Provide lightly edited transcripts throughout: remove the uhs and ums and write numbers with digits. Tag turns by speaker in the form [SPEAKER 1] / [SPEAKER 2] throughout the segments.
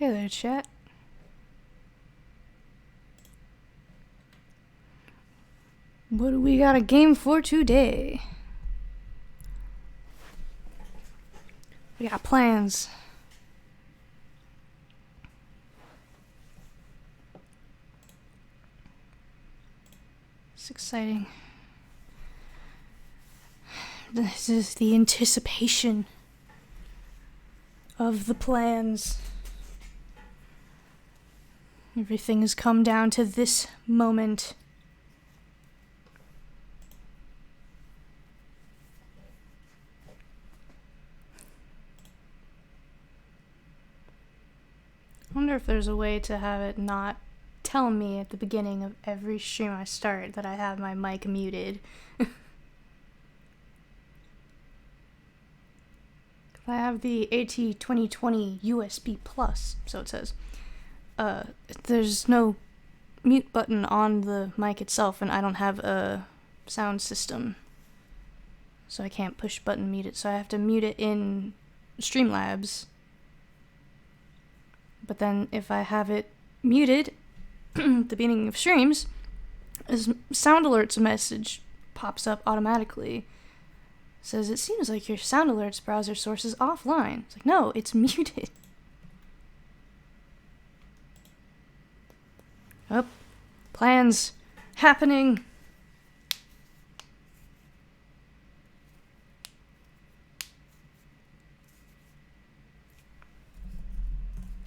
[SPEAKER 1] Hey there, chat. What do we got a game for today? We got plans. It's exciting. This is the anticipation of the plans. Everything has come down to this moment. I wonder if there's a way to have it not tell me at the beginning of every stream I start that I have my mic muted. I have the AT2020 USB Plus, so it says. There's no mute button on the mic itself, and I don't have a sound system, so I can't push button mute it, so I have to mute it in Streamlabs. But then if I have it muted at the beginning of streams, a sound alerts message pops up automatically. It says, it seems like your sound alerts browser source is offline. It's like, no, it's muted. Oh, plans happening.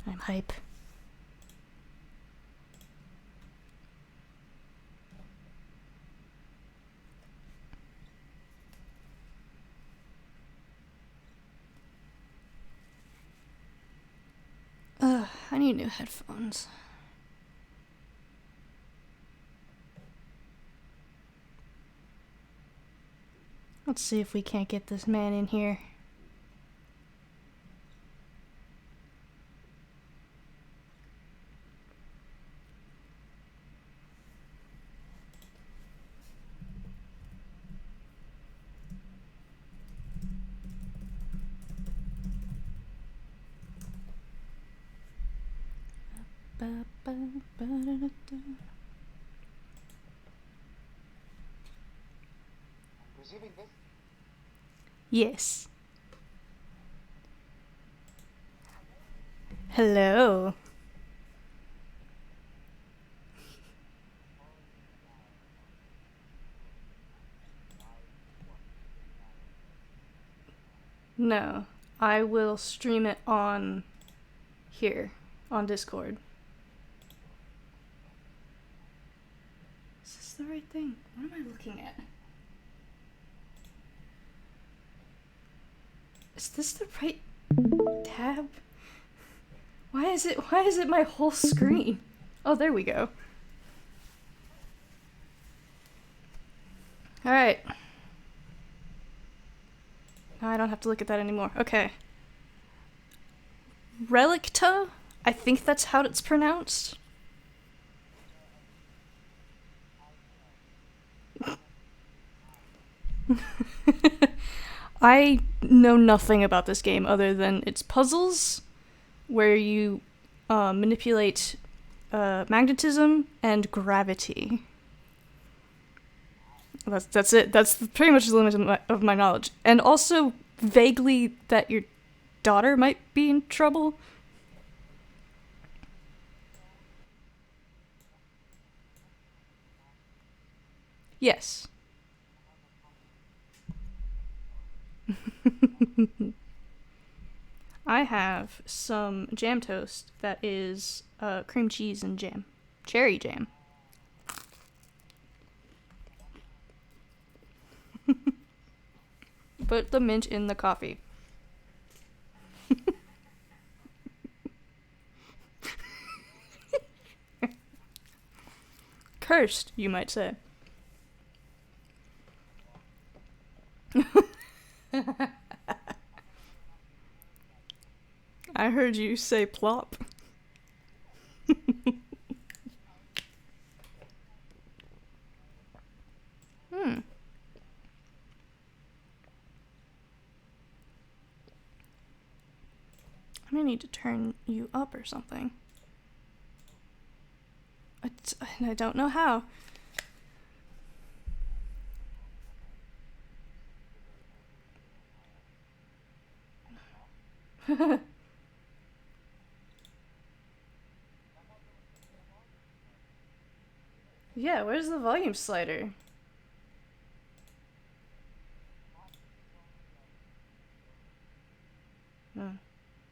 [SPEAKER 1] I'm hype. I need new headphones. Let's see if we can't get this man in here.
[SPEAKER 2] Receiving this?
[SPEAKER 1] Yes. Hello. No, I will stream it on here, on Discord. Is this the right thing? What am I looking at? Is this the right tab? Why is it my whole screen? Oh, there we go. Alright. Now I don't have to look at that anymore. Okay. Relicta? I think that's how it's pronounced. I know nothing about this game other than it's puzzles where you manipulate magnetism and gravity. That's it. That's pretty much the limit of my knowledge. And also vaguely that your daughter might be in trouble. Yes. I have some jam toast that is cream cheese and jam. Cherry jam. Put the mint in the coffee. Cursed, you might say. I heard you say plop. I need to turn you up or something. I don't know how. Yeah, where's the volume slider?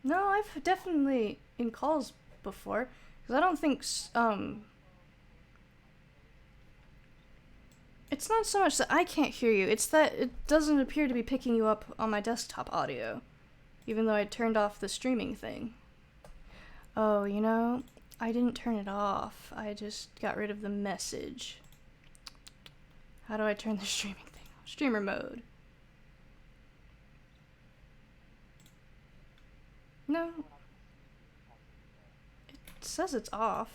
[SPEAKER 1] No, I've definitely in calls before, because I don't think it's not so much that I can't hear you, it's that it doesn't appear to be picking you up on my desktop audio, even though I turned off the streaming thing. Oh, you know, I didn't turn it off. I just got rid of the message. How do I turn the streaming thing off? Streamer mode. No. It says it's off.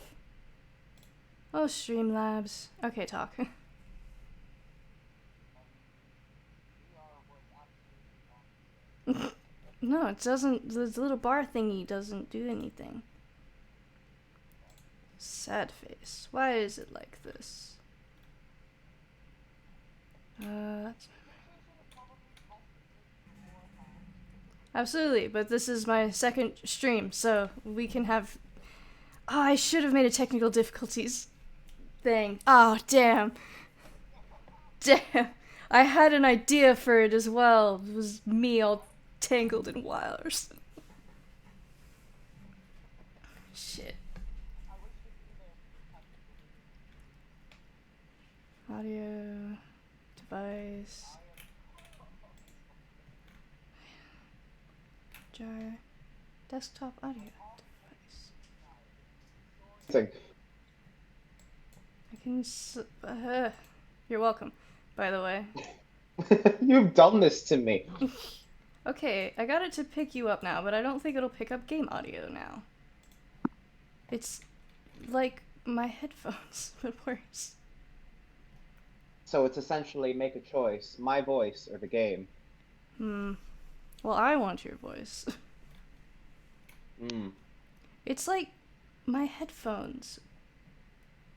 [SPEAKER 1] Oh, Streamlabs. Okay, talk. No, it doesn't. The little bar thingy doesn't do anything. Sad face. Why is it like this? That's... Absolutely, but this is my second stream, so we can have... Oh, I should have made a technical difficulties thing. Oh, damn. Damn. I had an idea for it as well. It was me all tangled in wires. Shit. Audio... Device... Jar... Desktop audio device. I can you're welcome, by the way.
[SPEAKER 2] You've done this to me.
[SPEAKER 1] Okay, I got it to pick you up now, but I don't think it'll pick up game audio now. It's like my headphones, but worse.
[SPEAKER 2] So it's essentially make a choice, my voice or the game.
[SPEAKER 1] Well, I want your voice. It's like my headphones,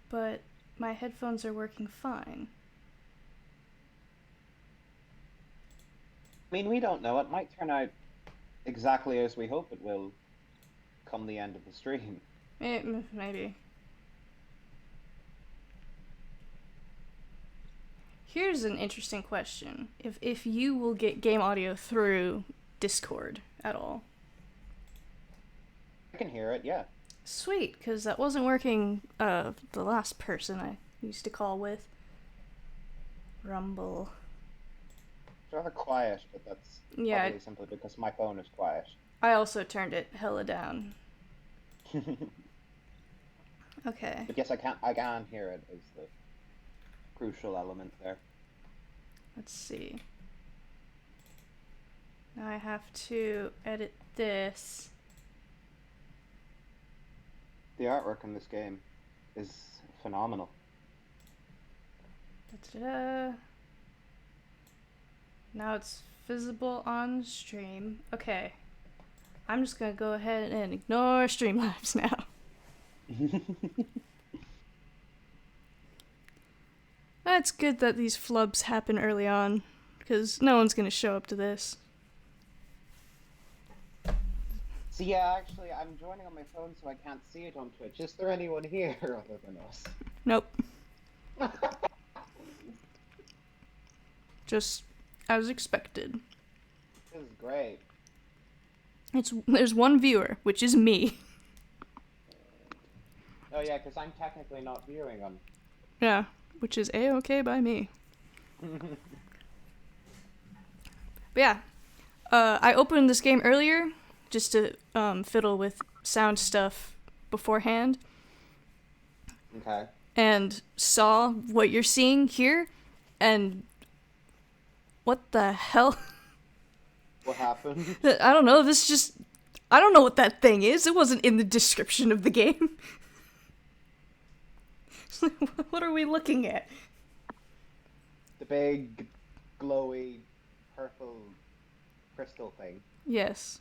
[SPEAKER 1] but my headphones are working fine.
[SPEAKER 2] I mean, we don't know. It might turn out exactly as we hope it will come the end of the stream.
[SPEAKER 1] Maybe. Here's an interesting question. If you will get game audio through Discord at all.
[SPEAKER 2] I can hear it, yeah.
[SPEAKER 1] Sweet, because that wasn't working the last person I used to call with. Rumble.
[SPEAKER 2] It's rather quiet, but that's probably simply because my phone is quiet.
[SPEAKER 1] I also turned it hella down. Okay.
[SPEAKER 2] But yes, I can hear it is the crucial element there.
[SPEAKER 1] Let's see. Now I have to edit this.
[SPEAKER 2] The artwork in this game is phenomenal.
[SPEAKER 1] Da-da-da. Now it's visible on stream. Okay. I'm just gonna go ahead and ignore Streamlabs now. It's good that these flubs happen early on, because no one's gonna show up to this.
[SPEAKER 2] So yeah, actually, I'm joining on my phone, so I can't see it on Twitch. Is there anyone here other than us?
[SPEAKER 1] Nope. Just as expected.
[SPEAKER 2] This is great.
[SPEAKER 1] There's one viewer, which is me.
[SPEAKER 2] Oh yeah, because I'm technically not viewing them.
[SPEAKER 1] Yeah, which is A-okay by me. But yeah, I opened this game earlier just to fiddle with sound stuff beforehand.
[SPEAKER 2] Okay.
[SPEAKER 1] And saw what you're seeing here, and what the hell?
[SPEAKER 2] What happened?
[SPEAKER 1] I don't know, I don't know what that thing is. It wasn't in the description of the game. What are we looking at?
[SPEAKER 2] The big, glowy, purple crystal thing.
[SPEAKER 1] Yes.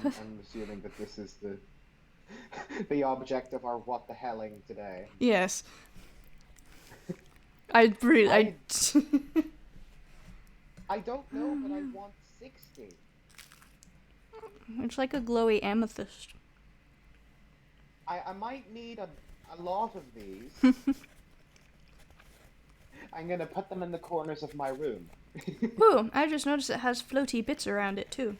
[SPEAKER 2] I'm assuming that this is the the object of our what the helling today.
[SPEAKER 1] Yes. I really,
[SPEAKER 2] I don't know, but I want 60.
[SPEAKER 1] It's like a glowy amethyst.
[SPEAKER 2] I might need a lot of these. I'm gonna put them in the corners of my room.
[SPEAKER 1] Ooh, I just noticed it has floaty bits around it too.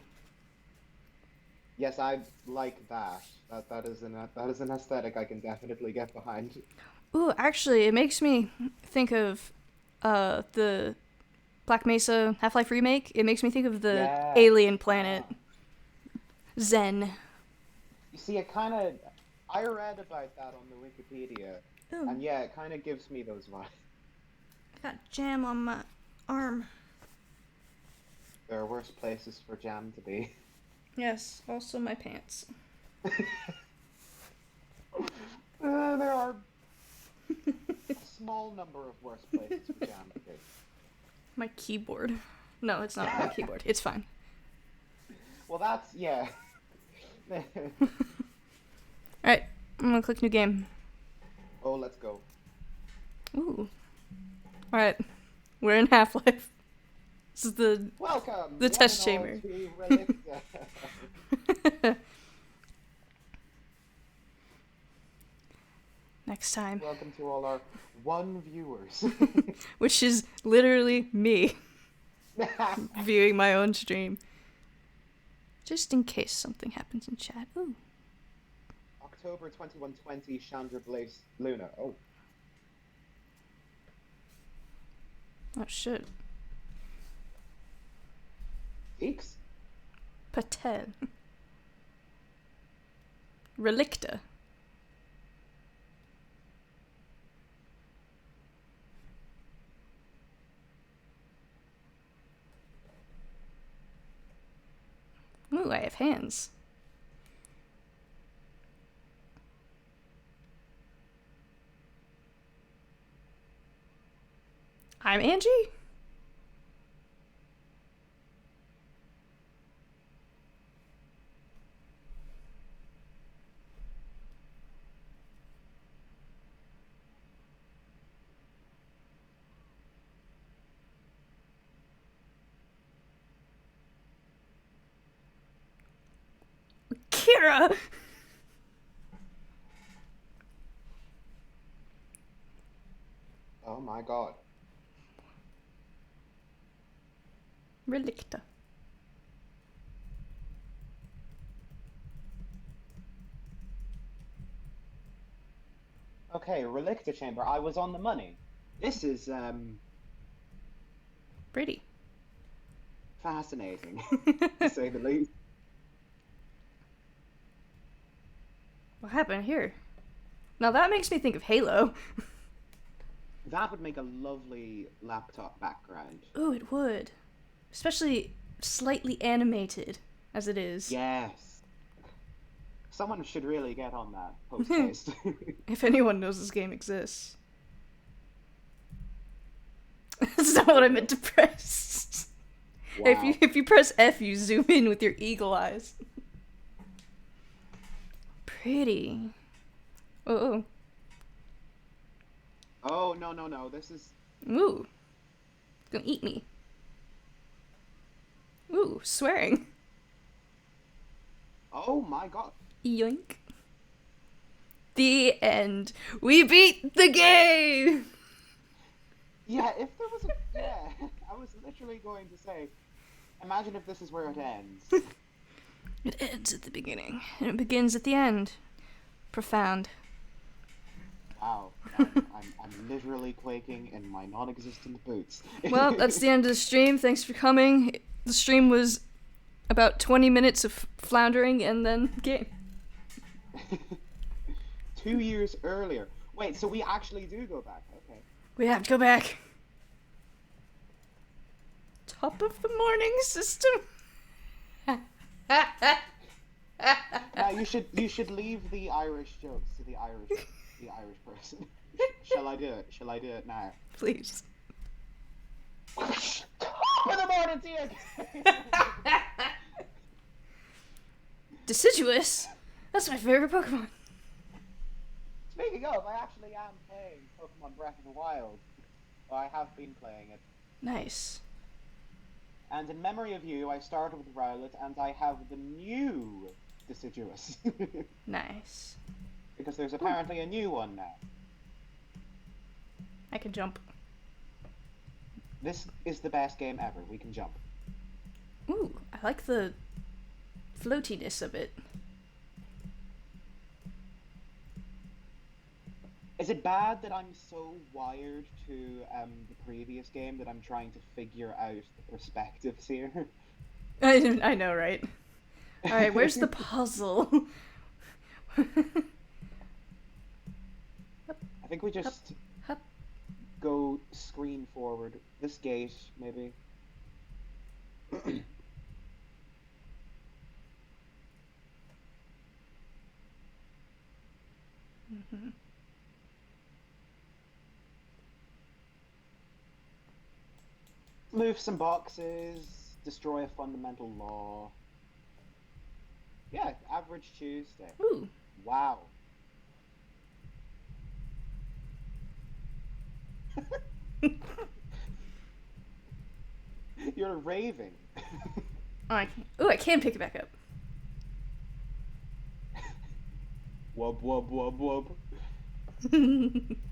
[SPEAKER 2] Yes, I like that. That is an aesthetic I can definitely get behind.
[SPEAKER 1] Ooh, actually, it makes me think of the Black Mesa Half-Life remake. It makes me think of the
[SPEAKER 2] Yeah.
[SPEAKER 1] alien planet Zen.
[SPEAKER 2] You see, I read about that on the Wikipedia,
[SPEAKER 1] Ooh,
[SPEAKER 2] and yeah, it kind of gives me those vibes.
[SPEAKER 1] I got jam on my arm.
[SPEAKER 2] There are worse places for jam to be.
[SPEAKER 1] Yes, also my pants.
[SPEAKER 2] There are a small number of worse places for jam to be.
[SPEAKER 1] My keyboard. No, it's not my keyboard. It's fine.
[SPEAKER 2] Well, that's, yeah.
[SPEAKER 1] Alright, I'm gonna click new game.
[SPEAKER 2] Oh, let's go.
[SPEAKER 1] Ooh. Alright, we're in Half-Life. This is the
[SPEAKER 2] Welcome,
[SPEAKER 1] the test
[SPEAKER 2] one and all,
[SPEAKER 1] chamber.
[SPEAKER 2] to Relicta.
[SPEAKER 1] Next time.
[SPEAKER 2] Welcome to all our one viewers.
[SPEAKER 1] Which is literally me viewing my own stream. Just in case something happens in chat. Ooh.
[SPEAKER 2] October 2120, Chandra Blaze Luna. Oh.
[SPEAKER 1] Oh shit.
[SPEAKER 2] Eeks?
[SPEAKER 1] Patel. Relicta. Ooh, I have hands. I'm Angie? Kira!
[SPEAKER 2] Oh my god.
[SPEAKER 1] Relicta.
[SPEAKER 2] Okay, Relicta Chamber. I was on the money. This is,
[SPEAKER 1] Pretty.
[SPEAKER 2] fascinating, to say the least.
[SPEAKER 1] What happened here? Now that makes me think of Halo.
[SPEAKER 2] That would make a lovely laptop background.
[SPEAKER 1] Ooh, it would. Especially slightly animated, as it is.
[SPEAKER 2] Yes. Someone should really get on that post-haste.
[SPEAKER 1] If anyone knows this game exists. That's not what I meant to press.
[SPEAKER 2] Wow.
[SPEAKER 1] If you press F, you zoom in with your eagle eyes. Pretty. Oh.
[SPEAKER 2] Oh, no. This is...
[SPEAKER 1] Ooh. It's gonna eat me. Ooh, swearing.
[SPEAKER 2] Oh my god.
[SPEAKER 1] Yoink. The end. We beat the game!
[SPEAKER 2] Yeah, if there was a... Yeah, I was literally going to say, imagine if this is where it ends.
[SPEAKER 1] It ends at the beginning, and it begins at the end. Profound.
[SPEAKER 2] Wow. I'm literally quaking in my non-existent boots.
[SPEAKER 1] Well, that's the end of the stream. Thanks for coming. The stream was about 20 minutes of floundering and then game.
[SPEAKER 2] 2 years earlier. Wait, so we actually do go back. Okay.
[SPEAKER 1] We have to go back. Top of the morning system.
[SPEAKER 2] Now you should leave the Irish jokes to the Irish person. Shall I do it? Shall I do it now?
[SPEAKER 1] Please.
[SPEAKER 2] Top of the morning to you.
[SPEAKER 1] Deciduous? That's my favorite Pokemon.
[SPEAKER 2] Speaking of, I actually am playing Pokemon Breath of the Wild. Or I have been playing it.
[SPEAKER 1] Nice.
[SPEAKER 2] And in memory of you, I started with Rowlet, and I have the new Deciduous.
[SPEAKER 1] Nice.
[SPEAKER 2] Because there's apparently a new one now.
[SPEAKER 1] I can jump.
[SPEAKER 2] This is the best game ever. We can jump.
[SPEAKER 1] Ooh, I like the floatiness of it.
[SPEAKER 2] Is it bad that I'm so wired to the previous game that I'm trying to figure out the perspectives here?
[SPEAKER 1] I know, right? Alright, where's the puzzle?
[SPEAKER 2] I think we just
[SPEAKER 1] Hup.
[SPEAKER 2] go screen forward. This gate, maybe.
[SPEAKER 1] Mm-hmm.
[SPEAKER 2] Move some boxes, destroy a fundamental law. Yeah, average Tuesday.
[SPEAKER 1] Ooh.
[SPEAKER 2] Wow. You're raving.
[SPEAKER 1] Oh, I can pick it back up.
[SPEAKER 2] Wub wub wub wub.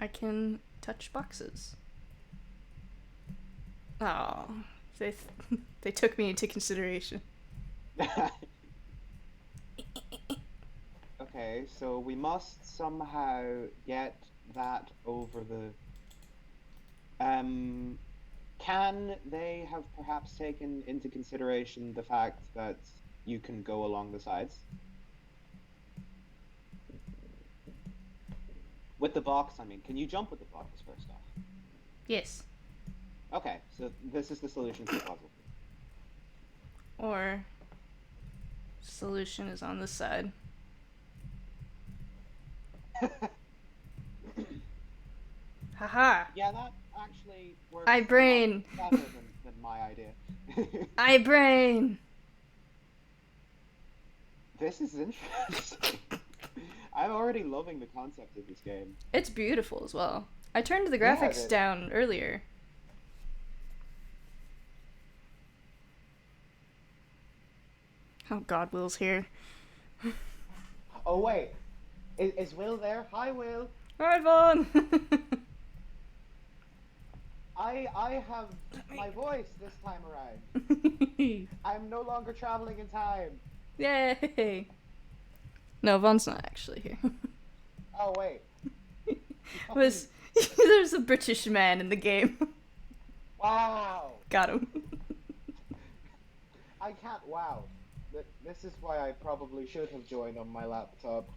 [SPEAKER 1] I can touch boxes. Oh, they took me into consideration.
[SPEAKER 2] Okay, so we must somehow get that over the... Can they have perhaps taken into consideration the fact that you can go along the sides? With the box, I mean. Can you jump with the box, first off?
[SPEAKER 1] Yes.
[SPEAKER 2] Okay, so this is the solution to the puzzle.
[SPEAKER 1] Or solution is on this side. Haha.
[SPEAKER 2] Yeah, that actually works
[SPEAKER 1] I brain.
[SPEAKER 2] a lot better than my idea.
[SPEAKER 1] I brain.
[SPEAKER 2] This is interesting. I'm already loving the concept of this game.
[SPEAKER 1] It's beautiful as well. I turned the
[SPEAKER 2] Yeah,
[SPEAKER 1] graphics down earlier. Oh God, Will's here.
[SPEAKER 2] Oh wait, is Will there? Hi Will.
[SPEAKER 1] Alright, Vaughn.
[SPEAKER 2] I have my voice this time around. I'm no longer traveling in time.
[SPEAKER 1] Yay. No, Vaughn's not actually here.
[SPEAKER 2] Oh wait.
[SPEAKER 1] There's a British man in the game.
[SPEAKER 2] Wow.
[SPEAKER 1] Got him.
[SPEAKER 2] I can't. Wow. This is why I probably should have joined on my laptop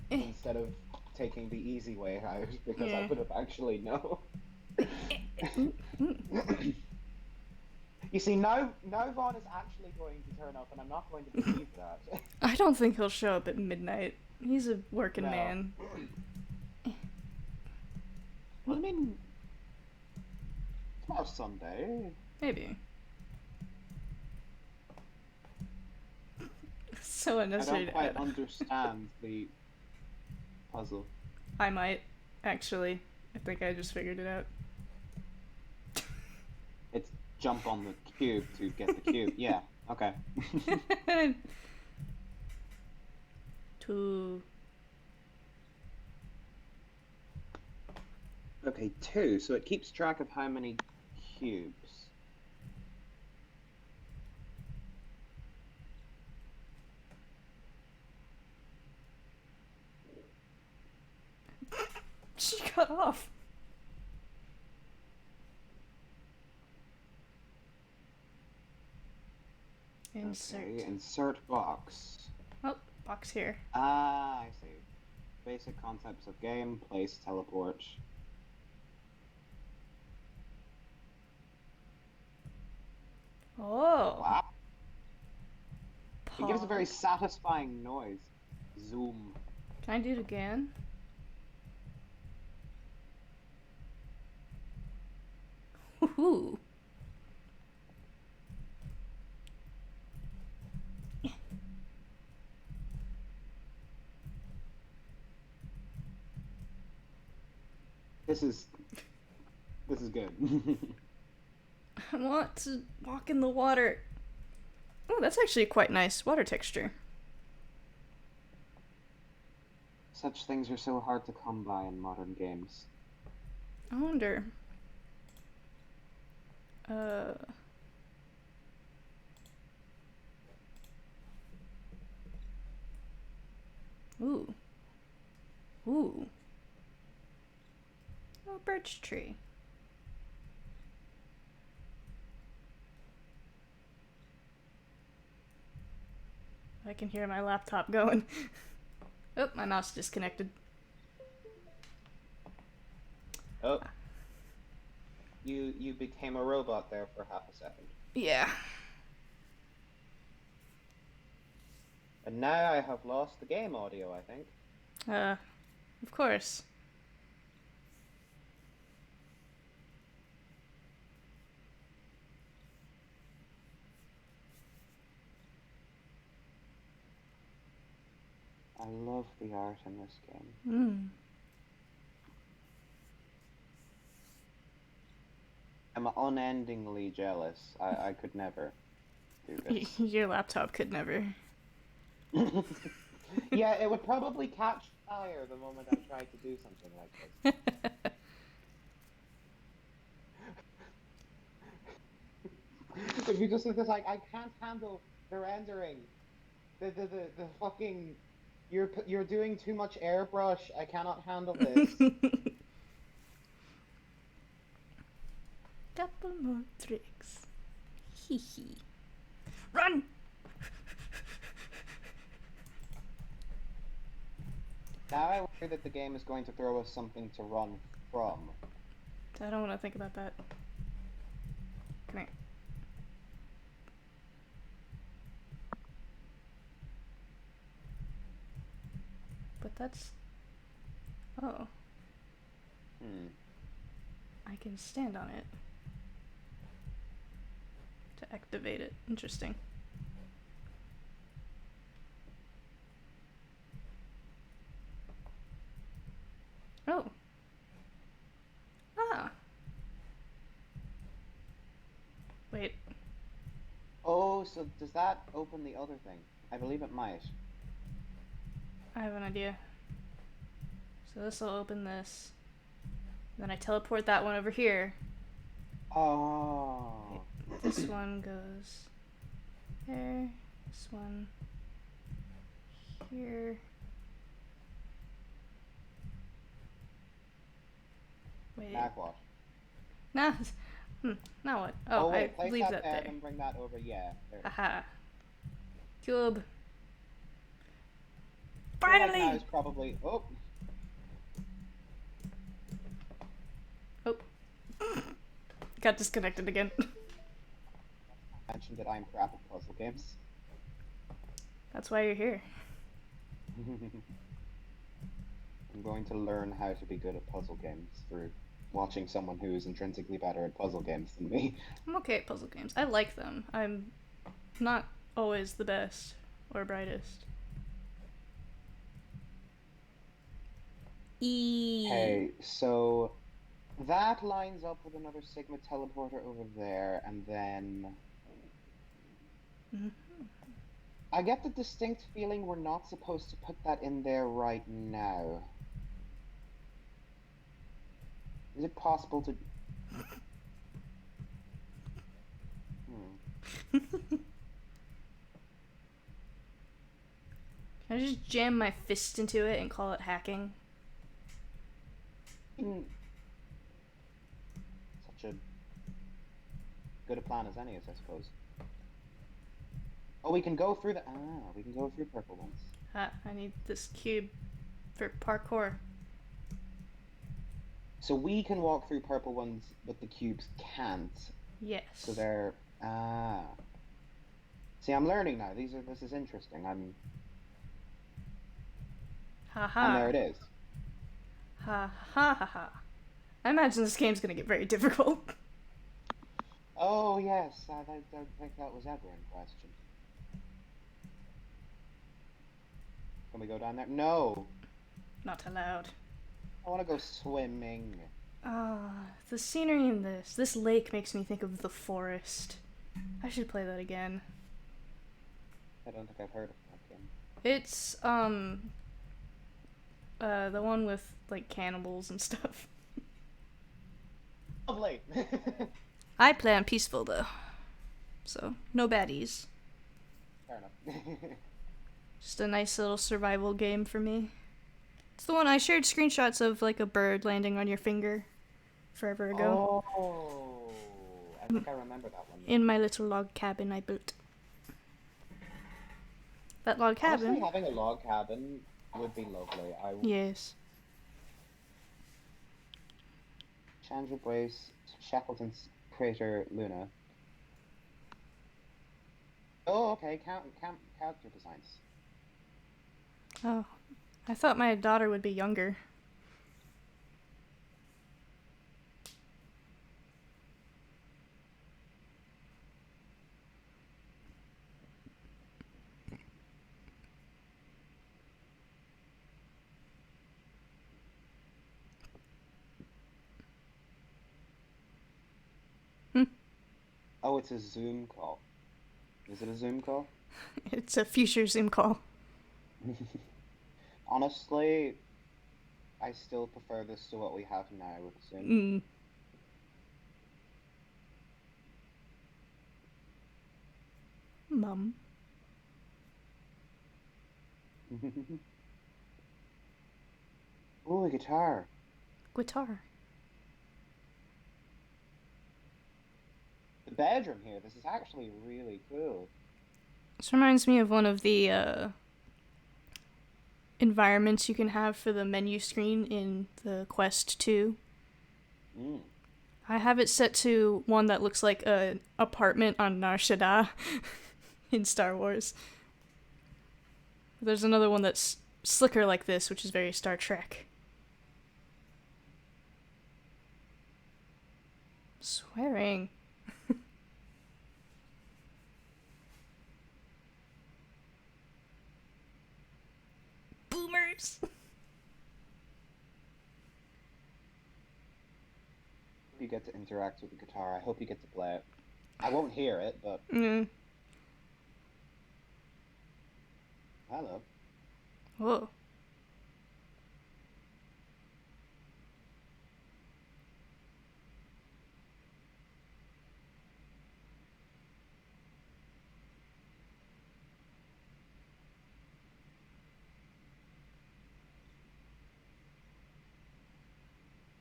[SPEAKER 2] instead of taking the easy way out, because I would have actually known. You see, now Vaughn is actually going to turn up, and I'm not going to believe that.
[SPEAKER 1] I don't think he'll show up at midnight. He's a working man.
[SPEAKER 2] Well, I mean, tomorrow's Sunday.
[SPEAKER 1] Maybe. So
[SPEAKER 2] I
[SPEAKER 1] unnecessary.
[SPEAKER 2] don't quite understand the puzzle.
[SPEAKER 1] I might, actually. I think I just figured it out.
[SPEAKER 2] It's jump on the cube to get the cube. Yeah, okay.
[SPEAKER 1] Two.
[SPEAKER 2] Okay, 2, so it keeps track of how many cubes.
[SPEAKER 1] She got off. Insert.
[SPEAKER 2] Okay, insert box.
[SPEAKER 1] Oh, box here.
[SPEAKER 2] Ah, I see. Basic concepts of game, place, teleport.
[SPEAKER 1] Oh.
[SPEAKER 2] Wow. It gives a
[SPEAKER 1] Pause.
[SPEAKER 2] very satisfying noise. Zoom.
[SPEAKER 1] Can I do it again? Woohoo.
[SPEAKER 2] This is good.
[SPEAKER 1] I want to walk in the water. Oh, that's actually quite nice water texture.
[SPEAKER 2] Such things are so hard to come by in modern games.
[SPEAKER 1] I wonder. Ooh. Ooh. Oh, birch tree. I can hear my laptop going. Oh, my mouse disconnected.
[SPEAKER 2] Oh. You became a robot there for half a second.
[SPEAKER 1] Yeah.
[SPEAKER 2] And now I have lost the game audio, I think.
[SPEAKER 1] Of course.
[SPEAKER 2] I love the art in this game.
[SPEAKER 1] Mm.
[SPEAKER 2] I'm unendingly jealous. I could never do this.
[SPEAKER 1] Your laptop could never.
[SPEAKER 2] Yeah, it would probably catch fire the moment I tried to do something like this. If you just said this, like, I can't handle the rendering. The fucking... You're doing too much airbrush. I cannot handle this.
[SPEAKER 1] Couple more tricks. Hee hee. Run!
[SPEAKER 2] Now I worry that the game is going to throw us something to run from.
[SPEAKER 1] I don't want to think about that. Come here. But that's... Oh. I can stand on it. To activate it. Interesting. Oh. Ah. Wait.
[SPEAKER 2] Oh, so does that open the other thing? I believe it might.
[SPEAKER 1] I have an idea. So this will open this. Then I teleport that one over here.
[SPEAKER 2] Oh.
[SPEAKER 1] This one goes there. This one here. Wait.
[SPEAKER 2] Backwash.
[SPEAKER 1] Now, now what? Oh,
[SPEAKER 2] wait,
[SPEAKER 1] I leave that there.
[SPEAKER 2] And bring that over. Yeah. There.
[SPEAKER 1] Aha. Cube.
[SPEAKER 2] Finally.
[SPEAKER 1] Finally.
[SPEAKER 2] Now is probably. Oh.
[SPEAKER 1] Oh. Got disconnected again.
[SPEAKER 2] I mentioned that I'm crap at puzzle games.
[SPEAKER 1] That's why you're here.
[SPEAKER 2] I'm going to learn how to be good at puzzle games through watching someone who is intrinsically better at puzzle games than me.
[SPEAKER 1] I'm okay at puzzle games. I like them. I'm not always the best or brightest.
[SPEAKER 2] Okay, so that lines up with another Sigma teleporter over there, and then... I get the distinct feeling we're not supposed to put that in there right now. Is it possible to...
[SPEAKER 1] Can I just jam my fist into it and call it hacking?
[SPEAKER 2] Such a good a plan as any, I suppose. Oh, we can go through the... we can go through purple ones.
[SPEAKER 1] I need this cube for parkour.
[SPEAKER 2] So we can walk through purple ones, but the cubes can't.
[SPEAKER 1] Yes.
[SPEAKER 2] So they're... See, I'm learning now. This is interesting.
[SPEAKER 1] Haha.
[SPEAKER 2] And there it is.
[SPEAKER 1] Ha ha ha ha. I imagine this game's gonna get very difficult.
[SPEAKER 2] Oh, yes. I don't think that was ever in question. Can we go down there? No.
[SPEAKER 1] Not allowed.
[SPEAKER 2] I want to go swimming.
[SPEAKER 1] The scenery in this lake makes me think of the forest. I should play that again.
[SPEAKER 2] I don't think I've heard of that game.
[SPEAKER 1] It's, the one with, like, cannibals and stuff.
[SPEAKER 2] Lovely!
[SPEAKER 1] I play on peaceful, though. So, no baddies.
[SPEAKER 2] Fair enough.
[SPEAKER 1] Just a nice little survival game for me. It's the one I shared screenshots of, like, a bird landing on your finger forever ago.
[SPEAKER 2] Oh, I think I remember that one.
[SPEAKER 1] In my little log cabin I built. That log cabin?
[SPEAKER 2] Honestly, having a log cabin would be lovely.
[SPEAKER 1] Yes.
[SPEAKER 2] Chandra Brace, Shackleton's crater Luna. Oh, okay, character designs.
[SPEAKER 1] Oh, I thought my daughter would be younger.
[SPEAKER 2] Oh, it's a Zoom call. Is it a Zoom call?
[SPEAKER 1] It's a future Zoom call.
[SPEAKER 2] Honestly, I still prefer this to what we have now with Zoom.
[SPEAKER 1] Mum.
[SPEAKER 2] Ooh, a guitar.
[SPEAKER 1] Guitar.
[SPEAKER 2] The bedroom here, this is actually really cool.
[SPEAKER 1] This reminds me of one of the environments you can have for the menu screen in the Quest 2. I have it set to one that looks like an apartment on Nar Shaddaa in Star Wars. There's another one that's slicker like this, which is very Star Trek. Swearing. Boomers!
[SPEAKER 2] You get to interact with the guitar. I hope you get to play it. I won't hear it, but... Hello.
[SPEAKER 1] Whoa.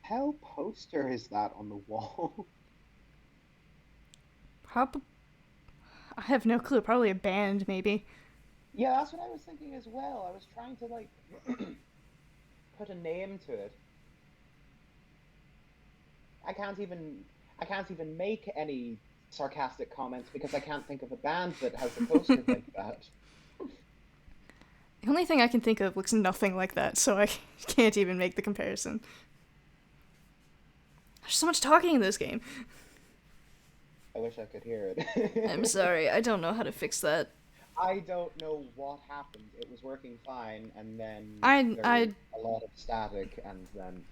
[SPEAKER 2] How poster is that on the wall?
[SPEAKER 1] I have no clue. Probably a band, maybe.
[SPEAKER 2] Yeah, that's what I was thinking as well. I was trying to, like, put a name to it. I can't even make any sarcastic comments because I can't think of a band that has a poster like that.
[SPEAKER 1] The only thing I can think of looks nothing like that, so I can't even make the comparison. There's so much talking in this game.
[SPEAKER 2] I wish I could hear it.
[SPEAKER 1] I'm sorry, I don't know how to fix that.
[SPEAKER 2] I don't know what happened. It was working fine, and then
[SPEAKER 1] there
[SPEAKER 2] was a lot of static, and then...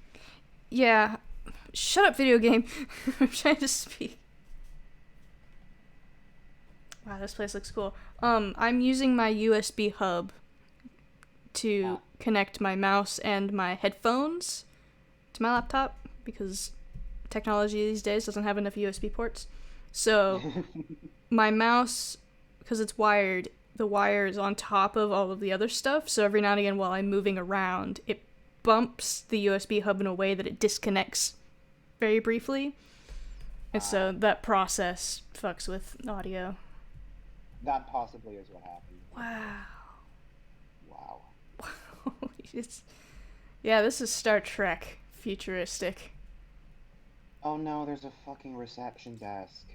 [SPEAKER 1] Yeah. Shut up, video game. I'm trying to speak. Wow, this place looks cool. I'm using my USB hub to connect my mouse and my headphones to my laptop, because technology these days doesn't have enough USB ports. So my mouse, because it's wired, the wire is on top of all of the other stuff, so every now and again while I'm moving around, it bumps the USB hub in a way that it disconnects very briefly. And so that process fucks with audio.
[SPEAKER 2] That possibly is what happened.
[SPEAKER 1] Wow. Yeah, this is Star Trek. Futuristic.
[SPEAKER 2] Oh no, there's a fucking reception desk.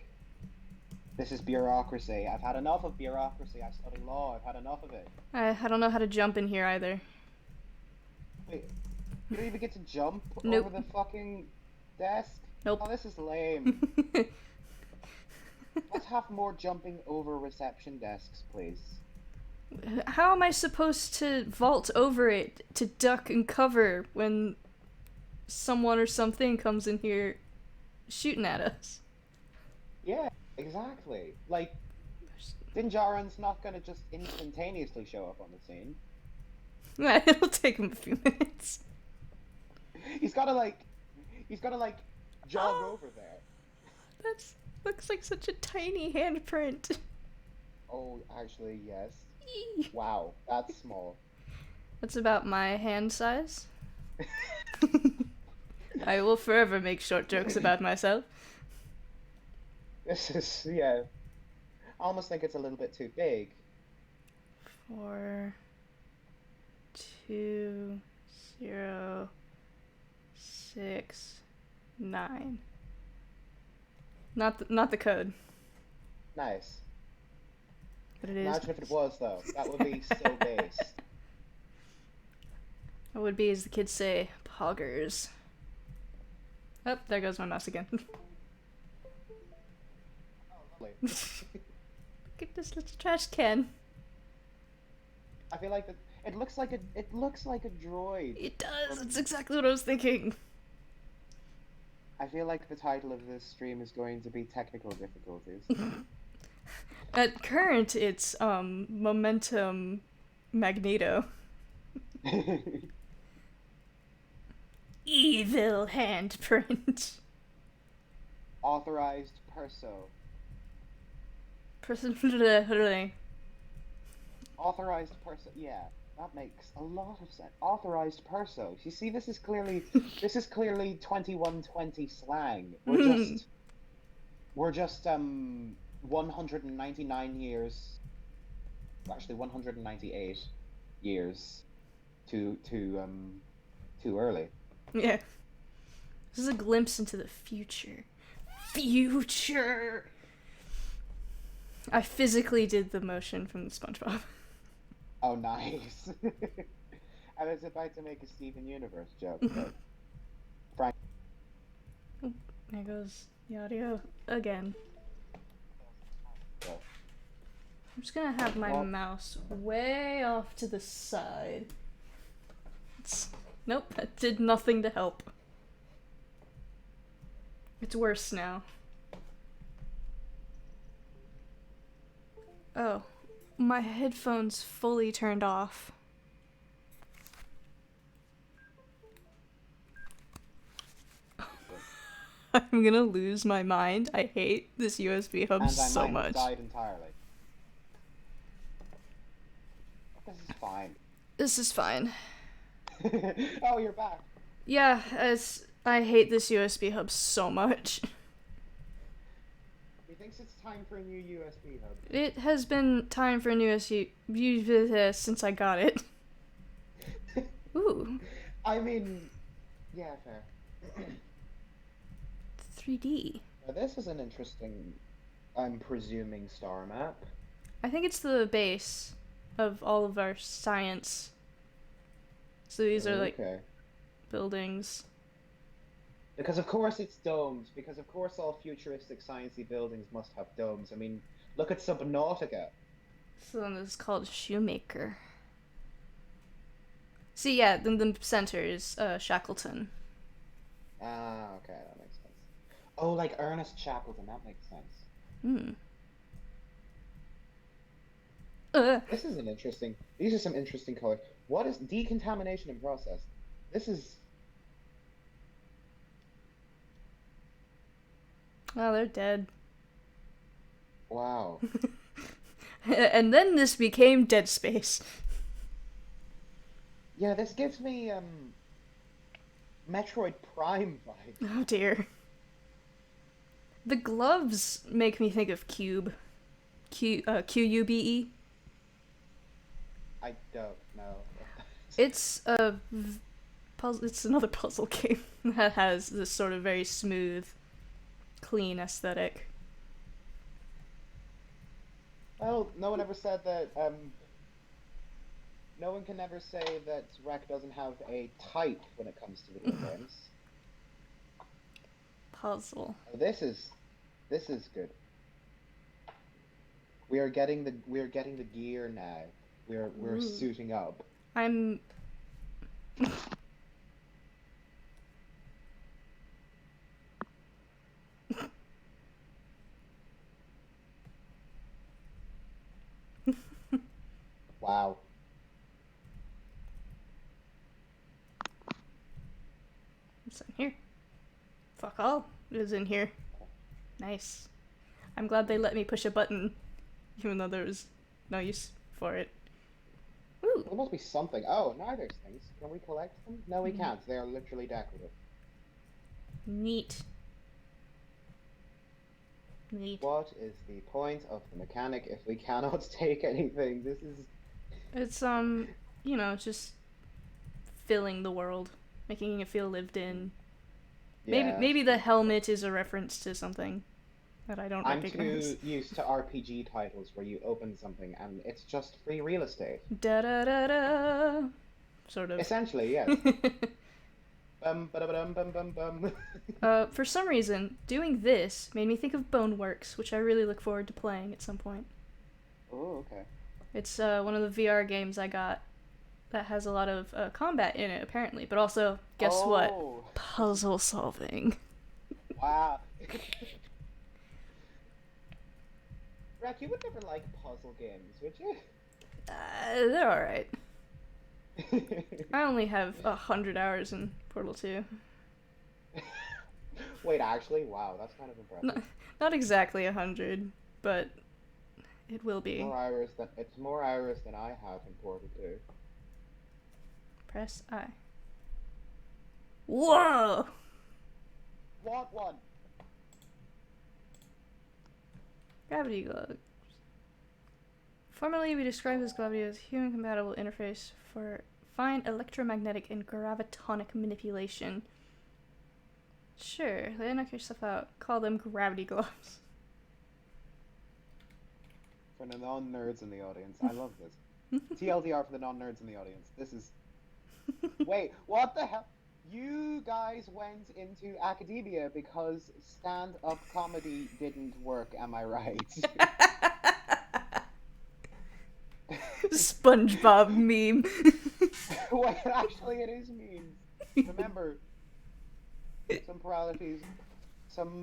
[SPEAKER 2] This is bureaucracy. I've had enough of bureaucracy. I study law. I've had enough of it.
[SPEAKER 1] I don't know how to jump in here either.
[SPEAKER 2] Wait, you don't even get to jump
[SPEAKER 1] Nope.
[SPEAKER 2] over the fucking desk?
[SPEAKER 1] Nope.
[SPEAKER 2] Oh, this is lame. Let's have more jumping over reception desks, please.
[SPEAKER 1] How am I supposed to vault over it to duck and cover when someone or something comes in here shooting at us.
[SPEAKER 2] Yeah, exactly. Like, Dinjarin's not gonna just instantaneously show up on the scene.
[SPEAKER 1] It'll take him a few minutes.
[SPEAKER 2] He's gotta like, he's gotta like jog
[SPEAKER 1] Oh,
[SPEAKER 2] over there.
[SPEAKER 1] that looks like such a tiny handprint.
[SPEAKER 2] Oh, actually, yes. Wow, that's small.
[SPEAKER 1] That's about my hand size. I will forever make short jokes about myself.
[SPEAKER 2] This is, yeah. I almost think it's a little bit too big.
[SPEAKER 1] 42069. Not the code,
[SPEAKER 2] Nice.
[SPEAKER 1] but it is.
[SPEAKER 2] Imagine if it was, though. That would be so base.
[SPEAKER 1] It would be, as the kids say, poggers. Oh, there goes my mouse again.
[SPEAKER 2] Lovely.
[SPEAKER 1] Look at this little trash can.
[SPEAKER 2] I feel like it looks like it looks like a droid.
[SPEAKER 1] It does. It's exactly what I was thinking.
[SPEAKER 2] I feel like the title of this stream is going to be technical difficulties.
[SPEAKER 1] At current, it's Momentum Magneto. Evil handprint.
[SPEAKER 2] Authorized perso. Authorized perso. Yeah, that makes a lot of sense. Authorized perso. You see, this is clearly 2120 slang. We're just 199 years. Actually, 198 years too early.
[SPEAKER 1] Yeah. This is a glimpse into the future. Future! I physically did the motion from the SpongeBob.
[SPEAKER 2] Oh, nice. I was about to make a Steven Universe joke, but Frank.
[SPEAKER 1] Oh, there goes the audio again. I'm just gonna have my mouse way off to the side. Nope, that did nothing to help. It's worse now. Oh, my headphones fully turned off. I'm gonna lose my mind. I hate this USB hub so
[SPEAKER 2] And I might
[SPEAKER 1] much.
[SPEAKER 2] have died entirely. This is fine.
[SPEAKER 1] This is fine.
[SPEAKER 2] Oh, you're back.
[SPEAKER 1] Yeah, I hate this USB hub so much.
[SPEAKER 2] He thinks it's time for a new USB hub.
[SPEAKER 1] It has been time for a new USB since I got it. Ooh.
[SPEAKER 2] I mean, yeah, fair.
[SPEAKER 1] 3D.
[SPEAKER 2] Now, this is an interesting, I'm presuming, star map.
[SPEAKER 1] I think it's the base of all of our science. So these are like buildings.
[SPEAKER 2] Because of course it's domes. Because of course all futuristic sciencey buildings must have domes. I mean, look at Subnautica.
[SPEAKER 1] So then this is called Shoemaker. See, yeah, then the center is Shackleton.
[SPEAKER 2] Ah, okay, that makes sense. Oh, like Ernest Shackleton, that makes sense. This is an interesting. These are some interesting colors. What is decontamination and process? This is.
[SPEAKER 1] Oh, they're dead.
[SPEAKER 2] Wow.
[SPEAKER 1] And then this became Dead Space.
[SPEAKER 2] Yeah, this gives me Metroid Prime vibes.
[SPEAKER 1] Oh dear. The gloves make me think of Cube. Qube.
[SPEAKER 2] I don't know.
[SPEAKER 1] It's a puzzle. It's another puzzle game that has this sort of very smooth, clean aesthetic.
[SPEAKER 2] Well, no one ever said that. No one can ever say that Rec doesn't have a type when it comes to video games.
[SPEAKER 1] Puzzle.
[SPEAKER 2] Oh, this is good. We are getting the gear now. We're suiting up.
[SPEAKER 1] I'm.
[SPEAKER 2] Wow.
[SPEAKER 1] What's in here? Fuck all is in here. Nice. I'm glad they let me push a button, even though there was no use for it. Ooh.
[SPEAKER 2] There must be something. Oh, now there's things. Can we collect them? No, we can't. They are literally decorative.
[SPEAKER 1] Neat. Neat.
[SPEAKER 2] What is the point of the mechanic if we cannot take anything? This is...
[SPEAKER 1] It's, just filling the world, making it feel lived in.
[SPEAKER 2] Yeah.
[SPEAKER 1] Maybe the helmet is a reference to something that I don't recognize.
[SPEAKER 2] I'm too used to RPG titles where you open something and it's just free real estate.
[SPEAKER 1] Da da da da. Sort of.
[SPEAKER 2] Essentially, yes. Bum ba bum bum bum bum.
[SPEAKER 1] For some reason, doing this made me think of Boneworks, which I really look forward to playing at some point.
[SPEAKER 2] Oh, okay.
[SPEAKER 1] It's one of the VR games I got that has a lot of combat in it, apparently, but also, guess what? Puzzle solving.
[SPEAKER 2] Wow. Rack, you would never like puzzle games, would you?
[SPEAKER 1] They're alright. I only have 100 hours in Portal 2.
[SPEAKER 2] Wait, actually? Wow, that's kind of impressive.
[SPEAKER 1] Not exactly 100, but it will be.
[SPEAKER 2] It's more hours than I have in Portal 2.
[SPEAKER 1] Press I. Whoa!
[SPEAKER 2] What one?
[SPEAKER 1] Gravity gloves. Formerly, we described this gravity as human-compatible interface for fine electromagnetic and gravitonic manipulation. Sure, they knock your stuff out. Call them gravity gloves.
[SPEAKER 2] For the non-nerds in the audience, I love this. TLDR for the non-nerds in the audience. This is... Wait, what the hell? You guys went into academia because stand-up comedy didn't work, am I right?
[SPEAKER 1] SpongeBob meme.
[SPEAKER 2] Wait, actually it is memes. Remember, some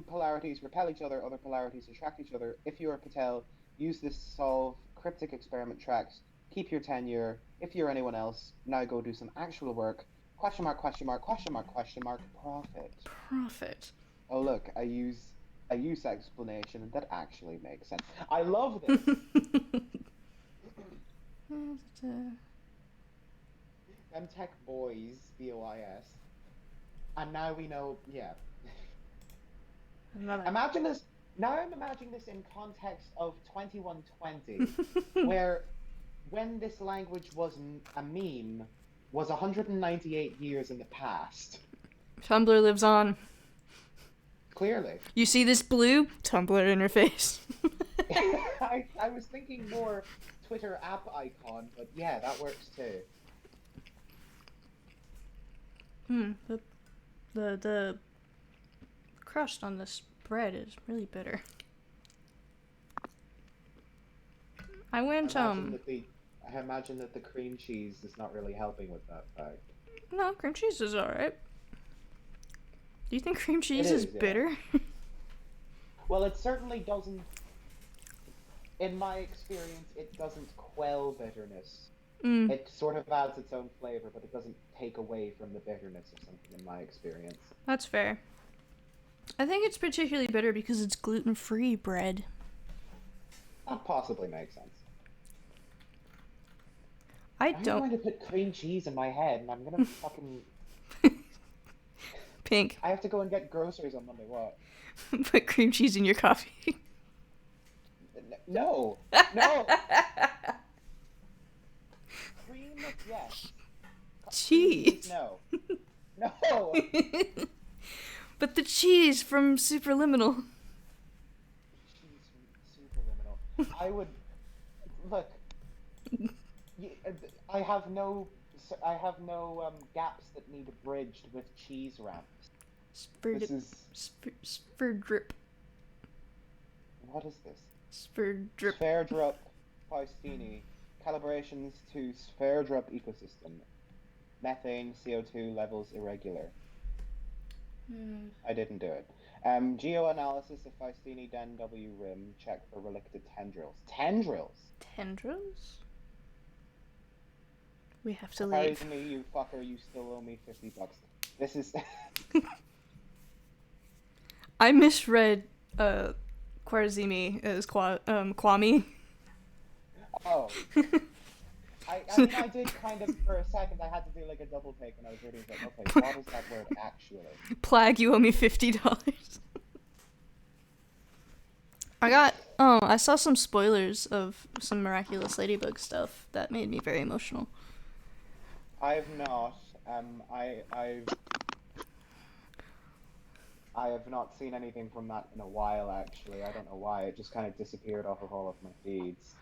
[SPEAKER 2] polarities repel each other, other polarities attract each other. If you are Patel, use this to solve cryptic experiment tracks. Keep your tenure. If you're anyone else, now go do some actual work. Question mark, question mark, question mark, question mark, profit.
[SPEAKER 1] Profit.
[SPEAKER 2] Oh look, I use explanation that actually makes sense. I love this. Them tech boys, BOIS. And now we know, yeah. Imagine this, now I'm imagining this in context of 2120, where when this language was a meme, was 198 years in the past.
[SPEAKER 1] Tumblr lives on.
[SPEAKER 2] Clearly.
[SPEAKER 1] You see this blue? Tumblr interface.
[SPEAKER 2] I was thinking more Twitter app icon, but yeah, that works too.
[SPEAKER 1] The crust on this bread is really bitter. I imagine that the cream cheese is not really helping with that fact. No, cream cheese is alright. Do you think cream cheese is bitter?
[SPEAKER 2] Well, it certainly doesn't. In my experience, it doesn't quell bitterness. It sort of adds its own flavor, but it doesn't take away from the bitterness of something, in my experience.
[SPEAKER 1] That's fair. I think it's particularly bitter because it's gluten-free bread.
[SPEAKER 2] That possibly makes sense.
[SPEAKER 1] I'm
[SPEAKER 2] going to put cream cheese in my head, and I'm gonna fucking...
[SPEAKER 1] Pink.
[SPEAKER 2] I have to go and get groceries on Monday, what?
[SPEAKER 1] Put cream cheese in your coffee.
[SPEAKER 2] No! No! Cream, yes.
[SPEAKER 1] Cheese.
[SPEAKER 2] No. No!
[SPEAKER 1] But the cheese from Superliminal.
[SPEAKER 2] Cheese from Superliminal. I would... Look. I have no gaps that need bridged with cheese ramps.
[SPEAKER 1] Spurdrip.
[SPEAKER 2] What is this?
[SPEAKER 1] Spurdrip.
[SPEAKER 2] Spurdrup Faustini. Calibrations to Spurdrup ecosystem. Methane, CO2 levels irregular. I didn't do it. Geoanalysis of Faustini Den W rim. Check for relicta tendrils. Tendrils?
[SPEAKER 1] Tendrils? We have to leave.
[SPEAKER 2] Surprise me, you fucker, you still owe me $50. This is...
[SPEAKER 1] I misread Kwarzimi as Kwame.
[SPEAKER 2] Oh. I mean, I did kind of, for a second, I had to do like a double take when I was reading it. Like, okay, what is that word actually?
[SPEAKER 1] Plag, you owe me $50. I saw some spoilers of some Miraculous Ladybug stuff that made me very emotional.
[SPEAKER 2] I've not. I have not seen anything from that in a while, actually. I don't know why. It just kind of disappeared off of all of my feeds.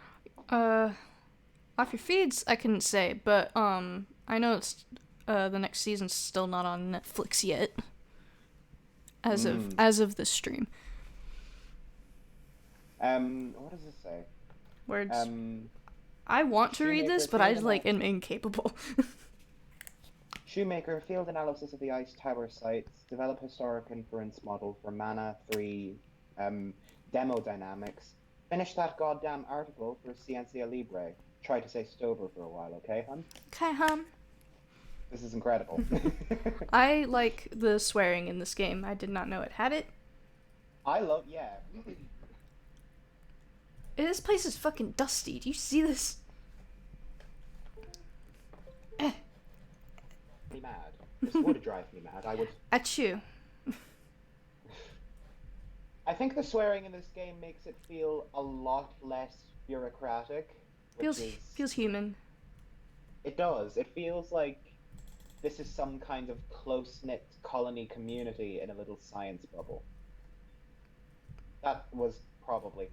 [SPEAKER 1] Off your feeds, I couldn't say, but I know it's the next season's still not on Netflix yet. As of this stream.
[SPEAKER 2] What does it say?
[SPEAKER 1] Words. I want to read this, but I am incapable.
[SPEAKER 2] Shoemaker, field analysis of the Ice Tower sites, develop historic inference model for Mana 3 demo dynamics. Finish that goddamn article for Ciencia Libre. Try to say Stover for a while, okay, hun?
[SPEAKER 1] Okay, hun.
[SPEAKER 2] This is incredible.
[SPEAKER 1] I like the swearing in this game. I did not know it had it.
[SPEAKER 2] Yeah.
[SPEAKER 1] This place is fucking dusty. Do you see this?
[SPEAKER 2] Me mad. This would drive me mad. I would.
[SPEAKER 1] At you.
[SPEAKER 2] I think the swearing in this game makes it feel a lot less bureaucratic.
[SPEAKER 1] Feels human.
[SPEAKER 2] It does. It feels like this is some kind of close-knit colony community in a little science bubble. That was probably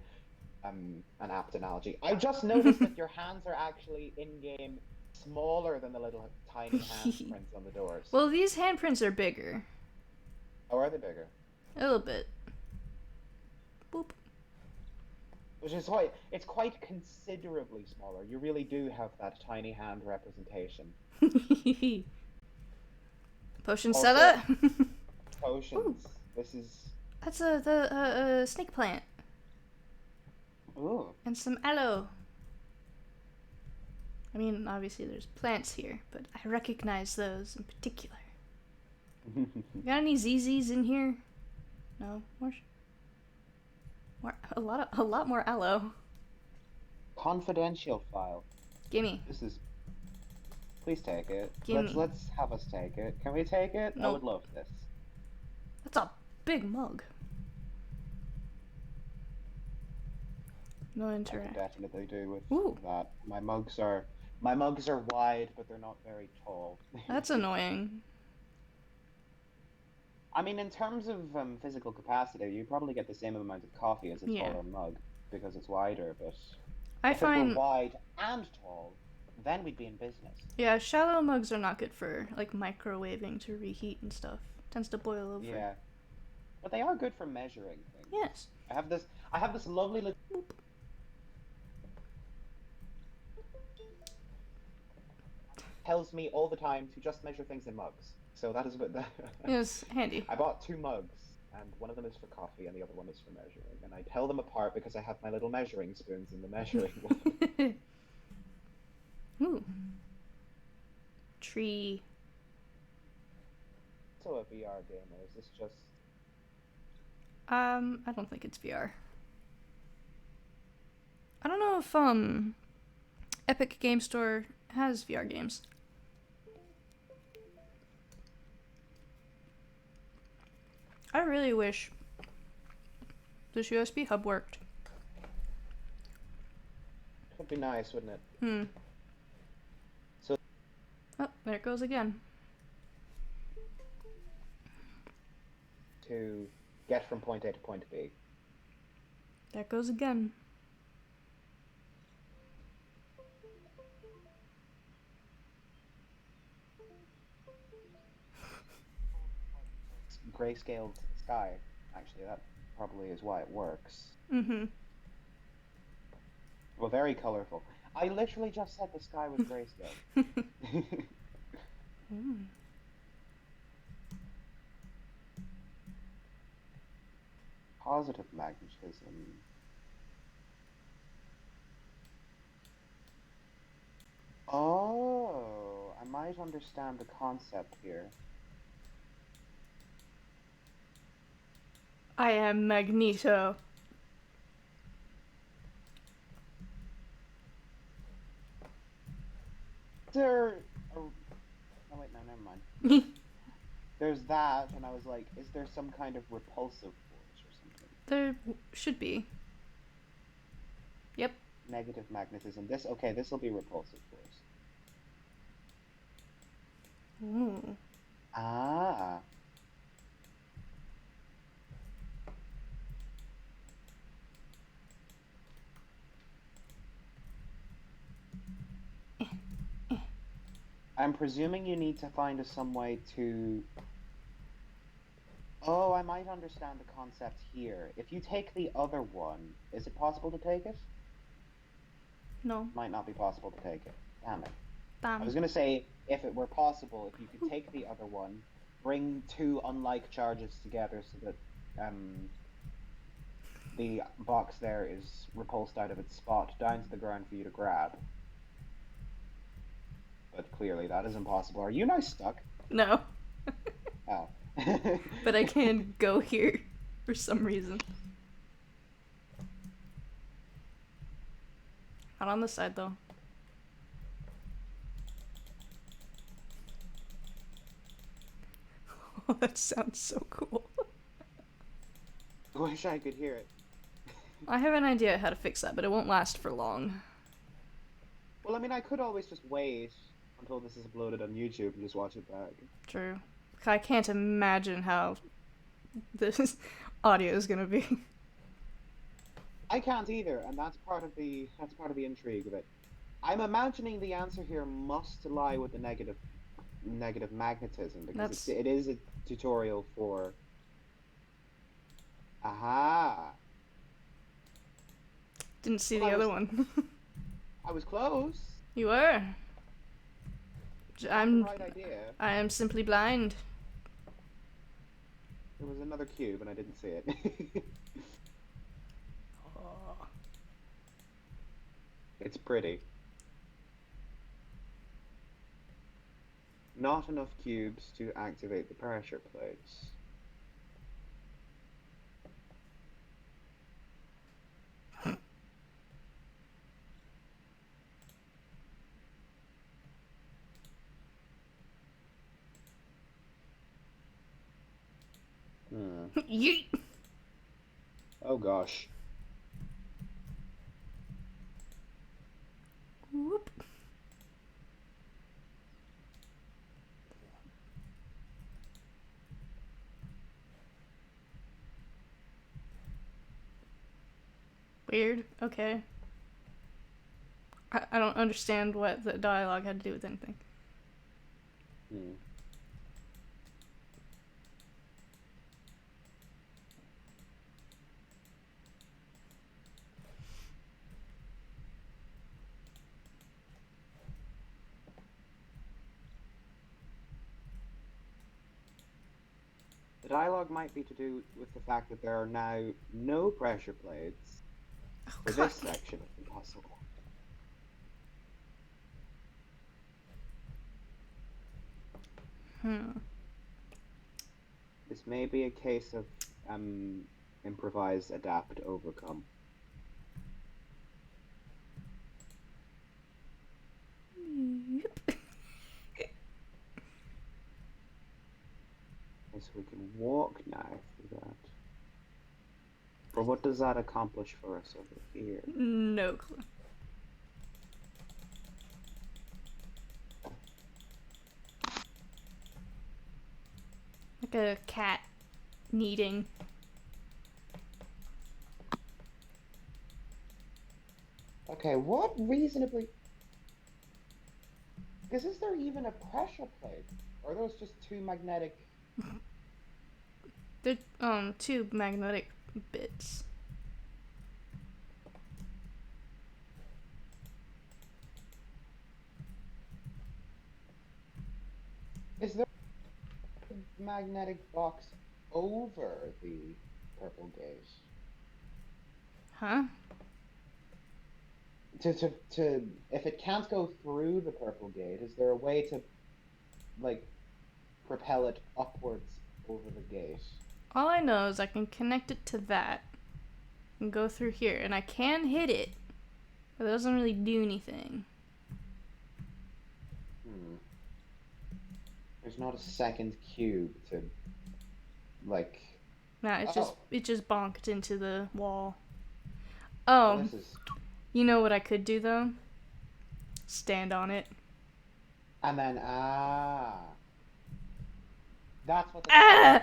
[SPEAKER 2] an apt analogy. I just noticed that your hands are actually in-game smaller than the little tiny handprints on the doors.
[SPEAKER 1] Well, these handprints are bigger.
[SPEAKER 2] Oh, are they bigger?
[SPEAKER 1] A little bit. Boop.
[SPEAKER 2] Which is why it's quite considerably smaller. You really do have that tiny hand representation.
[SPEAKER 1] Potion seller.
[SPEAKER 2] Potions.
[SPEAKER 1] Ooh.
[SPEAKER 2] This is.
[SPEAKER 1] That's the snake plant.
[SPEAKER 2] Ooh.
[SPEAKER 1] And some aloe. I mean, obviously there's plants here, but I recognize those in particular. You got any ZZs in here? No? More? A lot more aloe.
[SPEAKER 2] Confidential file.
[SPEAKER 1] Gimme.
[SPEAKER 2] This is. Please take it.
[SPEAKER 1] Gimme.
[SPEAKER 2] Let's have us take it. Can we take it?
[SPEAKER 1] No.
[SPEAKER 2] I would love this.
[SPEAKER 1] That's a big mug. No
[SPEAKER 2] I
[SPEAKER 1] interact.
[SPEAKER 2] can definitely do with
[SPEAKER 1] Ooh.
[SPEAKER 2] that. My mugs are wide, but they're not very tall.
[SPEAKER 1] That's annoying.
[SPEAKER 2] I mean, in terms of physical capacity, you probably get the same amount of coffee as a taller mug because it's wider. But if it were wide and tall, then we'd be in business.
[SPEAKER 1] Yeah, shallow mugs are not good for like microwaving to reheat and stuff. Tends to boil over.
[SPEAKER 2] Yeah, but they are good for measuring things.
[SPEAKER 1] Yes.
[SPEAKER 2] I have this lovely little. Tells me all the time to just measure things in mugs. So that is a bit.
[SPEAKER 1] Yes, handy.
[SPEAKER 2] I bought 2 mugs, and one of them is for coffee, and the other one is for measuring. And I tell them apart because I have my little measuring spoons in the measuring one.
[SPEAKER 1] Ooh. Tree.
[SPEAKER 2] So a VR game, or is this just?
[SPEAKER 1] I don't think it's VR. I don't know if Epic Game Store has VR games. I really wish this USB hub worked.
[SPEAKER 2] Would be nice, wouldn't it? So.
[SPEAKER 1] Oh, there it goes again.
[SPEAKER 2] To get from point A to point B.
[SPEAKER 1] There it goes again.
[SPEAKER 2] Grayscaled sky. Actually, that probably is why it works.
[SPEAKER 1] Mm-hmm.
[SPEAKER 2] Well, very colorful. I literally just said the sky was grayscale. Positive magnetism. Oh. might understand the concept here.
[SPEAKER 1] I am Magneto.
[SPEAKER 2] There. Oh wait, no, never mind. There's that, and I was like, is there some kind of repulsive force or something?
[SPEAKER 1] There should be. Yep.
[SPEAKER 2] Negative magnetism. This will be repulsive force.
[SPEAKER 1] Ooh.
[SPEAKER 2] Ah. I'm presuming you need to find some way to... Oh, I might understand the concept here. If you take the other one, is it possible to take it?
[SPEAKER 1] No.
[SPEAKER 2] Might not be possible to take it. Damn it.
[SPEAKER 1] Damn.
[SPEAKER 2] I was gonna say, if it were possible, if you could take the other one, bring two unlike charges together so that the box there is repulsed out of its spot down to the ground for you to grab. But clearly that is impossible. Are you now stuck?
[SPEAKER 1] No.
[SPEAKER 2] Oh.
[SPEAKER 1] But I can go here for some reason. Not on this side though. Oh, that sounds so cool.
[SPEAKER 2] I wish I could hear it.
[SPEAKER 1] I have an idea how to fix that, but it won't last for long.
[SPEAKER 2] Well, I mean, I could always just wait until this is uploaded on YouTube and just watch it back.
[SPEAKER 1] True. I can't imagine how this audio is gonna be.
[SPEAKER 2] I can't either, and that's part of the intrigue of it. I'm imagining the answer here must lie with the negative magnetism because it is a tutorial for. Aha!
[SPEAKER 1] Didn't see the other one.
[SPEAKER 2] I was close.
[SPEAKER 1] You were. I'm.
[SPEAKER 2] The right idea.
[SPEAKER 1] I am simply blind.
[SPEAKER 2] There was another cube and I didn't see it.
[SPEAKER 1] Oh.
[SPEAKER 2] It's pretty. Not enough cubes to activate the pressure plates.
[SPEAKER 1] Yeet!
[SPEAKER 2] Oh gosh.
[SPEAKER 1] Whoop. Weird. Okay. I don't understand what the dialogue had to do with anything.
[SPEAKER 2] The dialogue might be to do with the fact that there are now no pressure plates for this section of the puzzle. This may be a case of improvise, adapt, overcome.
[SPEAKER 1] Yep.
[SPEAKER 2] So we can walk now through that. But what does that accomplish for us over here?
[SPEAKER 1] No clue. Like a cat kneading.
[SPEAKER 2] Okay, what reasonably... Because is there even a pressure plate? Or are those just two magnetic...
[SPEAKER 1] They're, two magnetic bits.
[SPEAKER 2] Is there a magnetic box over the purple gate?
[SPEAKER 1] Huh?
[SPEAKER 2] If it can't go through the purple gate, is there a way to like propel it upwards over the gate?
[SPEAKER 1] All I know is I can connect it to that and go through here, and I can hit it, but it doesn't really do anything.
[SPEAKER 2] There's not a second cube to, like...
[SPEAKER 1] Nah,
[SPEAKER 2] Oh,
[SPEAKER 1] it just bonked into the wall.
[SPEAKER 2] well,
[SPEAKER 1] Oh,
[SPEAKER 2] this is...
[SPEAKER 1] you know what I could do though? Stand on it.
[SPEAKER 2] And then, that's what the
[SPEAKER 1] Ah!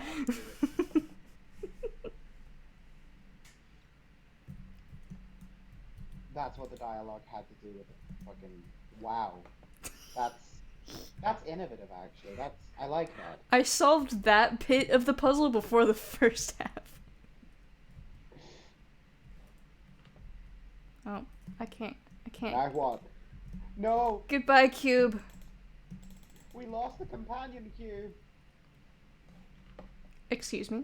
[SPEAKER 2] that's what the dialogue had to do with it. Fucking wow. That's that's innovative actually. I like that.
[SPEAKER 1] I solved that bit of the puzzle before the first half. Oh, I can't.
[SPEAKER 2] I what? No!
[SPEAKER 1] Goodbye, cube.
[SPEAKER 2] We lost the companion cube!
[SPEAKER 1] Excuse me.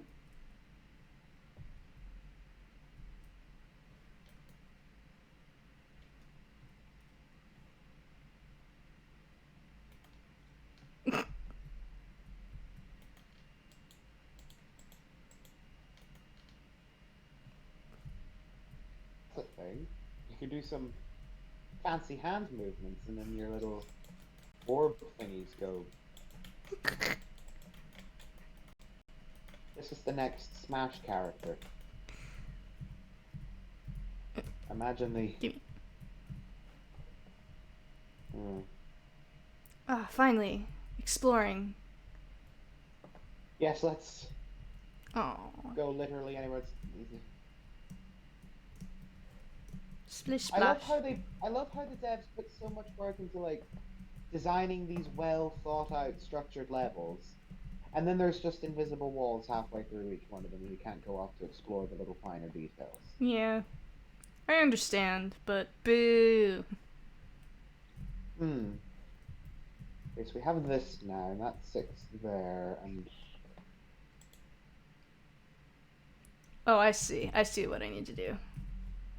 [SPEAKER 2] That's a thing. You could do some fancy hand movements and then your little orb thingies go. This is the next Smash character. Imagine the...
[SPEAKER 1] Gimme.
[SPEAKER 2] Mm.
[SPEAKER 1] Ah, finally. Exploring.
[SPEAKER 2] Yes, let's
[SPEAKER 1] Oh.
[SPEAKER 2] go literally anywhere.
[SPEAKER 1] Splish
[SPEAKER 2] I love
[SPEAKER 1] splash.
[SPEAKER 2] how the devs put so much work into like designing these well thought out structured levels. And then there's just invisible walls halfway through each one of them and you can't go off to explore the little finer details.
[SPEAKER 1] Yeah. I understand, but boo.
[SPEAKER 2] Hmm. Okay, so we have this now, and that's 6 there, and...
[SPEAKER 1] Oh, I see. I see what I need to do.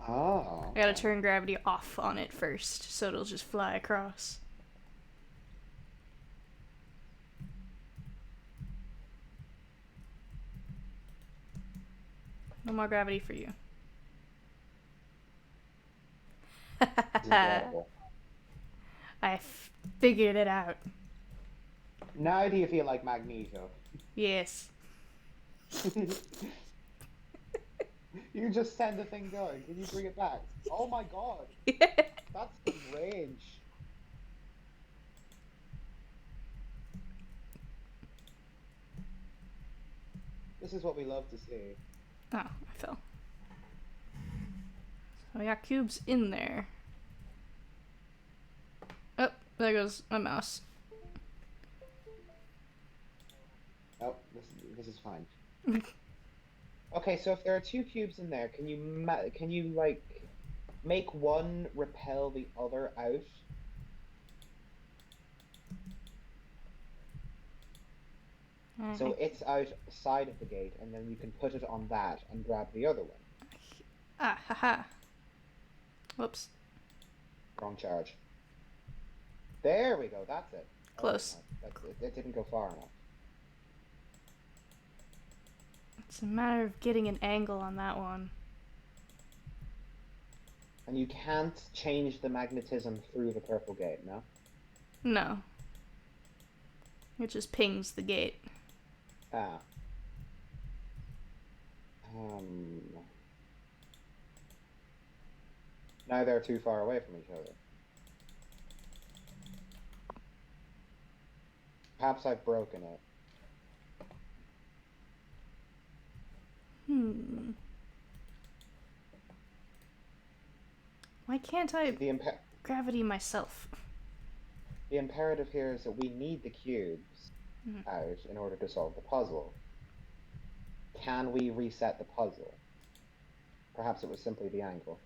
[SPEAKER 2] Oh.
[SPEAKER 1] I gotta turn gravity off on it first, so it'll just fly across. No more gravity for you.
[SPEAKER 2] Incredible.
[SPEAKER 1] I figured it out.
[SPEAKER 2] Now do you feel like Magneto?
[SPEAKER 1] Yes.
[SPEAKER 2] You just send the thing going. Can you bring it back? Oh my god. That's the range. This is what we love to see.
[SPEAKER 1] Oh, I fell. So I got cubes in there. Oh, there goes my mouse.
[SPEAKER 2] Oh, this is fine. Okay, so if there are 2 cubes in there, can you like make one repel the other out? So it's outside of the gate, and then you can put it on that and grab the other one.
[SPEAKER 1] Ah, haha. Whoops.
[SPEAKER 2] Wrong charge. There we go, that's it.
[SPEAKER 1] Close.
[SPEAKER 2] Oh, it didn't go far enough.
[SPEAKER 1] It's a matter of getting an angle on that one.
[SPEAKER 2] And you can't change the magnetism through the purple gate, no?
[SPEAKER 1] No. It just pings the gate.
[SPEAKER 2] Ah. Now they're too far away from each other. Perhaps I've broken it.
[SPEAKER 1] Why can't I gravity myself?
[SPEAKER 2] The imperative here is that we need the cubes out in order to solve the puzzle. Can we reset the puzzle? Perhaps it was simply the angle.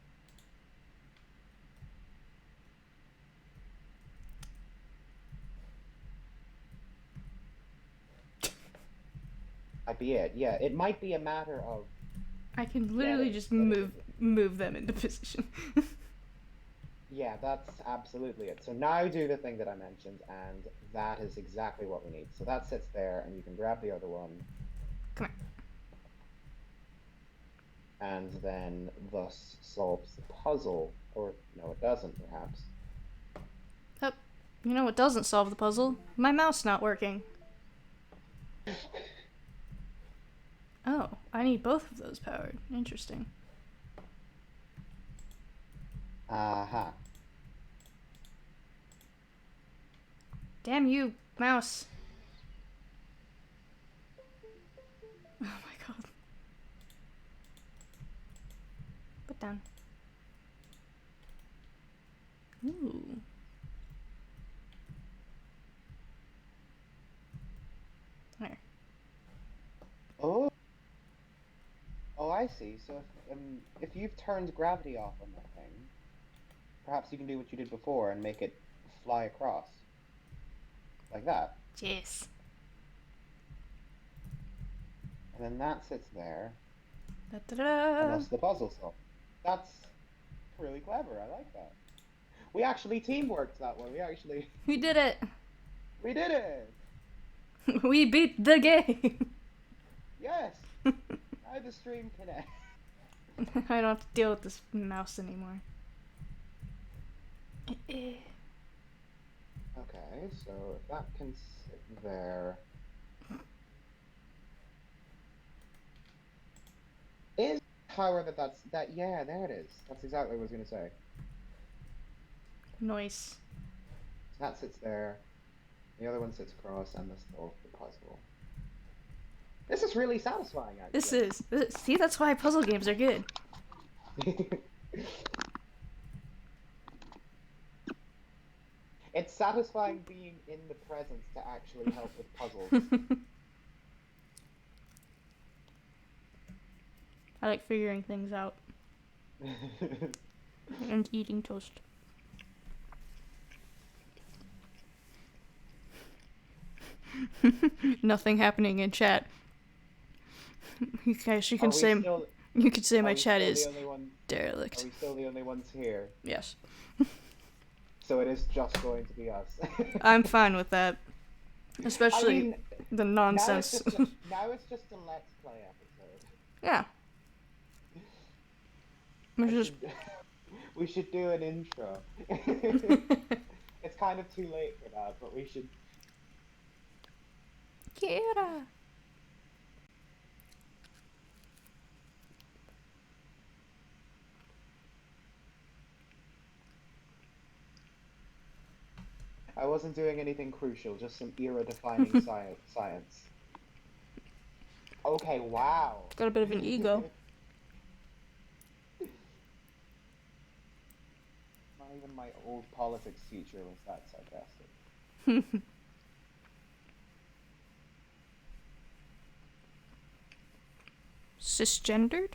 [SPEAKER 2] Might be it. Yeah, it might be a matter of...
[SPEAKER 1] I can literally just move them into position.
[SPEAKER 2] Yeah, that's absolutely it. So now do the thing that I mentioned, and that is exactly what we need. So that sits there, and you can grab the other one,
[SPEAKER 1] Come
[SPEAKER 2] and then thus solves the puzzle. Or, no, it doesn't, perhaps.
[SPEAKER 1] here. Oh, you know what doesn't solve the puzzle? My mouse not working. Oh, I need both of those powered. Interesting.
[SPEAKER 2] Aha.
[SPEAKER 1] Damn you, mouse. Oh my god. Put down. Ooh. There.
[SPEAKER 2] Oh. Oh, I see. So if you've turned gravity off on that thing, perhaps you can do what you did before and make it fly across. Like that.
[SPEAKER 1] Yes.
[SPEAKER 2] And then that sits there,
[SPEAKER 1] Da, da,
[SPEAKER 2] and
[SPEAKER 1] da.
[SPEAKER 2] thus the puzzle solved. That's really clever. I like that. We actually teamworked that one.
[SPEAKER 1] We did it.
[SPEAKER 2] We did it.
[SPEAKER 1] We beat the game.
[SPEAKER 2] Yes. Now the stream connects.
[SPEAKER 1] I don't have to deal with this mouse anymore.
[SPEAKER 2] Okay, so if that can sit there. Is power yeah, there it is. That's exactly what I was gonna say.
[SPEAKER 1] Noise.
[SPEAKER 2] So that sits there. The other one sits across, and this solves the puzzle. This is really satisfying, actually.
[SPEAKER 1] See, that's why puzzle games are good.
[SPEAKER 2] It's satisfying being in the presence to actually help with puzzles.
[SPEAKER 1] I like figuring things out and eating toast. Nothing happening in chat. You can say my chat is derelict.
[SPEAKER 2] Are we still the only ones here?
[SPEAKER 1] Yes.
[SPEAKER 2] So it is just going to be us.
[SPEAKER 1] I'm fine with that. Especially
[SPEAKER 2] I mean,
[SPEAKER 1] the nonsense.
[SPEAKER 2] Now it's just a Let's Play episode.
[SPEAKER 1] Yeah.
[SPEAKER 2] We should do an intro. It's kind of too late for that, but we should.
[SPEAKER 1] Kira.
[SPEAKER 2] I wasn't doing anything crucial, just some era-defining science. Okay, wow.
[SPEAKER 1] Got a bit of an ego.
[SPEAKER 2] Not even my old politics teacher was that sarcastic.
[SPEAKER 1] Cisgendered?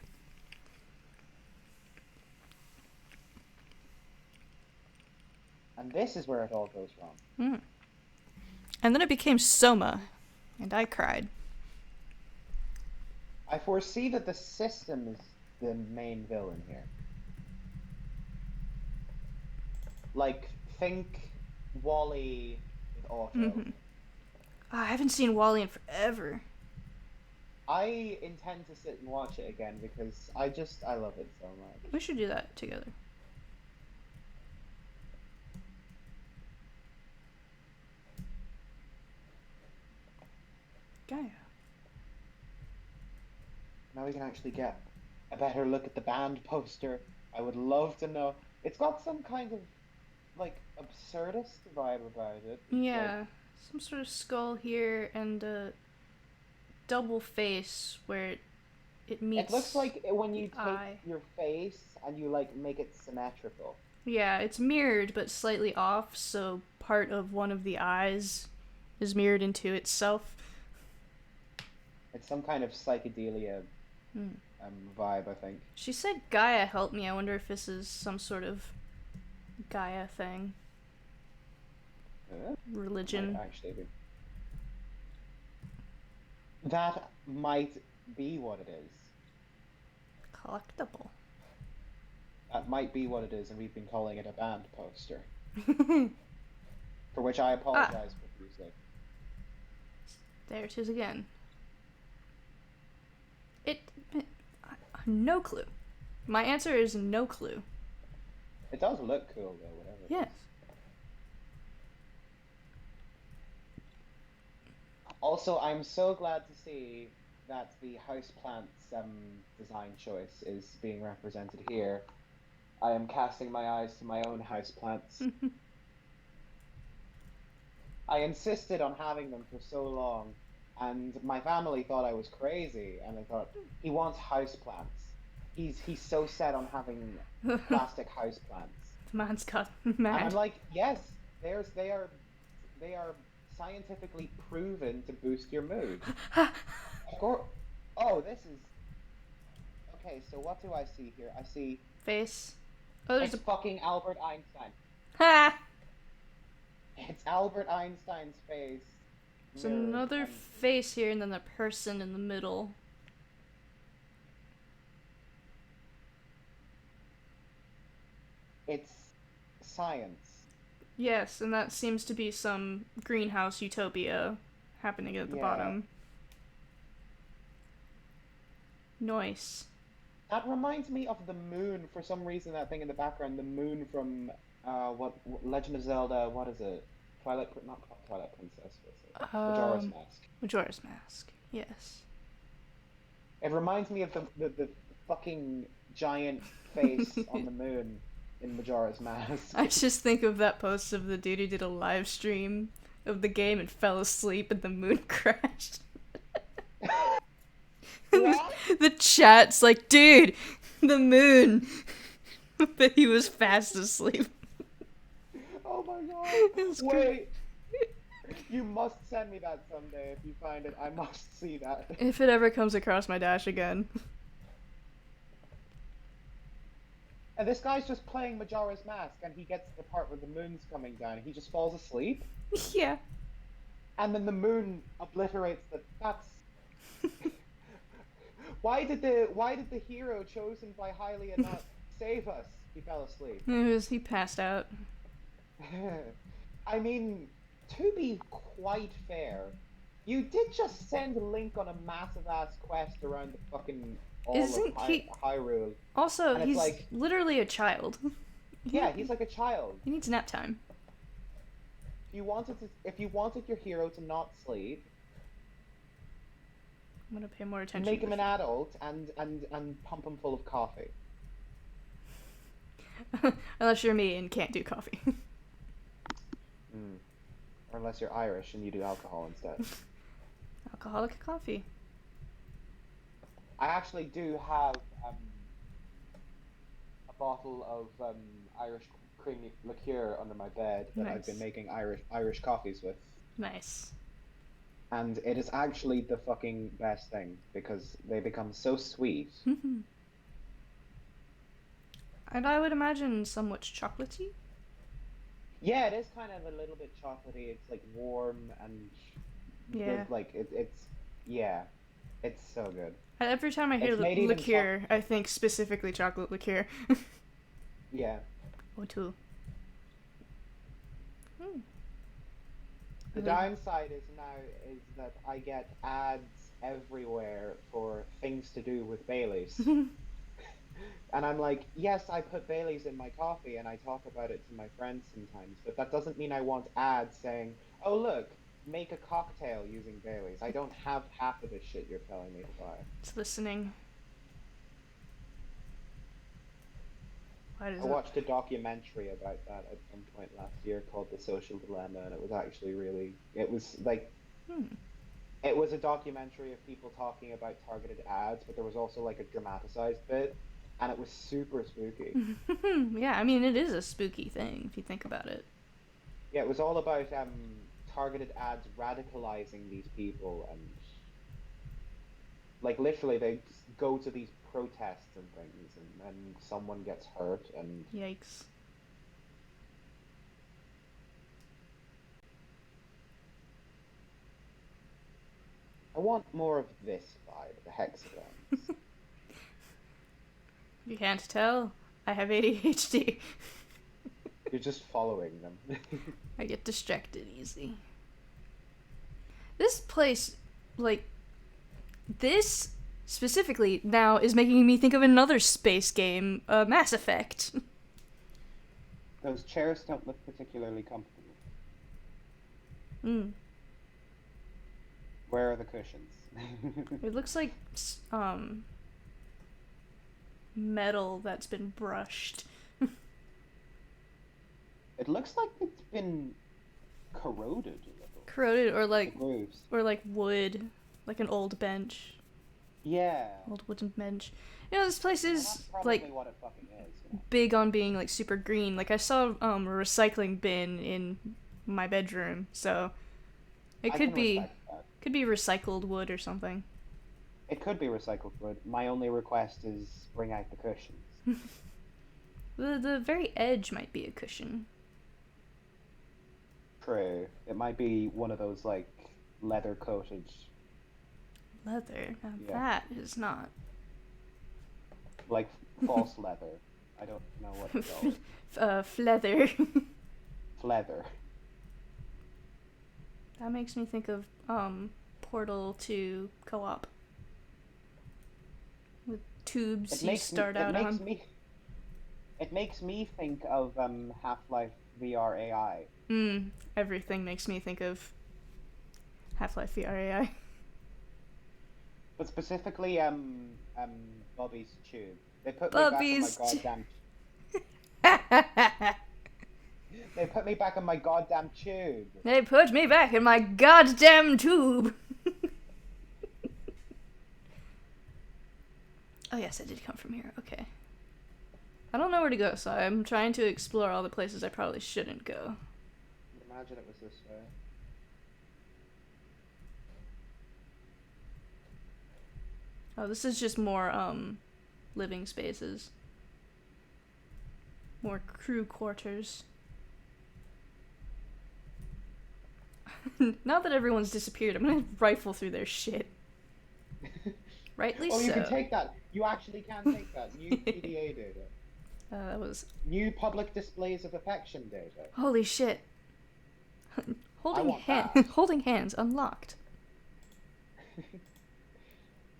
[SPEAKER 2] And this is where it all goes wrong.
[SPEAKER 1] And then it became Soma, and I cried.
[SPEAKER 2] I foresee that the system is the main villain here. Like, think Wall-E with Auto.
[SPEAKER 1] I haven't seen Wall-E in forever.
[SPEAKER 2] I intend to sit and watch it again because I love it so much.
[SPEAKER 1] We should do that together. Gaia.
[SPEAKER 2] Now we can actually get a better look at the band poster. I would love to know. It's got some kind of, like, absurdist vibe about it.
[SPEAKER 1] Yeah,
[SPEAKER 2] like...
[SPEAKER 1] some sort of skull here and a double face where it meets.
[SPEAKER 2] It looks like when you
[SPEAKER 1] eye.
[SPEAKER 2] take your face and you, like, make it symmetrical.
[SPEAKER 1] Yeah, it's mirrored but slightly off, so part of one of the eyes is mirrored into itself.
[SPEAKER 2] It's some kind of psychedelia vibe, I think.
[SPEAKER 1] She said Gaia help me. I wonder if this is some sort of Gaia thing. Religion.
[SPEAKER 2] Might actually be. That might be what it is.
[SPEAKER 1] Collectible.
[SPEAKER 2] That might be what it is, and we've been calling it a band poster, for which I
[SPEAKER 1] Ah,
[SPEAKER 2] apologize profusely.
[SPEAKER 1] there it is again. It, no clue. My answer is no clue.
[SPEAKER 2] It does look cool though, whatever it
[SPEAKER 1] Yes.
[SPEAKER 2] is. Also, I'm so glad to see that the houseplant's design choice is being represented here. I am casting my eyes to my own houseplants. I insisted on having them for so long, and my family thought I was crazy, and they thought he wants houseplants. He's so set on having plastic houseplants.
[SPEAKER 1] Man's got
[SPEAKER 2] And I'm
[SPEAKER 1] mad.
[SPEAKER 2] like, yes, they are scientifically proven to boost your mood. Of course. Oh, this is okay. So what do I see here? I see
[SPEAKER 1] Face. Oh, there's
[SPEAKER 2] it's
[SPEAKER 1] a.
[SPEAKER 2] fucking Albert Einstein.
[SPEAKER 1] Ha!
[SPEAKER 2] It's Albert Einstein's face
[SPEAKER 1] There's
[SPEAKER 2] mirrored,
[SPEAKER 1] another
[SPEAKER 2] and
[SPEAKER 1] face here, and then the person in the middle.
[SPEAKER 2] it's science.
[SPEAKER 1] Yes, and that seems to be some greenhouse utopia happening at the
[SPEAKER 2] Yeah,
[SPEAKER 1] bottom. Nice.
[SPEAKER 2] that reminds me of the moon for some reason. That thing in the background, the moon from what Legend of Zelda? What is it? Not Twilight Princess. What's it? Majora's
[SPEAKER 1] Um,
[SPEAKER 2] Mask.
[SPEAKER 1] Majora's Mask. Yes.
[SPEAKER 2] It reminds me of the fucking giant face on the moon in Majora's Mask.
[SPEAKER 1] I just think of that post of the dude who did a live stream of the game and fell asleep and the moon crashed.
[SPEAKER 2] What?
[SPEAKER 1] The chat's like, dude, the moon. But he was fast asleep.
[SPEAKER 2] Oh my
[SPEAKER 1] It's
[SPEAKER 2] god. Wait. You must send me that someday if you find it. I must see that.
[SPEAKER 1] If it ever comes across my dash again.
[SPEAKER 2] And this guy's just playing Majora's Mask and he gets to the part where the moon's coming down and he just falls asleep.
[SPEAKER 1] Yeah.
[SPEAKER 2] And then the moon obliterates that's why did the hero chosen by Hylia not save us? He fell asleep.
[SPEAKER 1] He passed out.
[SPEAKER 2] I mean, to be quite fair, you did just send Link on a massive ass quest around the fucking all
[SPEAKER 1] Isn't
[SPEAKER 2] of
[SPEAKER 1] he-
[SPEAKER 2] Hyrule.
[SPEAKER 1] Also,
[SPEAKER 2] And it's
[SPEAKER 1] he's
[SPEAKER 2] like-
[SPEAKER 1] literally a child.
[SPEAKER 2] Yeah, he's like a child.
[SPEAKER 1] He needs nap time.
[SPEAKER 2] If you wanted your hero to not sleep,
[SPEAKER 1] I'm gonna pay more attention.
[SPEAKER 2] make him an adult and pump him full of coffee.
[SPEAKER 1] Unless you're me and can't do coffee.
[SPEAKER 2] Or unless you're Irish and you do alcohol instead.
[SPEAKER 1] Alcoholic coffee.
[SPEAKER 2] I actually do have a bottle of Irish creamy liqueur under my bed that I've been
[SPEAKER 1] Nice.
[SPEAKER 2] making Irish coffees with.
[SPEAKER 1] Nice.
[SPEAKER 2] And it is actually the fucking best thing because they become so sweet.
[SPEAKER 1] And I would imagine somewhat chocolatey.
[SPEAKER 2] Yeah, it is kind of a little bit chocolatey. It's like warm and
[SPEAKER 1] Yeah.
[SPEAKER 2] it's so good.
[SPEAKER 1] Every time I hear
[SPEAKER 2] It's made even
[SPEAKER 1] liqueur, I think specifically chocolate liqueur.
[SPEAKER 2] Yeah.
[SPEAKER 1] Oh, too.
[SPEAKER 2] The downside is that I get ads everywhere for things to do with Baileys. And I'm like, yes, I put Baileys in my coffee and I talk about it to my friends sometimes, but that doesn't mean I want ads saying, oh look, make a cocktail using Baileys. I don't have half of this shit you're telling me to buy.
[SPEAKER 1] It's listening. Why does
[SPEAKER 2] I watched a documentary about that at some point last year called The Social Dilemma, and it was actually it was like, it was a documentary of people talking about targeted ads, but there was also like a dramatized bit, and it was super spooky.
[SPEAKER 1] Yeah, I mean, it is a spooky thing if you think about it.
[SPEAKER 2] Yeah, it was all about targeted ads radicalizing these people, and like literally they go to these protests and things, and then someone gets hurt, and
[SPEAKER 1] Yikes.
[SPEAKER 2] I want more of this vibe, the hexagons.
[SPEAKER 1] You can't tell. I have ADHD.
[SPEAKER 2] You're just following them.
[SPEAKER 1] I get distracted easy. This place, like, this specifically now is making me think of another space game, Mass Effect.
[SPEAKER 2] Those chairs don't look particularly comfortable.
[SPEAKER 1] Mm.
[SPEAKER 2] Where are the cushions?
[SPEAKER 1] It looks like metal that's been brushed.
[SPEAKER 2] It looks like it's been corroded a little.
[SPEAKER 1] Corroded or
[SPEAKER 2] The grooves.
[SPEAKER 1] wood, like an old bench.
[SPEAKER 2] Yeah.
[SPEAKER 1] Old wooden bench. You know, this place
[SPEAKER 2] Well,
[SPEAKER 1] is
[SPEAKER 2] that's probably
[SPEAKER 1] like
[SPEAKER 2] what it fucking is. You know?
[SPEAKER 1] big on being like super green. Like I saw a recycling bin in my bedroom, so it
[SPEAKER 2] I
[SPEAKER 1] could
[SPEAKER 2] can
[SPEAKER 1] be
[SPEAKER 2] respect that.
[SPEAKER 1] could be recycled wood or something.
[SPEAKER 2] It could be recycled wood. My only request is bring out the cushions.
[SPEAKER 1] The very edge might be a cushion.
[SPEAKER 2] True. It might be one of those like leather coated.
[SPEAKER 1] Leather. Now
[SPEAKER 2] Yeah.
[SPEAKER 1] that is not.
[SPEAKER 2] Like false leather. I don't know what it's called.
[SPEAKER 1] Fleather.
[SPEAKER 2] Leather.
[SPEAKER 1] That makes me think of Portal 2 co-op. With tubes you start out on.
[SPEAKER 2] It makes me think of Half-Life VR AI.
[SPEAKER 1] Everything makes me think of Half-Life VR AI.
[SPEAKER 2] But specifically Bobby's tube. They put
[SPEAKER 1] Bobby's
[SPEAKER 2] me They put me back on my goddamn tube.
[SPEAKER 1] They put me back in my goddamn tube. Oh yes, it did come from here. Okay. I don't know where to go, so I'm trying to explore all the places I probably shouldn't go.
[SPEAKER 2] Imagine it was this way.
[SPEAKER 1] Oh, this is just more living spaces. More crew quarters. Now that everyone's disappeared, I'm gonna rifle through their shit. Rightly
[SPEAKER 2] Oh,
[SPEAKER 1] so.
[SPEAKER 2] you can take that. You actually can take that. New PDA data.
[SPEAKER 1] That was...
[SPEAKER 2] New public displays of affection data.
[SPEAKER 1] Holy shit. Holding hands unlocked.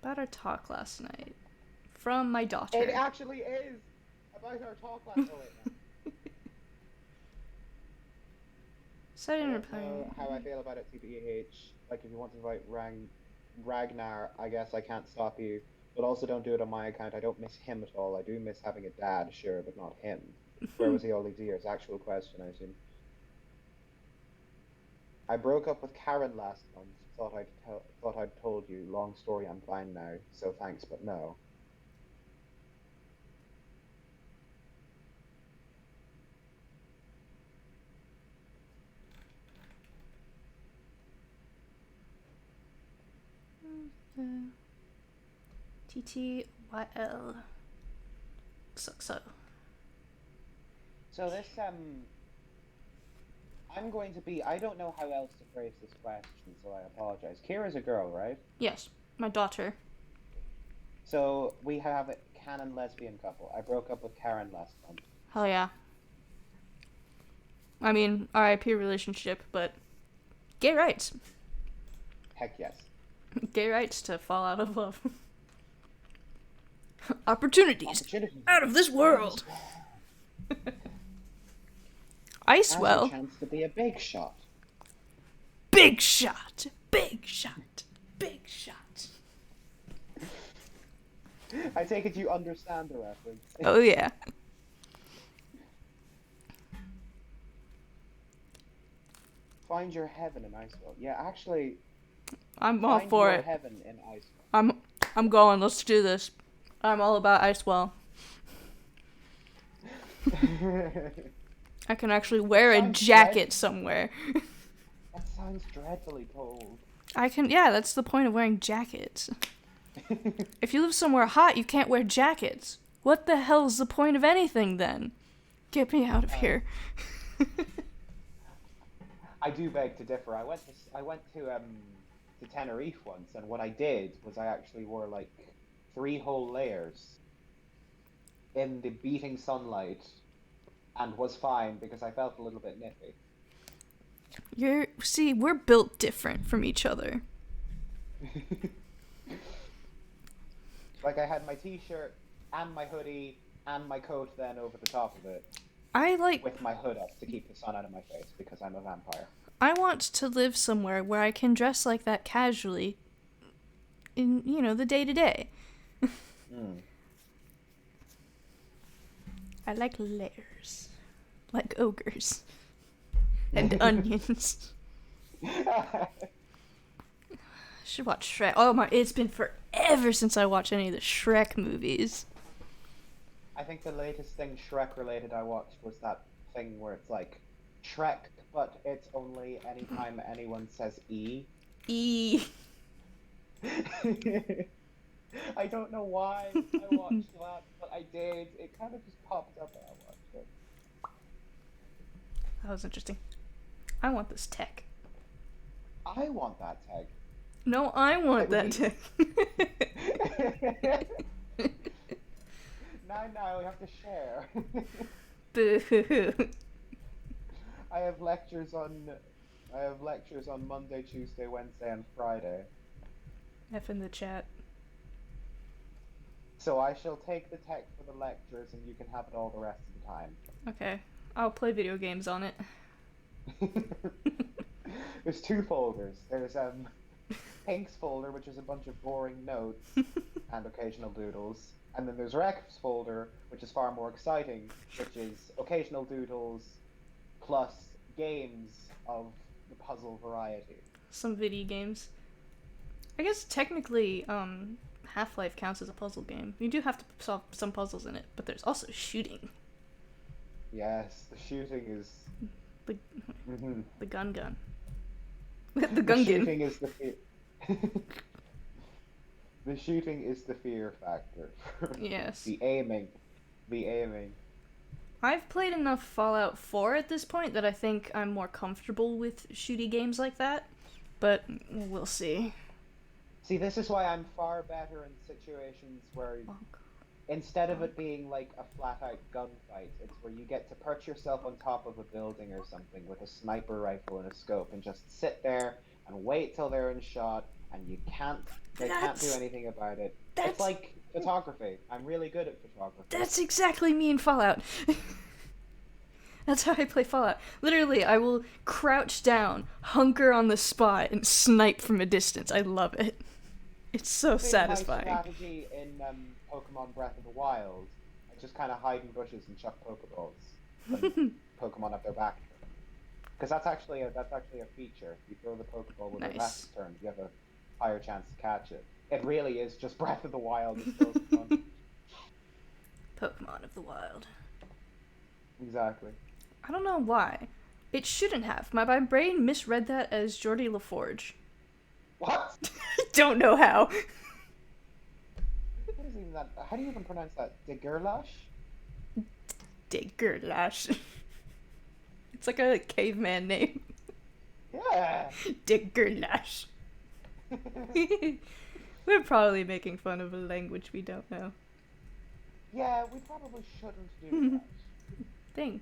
[SPEAKER 1] About our talk last night. From my daughter.
[SPEAKER 2] It actually is about our talk last night.
[SPEAKER 1] So I
[SPEAKER 2] I
[SPEAKER 1] didn't
[SPEAKER 2] don't
[SPEAKER 1] reply.
[SPEAKER 2] know how I feel about it, TBH. Like, if you want to invite Ragnar, I guess I can't stop you. But also don't do it on my account. I don't miss him at all. I do miss having a dad, sure, but not him. Where was he all these years? Actual question, I assume. I broke up with Karen last month. Thought I'd told you. Long story, I'm fine now. So thanks, but no.
[SPEAKER 1] TTYL. So.
[SPEAKER 2] So this, I'm going to be, I don't know how else to phrase this question, so I apologize. Kira's a girl, right?
[SPEAKER 1] Yes, my daughter.
[SPEAKER 2] So we have a canon lesbian couple. I broke up with Karen last month.
[SPEAKER 1] Hell yeah. I mean, RIP relationship, but gay rights.
[SPEAKER 2] Heck yes.
[SPEAKER 1] Gay rights to fall out of love. Opportunities out of this world. Icewell.
[SPEAKER 2] Has a chance to be a big shot.
[SPEAKER 1] Big shot. Big shot. Big shot.
[SPEAKER 2] I take it you understand the reference.
[SPEAKER 1] Oh yeah.
[SPEAKER 2] Find your heaven in Icewell. Yeah, actually,
[SPEAKER 1] I'm all for
[SPEAKER 2] your
[SPEAKER 1] it.
[SPEAKER 2] heaven in Icewell.
[SPEAKER 1] I'm going. Let's do this. I'm all about Icewell. I can actually wear a jacket somewhere.
[SPEAKER 2] That sounds dreadfully cold.
[SPEAKER 1] Yeah, that's the point of wearing jackets. If you live somewhere hot, you can't wear jackets. What the hell's the point of anything then? Get me out of here.
[SPEAKER 2] I do beg to differ. I went to Tenerife once, and what I did was I actually wore like 3 whole layers. in the beating sunlight and was fine because I felt a little bit nippy.
[SPEAKER 1] See, we're built different from each other.
[SPEAKER 2] Like, I had my t-shirt and my hoodie and my coat then over the top of it. With my hood up to keep the sun out of my face because I'm a vampire.
[SPEAKER 1] I want to live somewhere where I can dress like that casually in, the day-to-day. I like layers. Like ogres. And onions. Should watch Shrek. Oh my, it's been forever since I watched any of the Shrek movies.
[SPEAKER 2] I think the latest thing Shrek related I watched was that thing where it's like Shrek, but it's only anytime anyone says E.
[SPEAKER 1] E.
[SPEAKER 2] I don't know why I watched that, but I did. It kind of just popped up and I watched it.
[SPEAKER 1] That was interesting. I want this tech.
[SPEAKER 2] I want that tag.
[SPEAKER 1] No, I want that tech.
[SPEAKER 2] Now we have to share.
[SPEAKER 1] Boo.
[SPEAKER 2] I have lectures on Monday, Tuesday, Wednesday, and Friday.
[SPEAKER 1] F in the chat.
[SPEAKER 2] So I shall take the tech for the lectures, and you can have it all the rest of the time.
[SPEAKER 1] Okay, I'll play video games on it.
[SPEAKER 2] There's 2 folders. There's Pink's folder, which is a bunch of boring notes and occasional doodles, and then there's Rec's folder, which is far more exciting, which is occasional doodles plus games of the puzzle variety.
[SPEAKER 1] Some video games. I guess technically, Half-Life counts as a puzzle game. You do have to solve some puzzles in it, but there's also shooting.
[SPEAKER 2] Yes, the shooting is...
[SPEAKER 1] The gun. The
[SPEAKER 2] The
[SPEAKER 1] gun
[SPEAKER 2] shooting is the fear. The shooting is the fear factor.
[SPEAKER 1] Yes.
[SPEAKER 2] The aiming.
[SPEAKER 1] I've played enough Fallout 4 at this point that I think I'm more comfortable with shooty games like that, but we'll see.
[SPEAKER 2] See, this is why I'm far better in situations where instead of it being like a flat-out gunfight, it's where you get to perch yourself on top of a building or something with a sniper rifle and a scope and just sit there and wait till they're in shot, and they can't do anything about it. It's like photography. I'm really good at photography.
[SPEAKER 1] That's exactly me in Fallout. That's how I play Fallout. Literally, I will crouch down, hunker on the spot, and snipe from a distance. I love it. It's so satisfying.
[SPEAKER 2] My strategy in Pokemon Breath of the Wild, I just kind of hide in bushes and chuck Pokeballs when Pokemon have their back. Because that's actually a feature. If you throw the Pokeball with your back turned, you have a higher chance to catch it. It really is just Breath of the Wild.
[SPEAKER 1] Pokemon of the Wild.
[SPEAKER 2] Exactly.
[SPEAKER 1] I don't know why. It shouldn't have. My brain misread that as Geordie LaForge.
[SPEAKER 2] What?
[SPEAKER 1] I don't know how.
[SPEAKER 2] What is even that? How do you even pronounce that? Digurlash?
[SPEAKER 1] Digurlash. It's like a caveman name.
[SPEAKER 2] Yeah.
[SPEAKER 1] Digurlash. We're probably making fun of a language we don't know.
[SPEAKER 2] Yeah, we probably shouldn't do that.
[SPEAKER 1] Thing.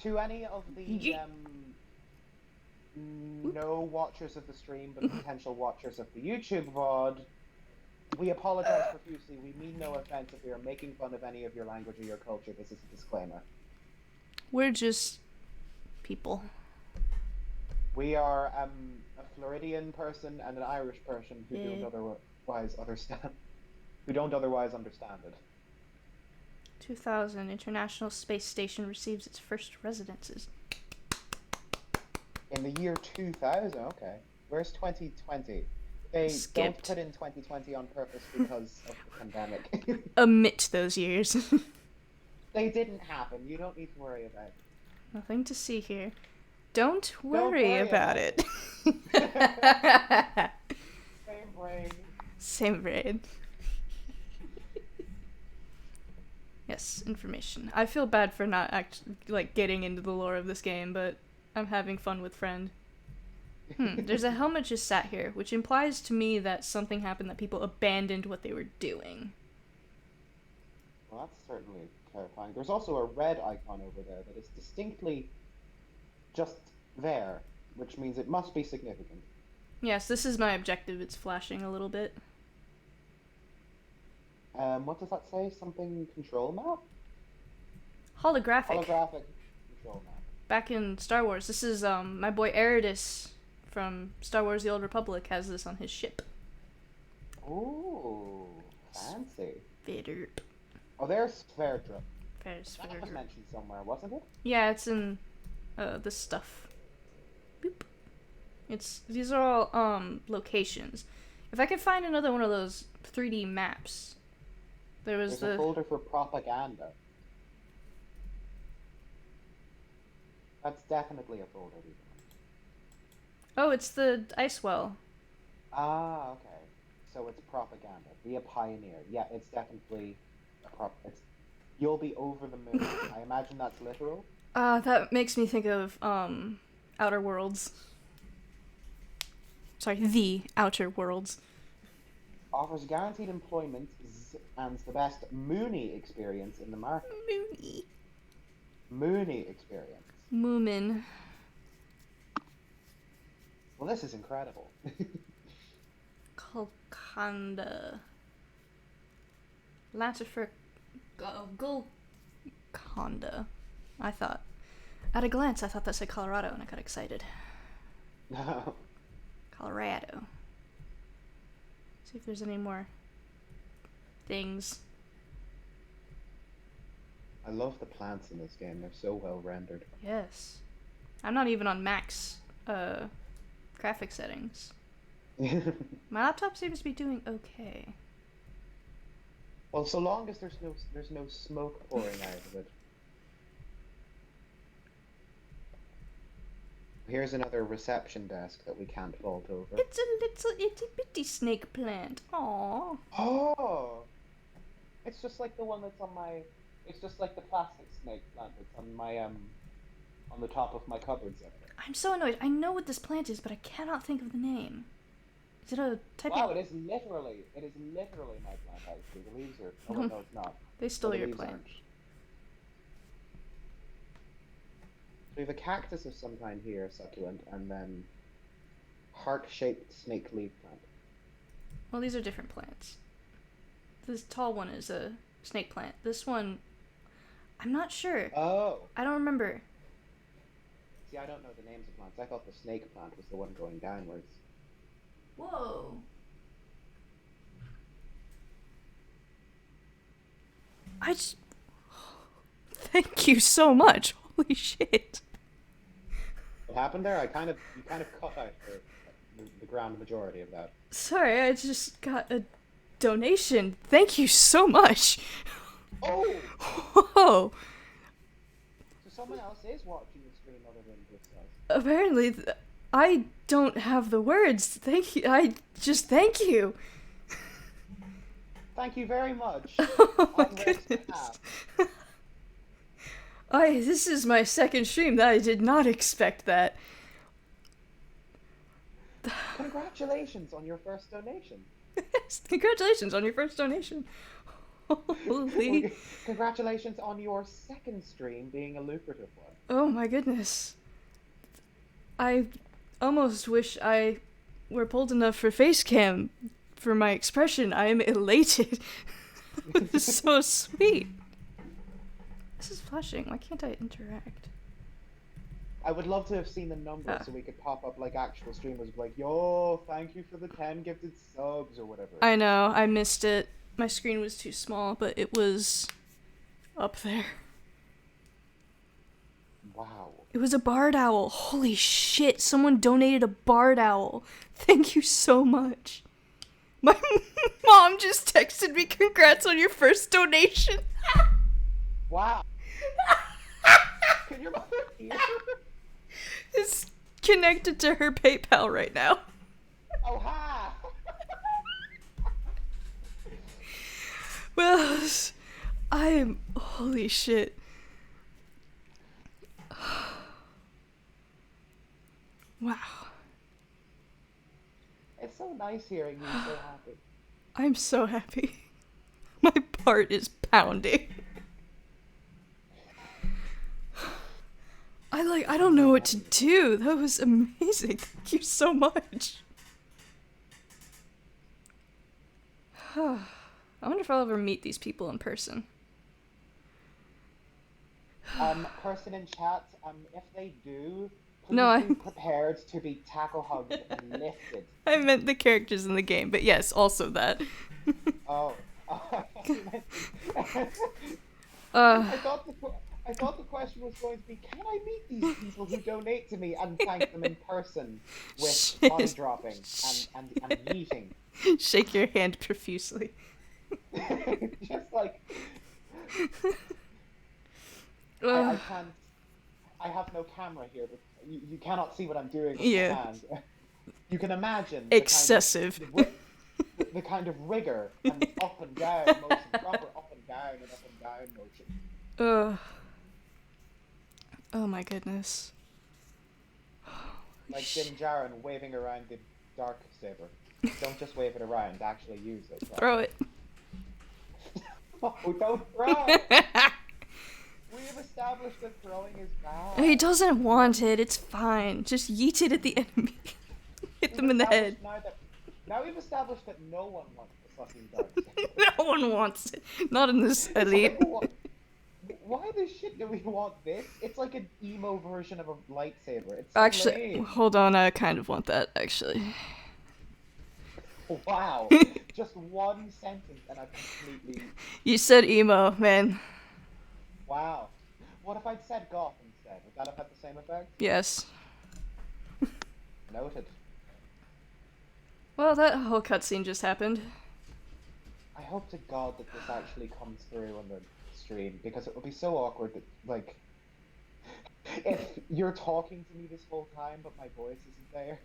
[SPEAKER 2] To any of the no watchers of the stream, but potential watchers of the YouTube VOD, we apologize profusely. We mean no offense if we are making fun of any of your language or your culture. This is a disclaimer.
[SPEAKER 1] We're just people.
[SPEAKER 2] We are a Floridian person and an Irish person who don't otherwise understand. Who don't otherwise understand it.
[SPEAKER 1] 2000, International Space Station receives its first residences.
[SPEAKER 2] In the year 2000, okay. Where's 2020? They don't put in 2020 on purpose because of the pandemic.
[SPEAKER 1] Omit those years.
[SPEAKER 2] They didn't happen. You don't need to worry about it.
[SPEAKER 1] Nothing to see here. Don't worry about it.
[SPEAKER 2] Same brain.
[SPEAKER 1] Same brain. Yes, information. I feel bad for not getting into the lore of this game, but I'm having fun with friend. There's a helmet just sat here, which implies to me that something happened that people abandoned what they were doing.
[SPEAKER 2] Well, that's certainly terrifying. There's also a red icon over there that is distinctly just there, which means it must be significant.
[SPEAKER 1] Yes, this is my objective. It's flashing a little bit.
[SPEAKER 2] What does that say? Something control map?
[SPEAKER 1] Holographic.
[SPEAKER 2] Holographic control map.
[SPEAKER 1] Back in Star Wars, this is my boy Eridus from Star Wars: The Old Republic has this on his ship.
[SPEAKER 2] Ooh, fancy.
[SPEAKER 1] Vader.
[SPEAKER 2] Oh, there's Sverdrup.
[SPEAKER 1] That
[SPEAKER 2] That was mentioned somewhere, wasn't it?
[SPEAKER 1] Yeah, it's in this stuff. Boop. These are all locations. If I could find another one of those 3D maps. There's
[SPEAKER 2] a folder for propaganda. That's definitely a folder.
[SPEAKER 1] Oh, it's the ice well.
[SPEAKER 2] Ah, okay. So it's propaganda. Be a pioneer. Yeah, it's definitely you'll be over the moon. I imagine that's literal.
[SPEAKER 1] That makes me think of Outer Worlds. Sorry, The Outer Worlds.
[SPEAKER 2] Offers guaranteed employment and the best Mooney experience in the market. Mooney experience.
[SPEAKER 1] Moomin.
[SPEAKER 2] Well, this is incredible.
[SPEAKER 1] Kolkanda. Latifer. Golconda. I thought. At a glance, I thought that said Colorado, and I got excited. Colorado. See if there's any more things.
[SPEAKER 2] I love the plants in this game. They're so well rendered.
[SPEAKER 1] Yes. I'm not even on max graphic settings. My laptop seems to be doing okay.
[SPEAKER 2] Well, so long as there's no smoke pouring out of it. Here's another reception desk that we can't vault over.
[SPEAKER 1] It's a little itty bitty snake plant. Aww.
[SPEAKER 2] Oh! It's just like the one that's on my... It's just like the plastic snake plant that's on my, on the top of my cupboards there.
[SPEAKER 1] I'm so annoyed. I know what this plant is, but I cannot think of the name. Is it a type
[SPEAKER 2] Wow,
[SPEAKER 1] of...
[SPEAKER 2] it is literally my plant, actually. The leaves are... Oh, no, it's not.
[SPEAKER 1] They stole your
[SPEAKER 2] leaves
[SPEAKER 1] plant.
[SPEAKER 2] aren't. We have a cactus of some kind here, succulent, and then heart-shaped snake leaf plant.
[SPEAKER 1] Well, these are different plants. This tall one is a snake plant. This one, I'm not sure.
[SPEAKER 2] Oh!
[SPEAKER 1] I don't remember.
[SPEAKER 2] See, I don't know the names of plants. I thought the snake plant was the one going downwards.
[SPEAKER 1] Whoa. Thank you so much. Holy shit.
[SPEAKER 2] What happened there? You kind of cut out the ground majority of that.
[SPEAKER 1] Sorry, I just got a donation. Thank you so much.
[SPEAKER 2] Oh!
[SPEAKER 1] Whoa.
[SPEAKER 2] So someone else is watching the stream other than this guy.
[SPEAKER 1] Apparently, I don't have the words. Thank you. Thank you.
[SPEAKER 2] Thank you very much.
[SPEAKER 1] Oh my goodness. This is my second stream. I did not expect that.
[SPEAKER 2] Congratulations on your first donation.
[SPEAKER 1] Yes, congratulations on your first donation. Holy.
[SPEAKER 2] Congratulations on your second stream being a lucrative one.
[SPEAKER 1] Oh my goodness. I almost wish I were bold enough for face cam for my expression. I am elated. This is so sweet. This is flashing. Why can't I interact?
[SPEAKER 2] I would love to have seen the numbers so we could pop up like actual streamers like, yo, thank you for the 10 gifted subs or whatever.
[SPEAKER 1] I know, I missed it. My screen was too small, but it was up there.
[SPEAKER 2] Wow.
[SPEAKER 1] It was a barred owl. Holy shit, someone donated a barred owl. Thank you so much. My mom just texted me, congrats on your first donation.
[SPEAKER 2] Wow. Can your mother hear?
[SPEAKER 1] It's connected to her PayPal right now.
[SPEAKER 2] Oh, hi.
[SPEAKER 1] Well, holy shit. Wow.
[SPEAKER 2] It's so nice hearing you so happy.
[SPEAKER 1] I'm so happy. My heart is pounding. I don't know what to do. That was amazing. Thank you so much. I wonder if I'll ever meet these people in person.
[SPEAKER 2] Person in chat, if they do, please
[SPEAKER 1] No,
[SPEAKER 2] be prepared to be tackle hugged and lifted.
[SPEAKER 1] I meant the characters in the game, but yes, also that.
[SPEAKER 2] Oh. I thought the question was going to be, can I meet these people who donate to me and thank them in person with money dropping and yeeting?
[SPEAKER 1] Shake your hand profusely.
[SPEAKER 2] Just like... I can't... I have no camera here, but you cannot see what I'm doing with my hand. You can imagine...
[SPEAKER 1] Excessive.
[SPEAKER 2] The kind of rigor and up and down motion, proper up and down motion.
[SPEAKER 1] Oh my goodness.
[SPEAKER 2] Like Din Djarin waving around the dark saber. Don't just wave it around, actually use it. Right?
[SPEAKER 1] Throw it.
[SPEAKER 2] Oh, don't throw it! We have established that throwing is bad.
[SPEAKER 1] He doesn't want it, it's fine. Just yeet it at the enemy. Hit them in the head.
[SPEAKER 2] Now we've established that no one wants the fucking dark saber.
[SPEAKER 1] No one wants it. Not in this elite.
[SPEAKER 2] Why the shit do we want this? It's like an emo version of a lightsaber. It's
[SPEAKER 1] actually,
[SPEAKER 2] lame.
[SPEAKER 1] Hold on, I kind of want that, actually.
[SPEAKER 2] Wow. Just one sentence and I completely...
[SPEAKER 1] You said emo, man.
[SPEAKER 2] Wow. What if I'd said goth instead? Would that have had the same effect?
[SPEAKER 1] Yes.
[SPEAKER 2] Noted.
[SPEAKER 1] Well, that whole cutscene just happened.
[SPEAKER 2] I hope to God that this actually comes through on the stream, because it would be so awkward that, like, if you're talking to me this whole time but my voice isn't there.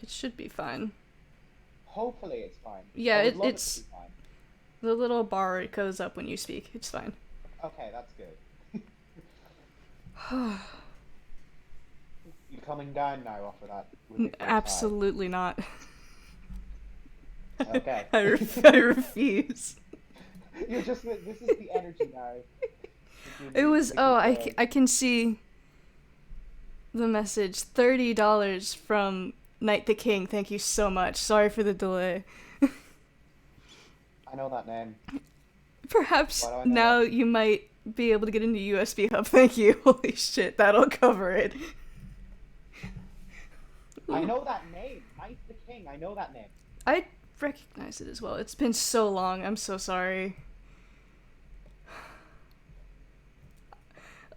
[SPEAKER 1] It should be fine.
[SPEAKER 2] Hopefully it's fine.
[SPEAKER 1] Yeah,
[SPEAKER 2] it's...
[SPEAKER 1] it to be fine. The little bar goes up when you speak. It's fine.
[SPEAKER 2] Okay, that's good. You coming down now off of that?
[SPEAKER 1] Absolutely not.
[SPEAKER 2] Okay.
[SPEAKER 1] I refuse.
[SPEAKER 2] You're just... This is the energy now.
[SPEAKER 1] It was... Oh, I can see the message. $30 from Knight the King. Thank you so much. Sorry for the delay.
[SPEAKER 2] I know that name.
[SPEAKER 1] Perhaps now you might be able to get into USB Hub. Thank you. Holy shit, that'll cover it.
[SPEAKER 2] I know that name. Knight the King. I know that name.
[SPEAKER 1] I recognize it as well. It's been so long. I'm so sorry.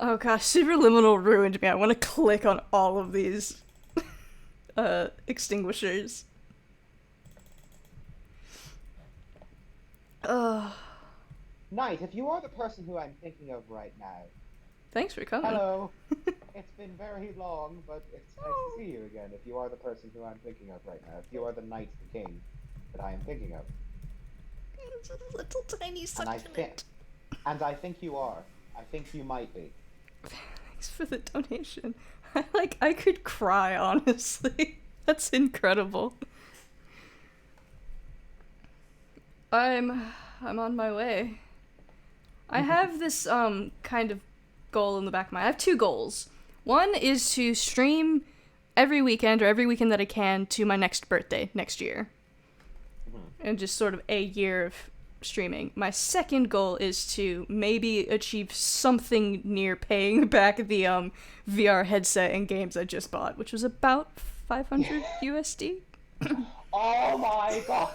[SPEAKER 1] Oh gosh, Superliminal ruined me. I want to click on all of these extinguishers.
[SPEAKER 2] Knight, if you are the person who I'm thinking of right now...
[SPEAKER 1] Thanks for coming.
[SPEAKER 2] Hello. It's been very long, but it's nice to see you again, if you are the person who I'm thinking of right now. If you are the Knight the King that I am thinking of.
[SPEAKER 1] It's a little tiny succulent.
[SPEAKER 2] And I think you are. I think you might be.
[SPEAKER 1] Thanks for the donation. I could cry, honestly. That's incredible. I'm on my way. I have this kind of goal in the back of my... I have two goals. One is to stream every weekend that I can to my next birthday next year. And just sort of a year of streaming. My second goal is to maybe achieve something near paying back the VR headset and games I just bought, which was about 500 USD.
[SPEAKER 2] Oh my god!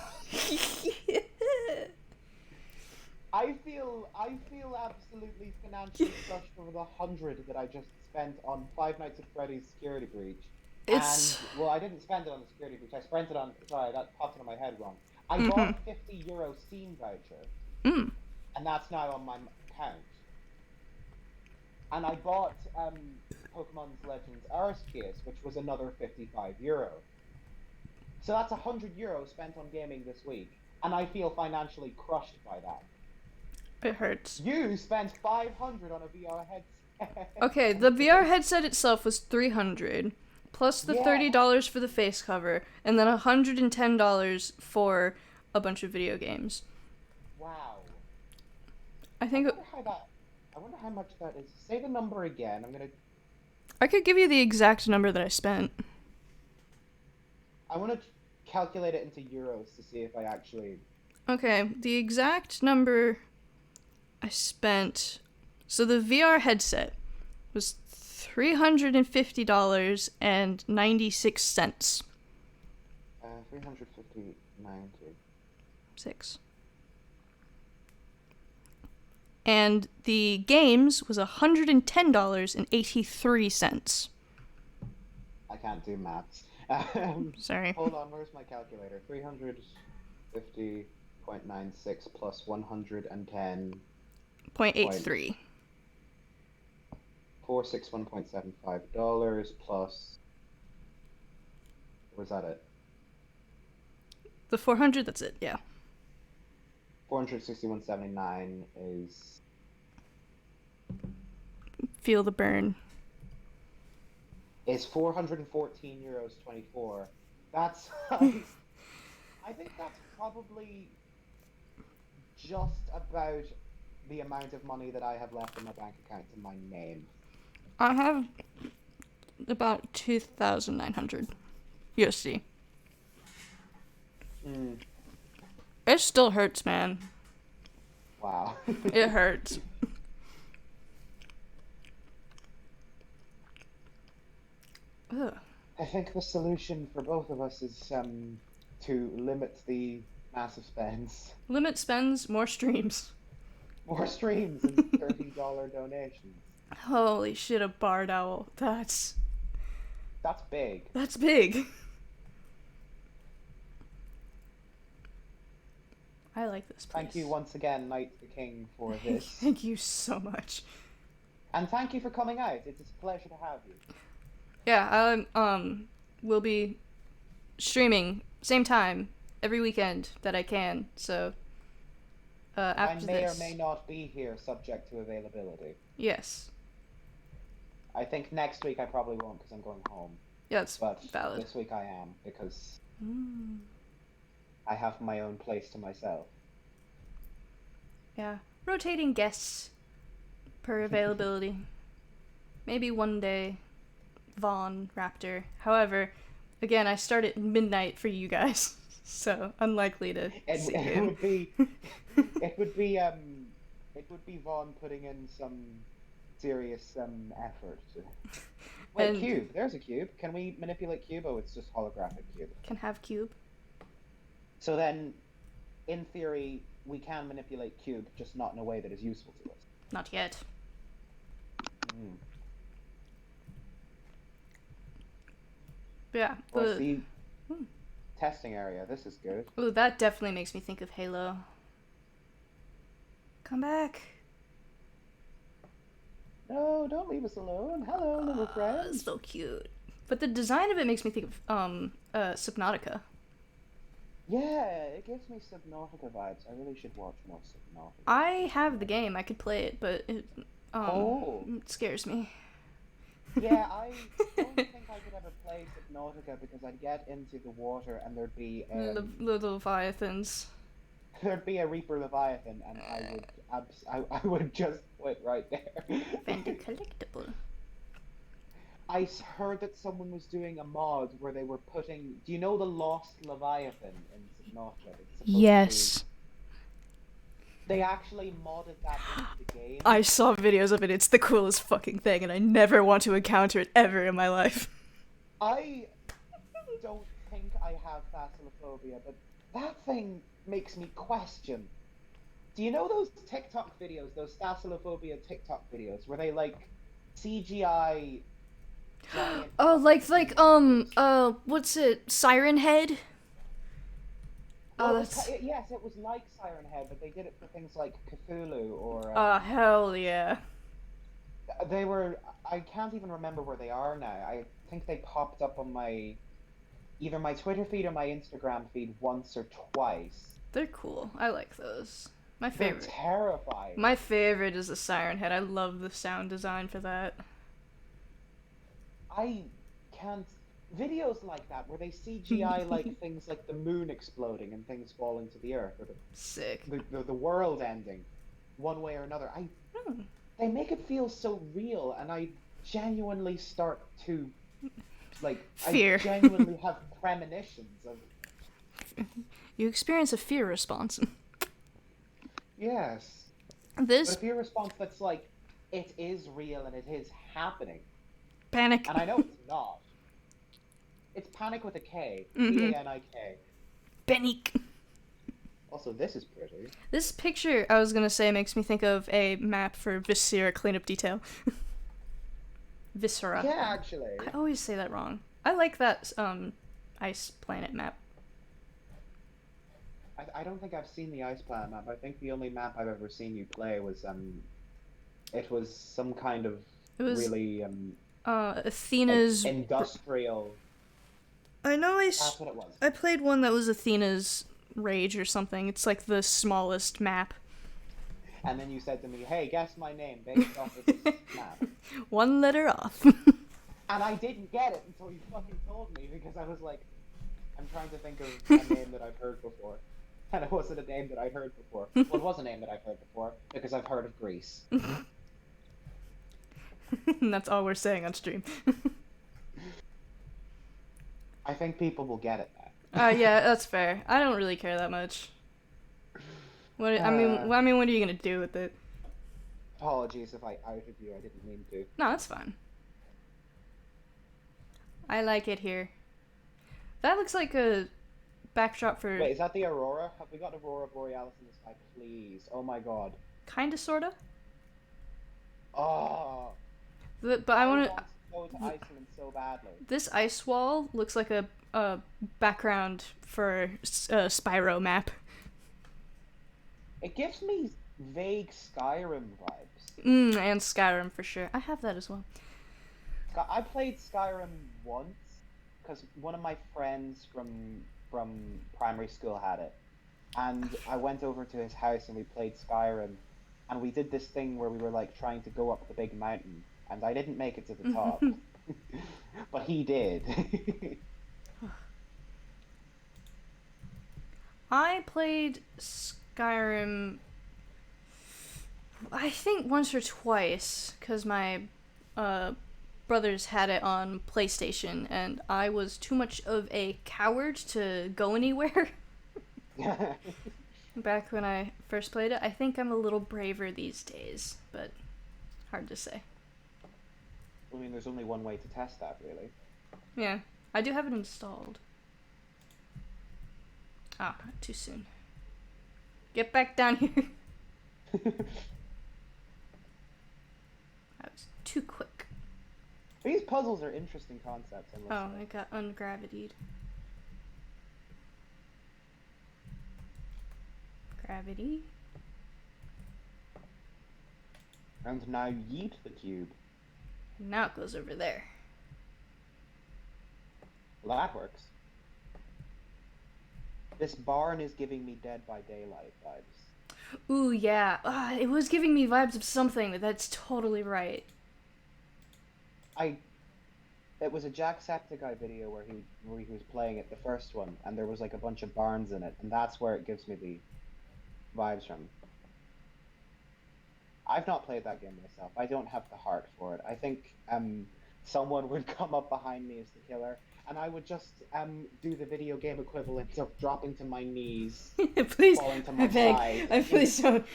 [SPEAKER 2] I feel absolutely financially crushed over the 100 that I just spent on Five Nights at Freddy's Security Breach. And, well, I didn't spend it on the Security Breach, I spent it on... Sorry, that popped into my head wrong. I bought a €50 Steam voucher, and that's now on my account. And I bought Pokemon Legends Arceus, which was another €55. So that's €100 spent on gaming this week, and I feel financially crushed by that.
[SPEAKER 1] It hurts.
[SPEAKER 2] You spent 500 on a VR headset.
[SPEAKER 1] Okay, the VR headset itself was 300, plus the $30 for the face cover, and then $110 for a bunch of video games.
[SPEAKER 2] Wow.
[SPEAKER 1] I think
[SPEAKER 2] I wonder how much that is. Say the number again.
[SPEAKER 1] I could give you the exact number that I spent.
[SPEAKER 2] I want to calculate it into euros to see if I actually.
[SPEAKER 1] Okay, the exact number I spent. So the VR headset was $350.96.
[SPEAKER 2] 350.90.
[SPEAKER 1] 6. And the games was $110.83.
[SPEAKER 2] I can't do maths.
[SPEAKER 1] Sorry.
[SPEAKER 2] Hold on, where's my calculator? 350.96 plus 110.
[SPEAKER 1] 0.83.
[SPEAKER 2] $461.75 plus. Was that it?
[SPEAKER 1] The 400, that's it, yeah.
[SPEAKER 2] 461.79 is.
[SPEAKER 1] Feel the burn.
[SPEAKER 2] Is €414.24. That's. I think that's probably just about the amount of money that I have left in my bank account to my name.
[SPEAKER 1] I have about 2,900 USD. It still hurts, man.
[SPEAKER 2] Wow.
[SPEAKER 1] It hurts. Ugh.
[SPEAKER 2] I think the solution for both of us is to limit the massive spends.
[SPEAKER 1] Limit spends, more streams.
[SPEAKER 2] More streams and $30 donations.
[SPEAKER 1] Holy shit, a barred owl. That's
[SPEAKER 2] big.
[SPEAKER 1] That's big. I like this place.
[SPEAKER 2] Thank you once again, Knight the King, for this.
[SPEAKER 1] Thank you so much.
[SPEAKER 2] And thank you for coming out. It's a pleasure to have you.
[SPEAKER 1] Yeah, we'll be streaming same time every weekend that I can. So after
[SPEAKER 2] I may
[SPEAKER 1] this,
[SPEAKER 2] or may not be here, subject to availability.
[SPEAKER 1] yes.
[SPEAKER 2] I think next week I probably won't because I'm going home.
[SPEAKER 1] Yeah, it's
[SPEAKER 2] But
[SPEAKER 1] valid.
[SPEAKER 2] this week I am because I have my own place to myself.
[SPEAKER 1] Yeah, rotating guests per availability. Maybe one day, Vaughn, Raptor. However, again, I start at midnight for you guys, so unlikely to see him.
[SPEAKER 2] It would be Vaughn putting in some serious effort. Wait,
[SPEAKER 1] And-
[SPEAKER 2] cube. There's a cube. Can we manipulate cube? Oh, it's just holographic cube.
[SPEAKER 1] Can have cube.
[SPEAKER 2] So then, in theory, we can manipulate cube, just not in a way that is useful to us.
[SPEAKER 1] Not yet. But yeah,
[SPEAKER 2] Or see, testing area. This is good.
[SPEAKER 1] ooh, that definitely makes me think of Halo. Come back.
[SPEAKER 2] No, don't leave us alone. Hello, little friend.
[SPEAKER 1] So cute. But the design of it makes me think of Subnautica.
[SPEAKER 2] Yeah, it gives me Subnautica vibes. I really should watch more Subnautica.
[SPEAKER 1] I have the game. I could play it, but it it scares me.
[SPEAKER 2] Yeah, I don't think I could ever play Subnautica because I'd get into the water and there'd be
[SPEAKER 1] The Leviathans.
[SPEAKER 2] there'd be a Reaper Leviathan and I would just quit right there.
[SPEAKER 1] Vendor collectible.
[SPEAKER 2] I heard that someone was doing a mod where they were putting. Do you know the Lost Leviathan in Subnautica? It's supposed
[SPEAKER 1] Yes.
[SPEAKER 2] They actually modded that into the game.
[SPEAKER 1] I saw videos of it. It's the coolest fucking thing, and I never want to encounter it ever in my life.
[SPEAKER 2] I don't think I have thalassophobia, but that thing makes me question. Do you know those TikTok videos, those thalassophobia TikTok videos, where they like CGI giant...
[SPEAKER 1] what's it? Siren Head?
[SPEAKER 2] Well,
[SPEAKER 1] Oh, that's...
[SPEAKER 2] yes, it was like Siren Head, but they did it for things like Cthulhu or...
[SPEAKER 1] hell yeah.
[SPEAKER 2] They were... I can't even remember where they are now. I think they popped up on either my Twitter feed or my Instagram feed once or twice.
[SPEAKER 1] They're cool. I like those. My favorite.
[SPEAKER 2] They're terrifying.
[SPEAKER 1] My favorite is the Siren Head. I love the sound design for that.
[SPEAKER 2] I can't videos like that where they CGI like things like the moon exploding and things falling to the earth, or
[SPEAKER 1] Sick.
[SPEAKER 2] the world ending, one way or another.
[SPEAKER 1] Hmm.
[SPEAKER 2] They make it feel so real, and I genuinely start to I
[SPEAKER 1] Fear.
[SPEAKER 2] genuinely have premonitions of
[SPEAKER 1] You experience a fear response.
[SPEAKER 2] yes, but
[SPEAKER 1] This
[SPEAKER 2] a fear response that's like it is real and it is happening,
[SPEAKER 1] panic.
[SPEAKER 2] and I know it's not. It's panic with a K,
[SPEAKER 1] Mm-hmm.
[SPEAKER 2] Panik.
[SPEAKER 1] Panic.
[SPEAKER 2] Also, this is pretty.
[SPEAKER 1] This picture, I was gonna say, makes me think of a map for Viscera cleanup detail. Viscera.
[SPEAKER 2] Yeah, actually.
[SPEAKER 1] I always say that wrong. I like that ice planet map.
[SPEAKER 2] I don't think I've seen the Ice Planet map. I think the only map I've ever seen you play was it was some kind of
[SPEAKER 1] It was
[SPEAKER 2] really
[SPEAKER 1] Athena's.
[SPEAKER 2] industrial.
[SPEAKER 1] I know
[SPEAKER 2] That's what it was.
[SPEAKER 1] I played one that was Athena's Rage or something. It's like the smallest map.
[SPEAKER 2] And then you said to me, "Hey, guess my name based off of this map."
[SPEAKER 1] One letter off.
[SPEAKER 2] And I didn't get it until you fucking told me, because I was like, I'm trying to think of a name that I've heard before. And it wasn't a name that I'd heard before. Well, it was a name that I've heard before, because I've heard of Greece.
[SPEAKER 1] And that's all we're saying on stream.
[SPEAKER 2] I think people will get it now.
[SPEAKER 1] Yeah, that's fair. I don't really care that much. I mean, what are you gonna do with it?
[SPEAKER 2] Apologies if I outed you, I didn't mean to.
[SPEAKER 1] No, that's fine. I like it here. That looks like a backdrop for...
[SPEAKER 2] Wait, is that the Aurora? Have we got Aurora Borealis in the sky, please? Oh my god.
[SPEAKER 1] Kinda, sorta.
[SPEAKER 2] Oh.
[SPEAKER 1] But I want
[SPEAKER 2] to go to Iceland so badly.
[SPEAKER 1] This ice wall looks like a background for a Spyro map.
[SPEAKER 2] It gives me vague Skyrim vibes.
[SPEAKER 1] And Skyrim for sure. I have that as well.
[SPEAKER 2] I played Skyrim once because one of my friends from primary school had it, and I went over to his house and we played Skyrim, and we did this thing where we were like trying to go up the big mountain, and I didn't make it to the top, but he did.
[SPEAKER 1] I played Skyrim, I think once or twice, because my brothers had it on PlayStation, and I was too much of a coward to go anywhere. Back when I first played it. I think I'm a little braver these days, but hard to say.
[SPEAKER 2] I mean, there's only one way to test that, really.
[SPEAKER 1] Yeah, I do have it installed. Ah, too soon. Get back down here. That was too quick.
[SPEAKER 2] These puzzles are interesting concepts.
[SPEAKER 1] Oh, it got ungravitied. Gravity.
[SPEAKER 2] And now yeet the cube.
[SPEAKER 1] Now it goes over there.
[SPEAKER 2] Well, that works. This barn is giving me Dead by Daylight vibes.
[SPEAKER 1] Ooh, yeah. It was giving me vibes of something, but that's totally right.
[SPEAKER 2] It was a Jacksepticeye video where he was playing it, the first one, and there was like a bunch of barns in it, and that's where it gives me the vibes from. I've not played that game myself. I don't have the heart for it. I think someone would come up behind me as the killer, and I would just do the video game equivalent of dropping to my knees,
[SPEAKER 1] Please,
[SPEAKER 2] falling to my
[SPEAKER 1] I beg.
[SPEAKER 2] side.
[SPEAKER 1] I please don't.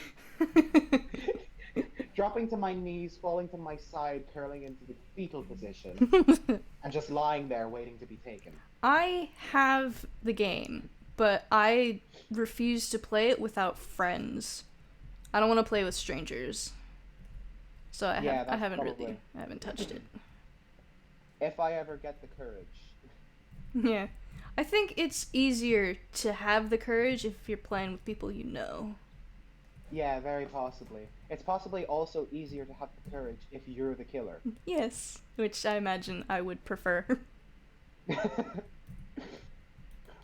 [SPEAKER 2] Dropping to my knees, falling to my side, curling into the fetal position, and just lying there waiting to be taken.
[SPEAKER 1] I have the game, but I refuse to play it without friends. I don't want to play with strangers. So I haven't touched it.
[SPEAKER 2] If I ever get the courage.
[SPEAKER 1] Yeah. I think it's easier to have the courage if you're playing with people you know.
[SPEAKER 2] Yeah, very possibly. It's possibly also easier to have the courage if you're the killer.
[SPEAKER 1] Yes, which I imagine I would prefer.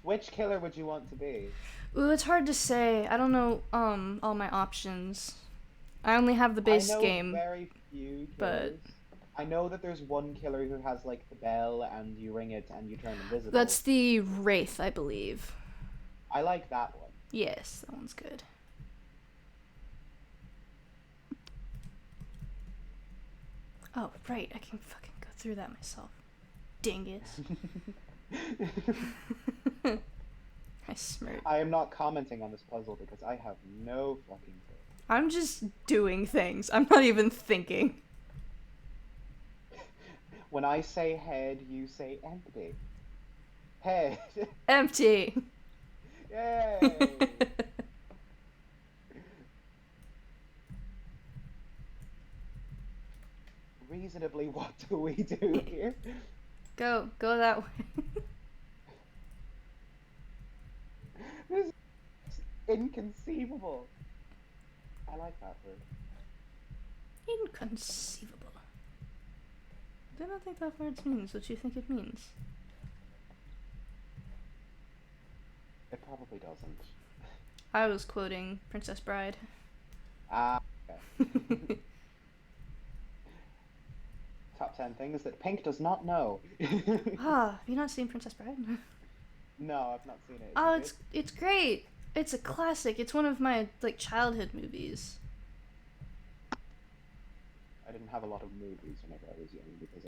[SPEAKER 2] Which killer would you want to be?
[SPEAKER 1] Ooh, it's hard to say. I don't know all my options. I only have the base
[SPEAKER 2] I know
[SPEAKER 1] game.
[SPEAKER 2] very few
[SPEAKER 1] but
[SPEAKER 2] killers, I know that there's one killer who has like the bell and you ring it and you turn invisible.
[SPEAKER 1] That's the Wraith, I believe.
[SPEAKER 2] I like that one.
[SPEAKER 1] Yes, that one's good. Oh, right, I can fucking go through that myself. Dingus. I smirk.
[SPEAKER 2] I am not commenting on this puzzle because I have no fucking clue.
[SPEAKER 1] I'm just doing things. I'm not even thinking.
[SPEAKER 2] When I say head, you say empty. Head.
[SPEAKER 1] Empty.
[SPEAKER 2] Yay! Reasonably, what do we do here?
[SPEAKER 1] Go that way.
[SPEAKER 2] This is inconceivable. I like that word.
[SPEAKER 1] Inconceivable. I don't think that word means what you think it means.
[SPEAKER 2] It probably doesn't.
[SPEAKER 1] I was quoting Princess Bride.
[SPEAKER 2] Ah, okay. Top 10 things that Pink does not know.
[SPEAKER 1] Have you not seen Princess Bride?
[SPEAKER 2] No, I've not seen it.
[SPEAKER 1] Oh,
[SPEAKER 2] Is it
[SPEAKER 1] it's great. It's a classic. It's one of my childhood movies.
[SPEAKER 2] I didn't have a lot of movies whenever I was young because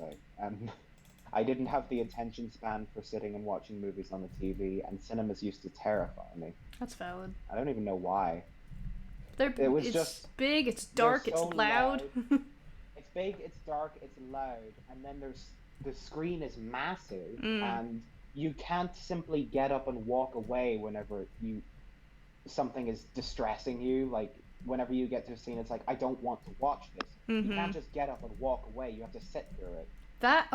[SPEAKER 2] I didn't have the attention span for sitting and watching movies on the TV, and cinemas used to terrify me.
[SPEAKER 1] That's valid.
[SPEAKER 2] I don't even know why.
[SPEAKER 1] It's
[SPEAKER 2] just
[SPEAKER 1] big, it's dark,
[SPEAKER 2] so
[SPEAKER 1] it's loud.
[SPEAKER 2] It's big, it's dark, it's loud, and then the screen is massive, and you can't simply get up and walk away whenever something is distressing you. Like whenever you get to a scene, it's like, I don't want to watch this. You can't just get up and walk away. You have to sit through it.
[SPEAKER 1] That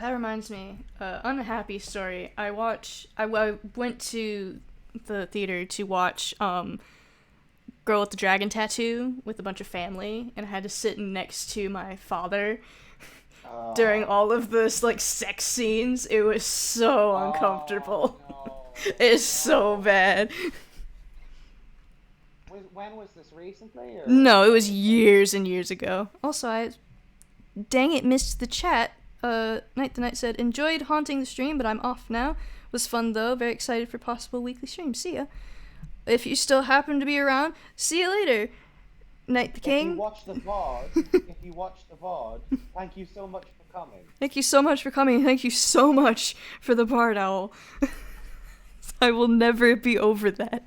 [SPEAKER 1] reminds me. Unhappy story. I went to the theater to watch Girl with the Dragon Tattoo with a bunch of family, and I had to sit next to my father during all of this sex scenes. It was so uncomfortable.
[SPEAKER 2] No.
[SPEAKER 1] It's so bad.
[SPEAKER 2] When was this, recently? Or?
[SPEAKER 1] No, it was years and years ago. Also, dang it, missed the chat. Night the Night said, enjoyed haunting the stream, but I'm off now. Was fun though, very excited for possible weekly streams. See ya. If you still happen to be around, see you later. Night the King.
[SPEAKER 2] If you watch the VOD, thank you so much for coming.
[SPEAKER 1] Thank you so much for coming. Thank you so much for the Bard Owl. I will never be over that.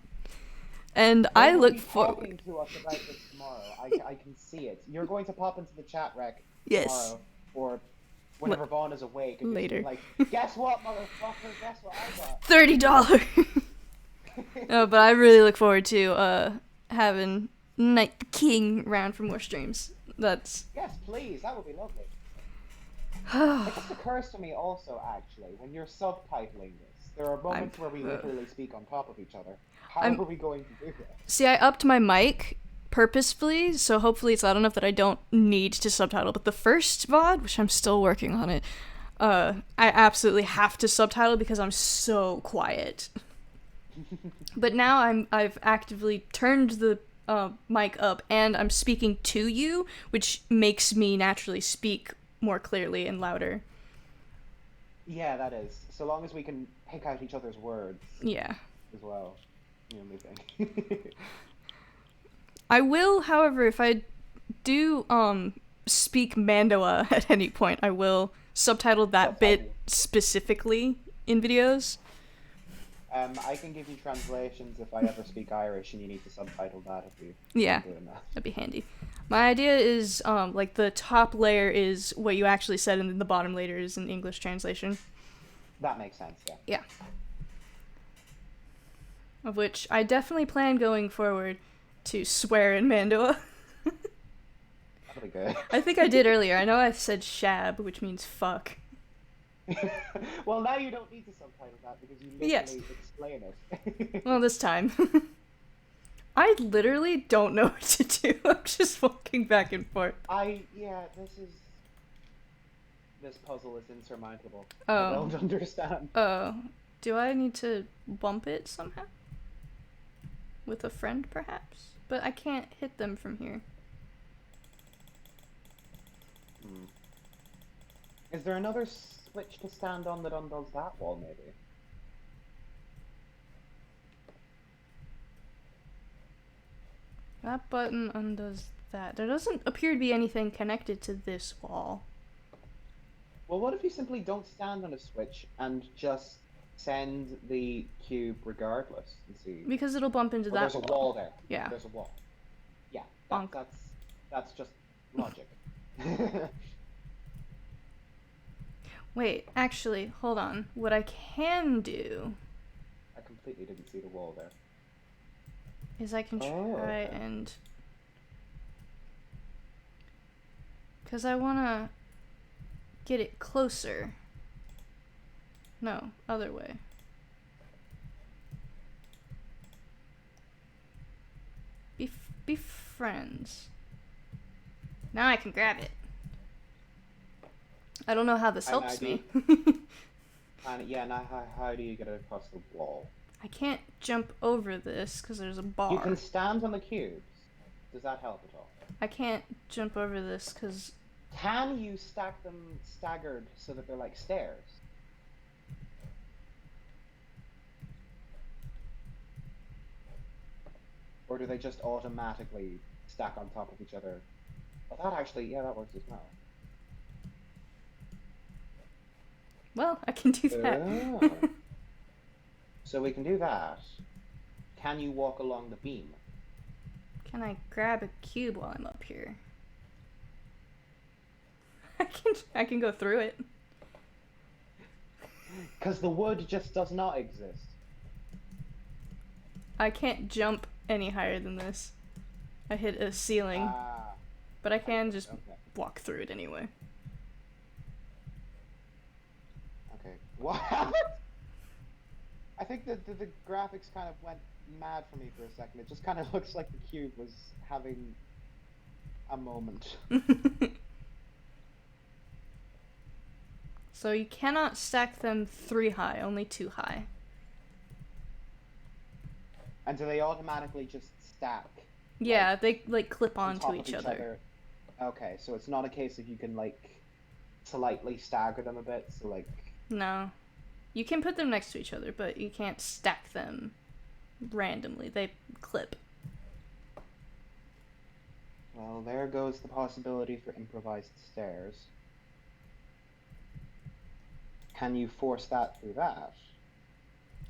[SPEAKER 1] And I look forward.
[SPEAKER 2] Talking to us about this tomorrow. I can see it. You're going to pop into the chat rec tomorrow, or whenever Vaughn is awake. And
[SPEAKER 1] later.
[SPEAKER 2] Like, guess what, motherfucker? Guess what I got?
[SPEAKER 1] $30. No, but I really look forward to having Night the King around for more streams. Yes,
[SPEAKER 2] please. That would be lovely. It just occurs to me also, actually, when you're subtitling this, there are moments where we literally speak on top of each other. How are we going to do that?
[SPEAKER 1] See, I upped my mic purposefully, so hopefully it's loud enough that I don't need to subtitle. But the first VOD, which I'm still working on it, I absolutely have to subtitle because I'm so quiet. But now I've actively turned the mic up and I'm speaking to you, which makes me naturally speak more clearly and louder.
[SPEAKER 2] Yeah, that is. So long as we can pick out each other's words.
[SPEAKER 1] Yeah.
[SPEAKER 2] As well. The only thing.
[SPEAKER 1] I will, however, if I do speak Mandoa at any point, I will subtitle that bit specifically in videos.
[SPEAKER 2] I can give you translations if I ever speak Irish and you need to subtitle that if you doing that. That'd
[SPEAKER 1] be handy. My idea is the top layer is what you actually said and then the bottom layer is an English translation.
[SPEAKER 2] That makes sense, yeah.
[SPEAKER 1] Yeah. Of which I definitely plan going forward to swear in Mandoa.
[SPEAKER 2] That'll be good.
[SPEAKER 1] I think I did earlier. I know I said shab, which means fuck.
[SPEAKER 2] Well, now you don't need to subtitle that because you literally explain it.
[SPEAKER 1] Well, this time. I literally don't know what to do. I'm just walking back and forth.
[SPEAKER 2] This puzzle is insurmountable.
[SPEAKER 1] Oh.
[SPEAKER 2] I don't understand.
[SPEAKER 1] Oh. Do I need to bump it somehow? With a friend, perhaps? But I can't hit them from here.
[SPEAKER 2] Is there another switch to stand on that undoes that wall, maybe?
[SPEAKER 1] That button undoes that. There doesn't appear to be anything connected to this wall.
[SPEAKER 2] Well, what if you simply don't stand on a switch and just send the cube regardless and see?
[SPEAKER 1] Because it'll bump into that
[SPEAKER 2] There's a wall there.
[SPEAKER 1] Yeah.
[SPEAKER 2] There's a wall. Yeah,
[SPEAKER 1] Bonk.
[SPEAKER 2] that's just logic.
[SPEAKER 1] Wait, actually, hold on. What I can do
[SPEAKER 2] I completely didn't see the wall there.
[SPEAKER 1] is I can try
[SPEAKER 2] okay.
[SPEAKER 1] and... Because I want to get it closer. No, other way. Be friends. Now I can grab it. I don't know how this helps me.
[SPEAKER 2] And yeah, now how do you get it across the wall?
[SPEAKER 1] I can't jump over this because there's a bar.
[SPEAKER 2] You can stand on the cubes. Does that help at all?
[SPEAKER 1] I can't jump over this because...
[SPEAKER 2] Can you stack them staggered so that they're like stairs? Or do they just automatically stack on top of each other? Well, that actually, yeah, that works as well.
[SPEAKER 1] Well, I can do that.
[SPEAKER 2] Oh. So we can do that. Can you walk along the beam?
[SPEAKER 1] Can I grab a cube while I'm up here? I can go through it.
[SPEAKER 2] Because the wood just does not exist.
[SPEAKER 1] I can't jump any higher than this. I hit a ceiling. But I can just walk through it anyway.
[SPEAKER 2] Okay. What? I think that the graphics kind of went mad for me for a second. It just kind of looks like the cube was having a moment.
[SPEAKER 1] So you cannot stack them 3 high, only 2 high.
[SPEAKER 2] And do they automatically just stack?
[SPEAKER 1] Yeah, they like clip onto each other.
[SPEAKER 2] Okay, so it's not a case of you can like slightly stagger them a bit, so like...
[SPEAKER 1] No. You can put them next to each other, but you can't stack them randomly. They clip.
[SPEAKER 2] Well, there goes the possibility for improvised stairs. Can you force that through that?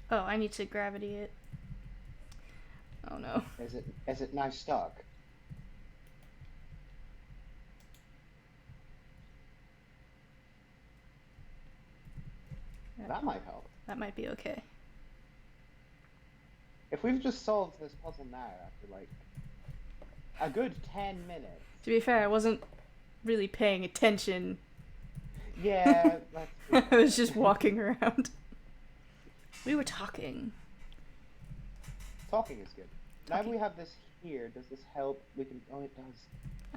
[SPEAKER 1] Oh, I need to gravity it. Oh no.
[SPEAKER 2] Is it now stuck? That might help.
[SPEAKER 1] That might be okay.
[SPEAKER 2] If we've just solved this puzzle now after like a good 10 minutes.
[SPEAKER 1] To be fair, I wasn't really paying attention.
[SPEAKER 2] Yeah,
[SPEAKER 1] I was just walking around. We were talking.
[SPEAKER 2] Talking is good. Now we have this here. Does this help? We can. Oh, it does.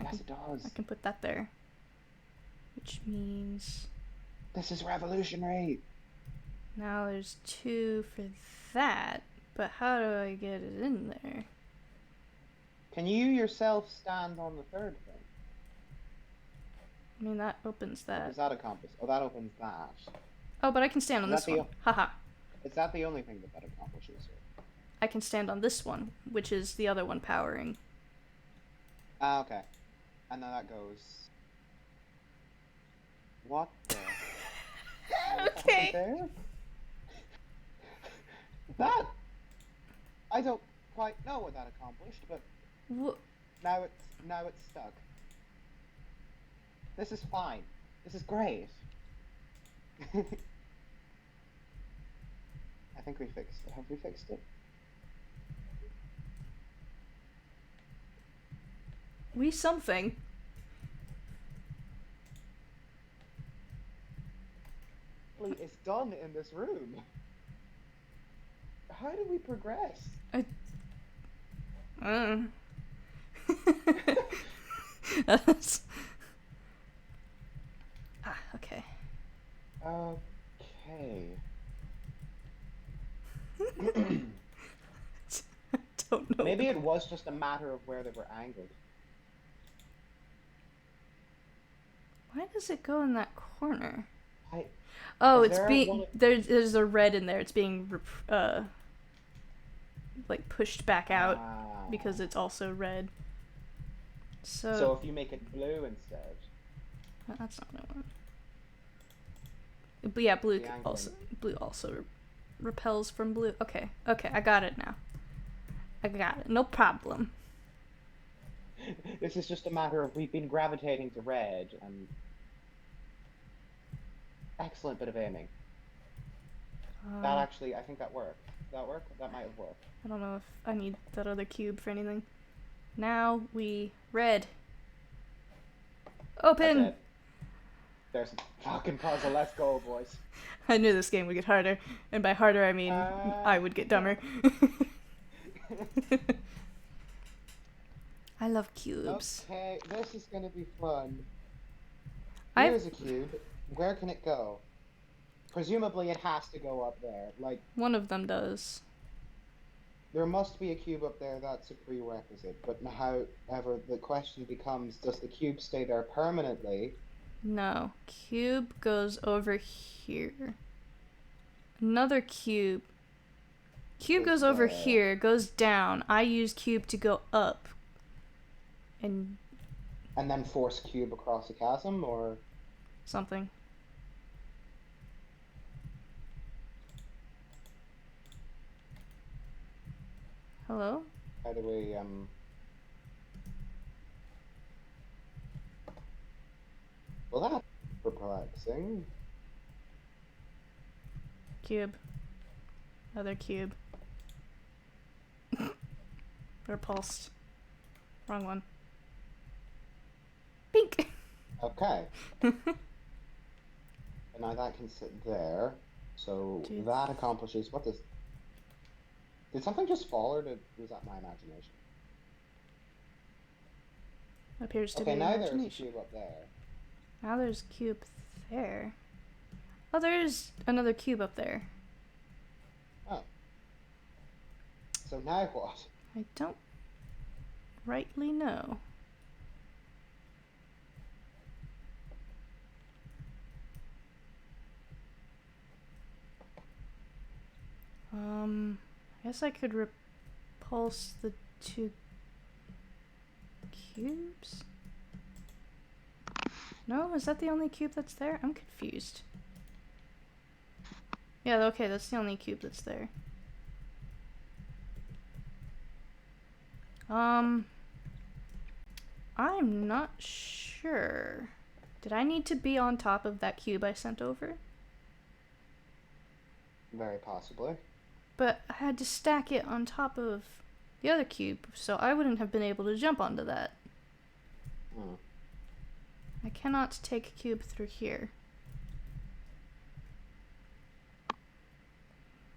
[SPEAKER 2] Yes, it does.
[SPEAKER 1] I can put that there. Which means...
[SPEAKER 2] This is revolutionary.
[SPEAKER 1] Now there's 2 for that. But how do I get it in there?
[SPEAKER 2] Can you yourself stand on the third thing?
[SPEAKER 1] I mean, that opens that.
[SPEAKER 2] What does that accomplish? Oh, that opens that.
[SPEAKER 1] Oh, but I can stand on this one. Haha.
[SPEAKER 2] Is that the only thing that accomplishes?
[SPEAKER 1] I can stand on this one, which is the other one powering.
[SPEAKER 2] Ah, okay. And then that goes... What the...
[SPEAKER 1] Okay.
[SPEAKER 2] There? That... I don't quite know what that accomplished, but... Now it's stuck. This is fine. This is great. I think we fixed it. Have we fixed it?
[SPEAKER 1] We something.
[SPEAKER 2] It's done in this room. How do we progress?
[SPEAKER 1] Okay.
[SPEAKER 2] Okay.
[SPEAKER 1] I don't know.
[SPEAKER 2] Maybe it was just a matter of where they were angled.
[SPEAKER 1] Why does it go in that corner?
[SPEAKER 2] I,
[SPEAKER 1] Oh,
[SPEAKER 2] is
[SPEAKER 1] it's
[SPEAKER 2] there
[SPEAKER 1] being
[SPEAKER 2] one?
[SPEAKER 1] there's a red in there. It's being like pushed back out
[SPEAKER 2] Ah.
[SPEAKER 1] because it's also red. So
[SPEAKER 2] So if you make it blue instead,
[SPEAKER 1] that's not what I want. But yeah,
[SPEAKER 2] the angling.
[SPEAKER 1] blue also repels from blue. Okay, I got it now. I got it. No problem.
[SPEAKER 2] This is just a matter of we've been gravitating to red and excellent bit of aiming. That actually, I think that worked. Did that work? That might have worked.
[SPEAKER 1] I don't know if I need that other cube for anything. Now we red. Open.
[SPEAKER 2] That's it. There's a fucking puzzle. Let's go, boys.
[SPEAKER 1] I knew this game would get harder, and by harder I mean I would get dumber. I love cubes.
[SPEAKER 2] Okay, this is gonna be fun.
[SPEAKER 1] I've
[SPEAKER 2] Here's a cube. Where can it go? Presumably it has to go up there. Like,
[SPEAKER 1] one of them does.
[SPEAKER 2] there must be a cube up there, that's a prerequisite. But however, the question becomes, does the cube stay there permanently?
[SPEAKER 1] No. Cube goes over here. Another cube. Cube goes over here, goes down. I use cube to go up. And
[SPEAKER 2] then force cube across a chasm, or
[SPEAKER 1] something. Hello?
[SPEAKER 2] how do we well, that's perplexing.
[SPEAKER 1] Cube. Other cube. Repulsed. Wrong one. Pink!
[SPEAKER 2] Okay. And now that can sit there. So
[SPEAKER 1] Dude.
[SPEAKER 2] that accomplishes what does... Did something just fall, or was that my imagination?
[SPEAKER 1] Appears to
[SPEAKER 2] Okay,
[SPEAKER 1] be
[SPEAKER 2] now there's a
[SPEAKER 1] imagination.
[SPEAKER 2] cube up there.
[SPEAKER 1] Now there's a cube there. Oh, there's another cube up there.
[SPEAKER 2] Oh. So now what?
[SPEAKER 1] I don't rightly know. I guess I could repulse the two cubes? No, is that the only cube that's there? I'm confused. Yeah, okay, that's the only cube that's there. I'm not sure. Did I need to be on top of that cube I sent over?
[SPEAKER 2] Very possibly.
[SPEAKER 1] But I had to stack it on top of the other cube, so I wouldn't have been able to jump onto that.
[SPEAKER 2] Hmm.
[SPEAKER 1] I cannot take a cube through here.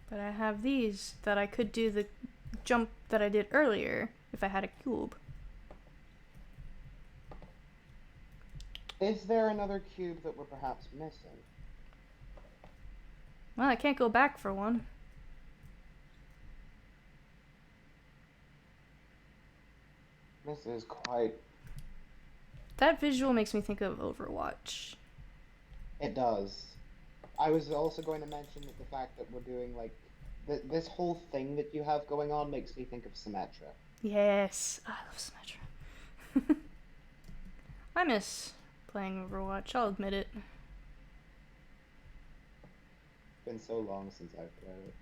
[SPEAKER 1] But I have these that I could do the jump that I did earlier if I had a cube.
[SPEAKER 2] Is there another cube that we're perhaps missing?
[SPEAKER 1] Well, I can't go back for one.
[SPEAKER 2] This is quite...
[SPEAKER 1] That visual makes me think of Overwatch.
[SPEAKER 2] It does. I was also going to mention that the fact that we're doing, like, this whole thing that you have going on makes me think of Symmetra.
[SPEAKER 1] Yes, I love Symmetra. I miss playing Overwatch, I'll admit it.
[SPEAKER 2] It's been so long since I've played it.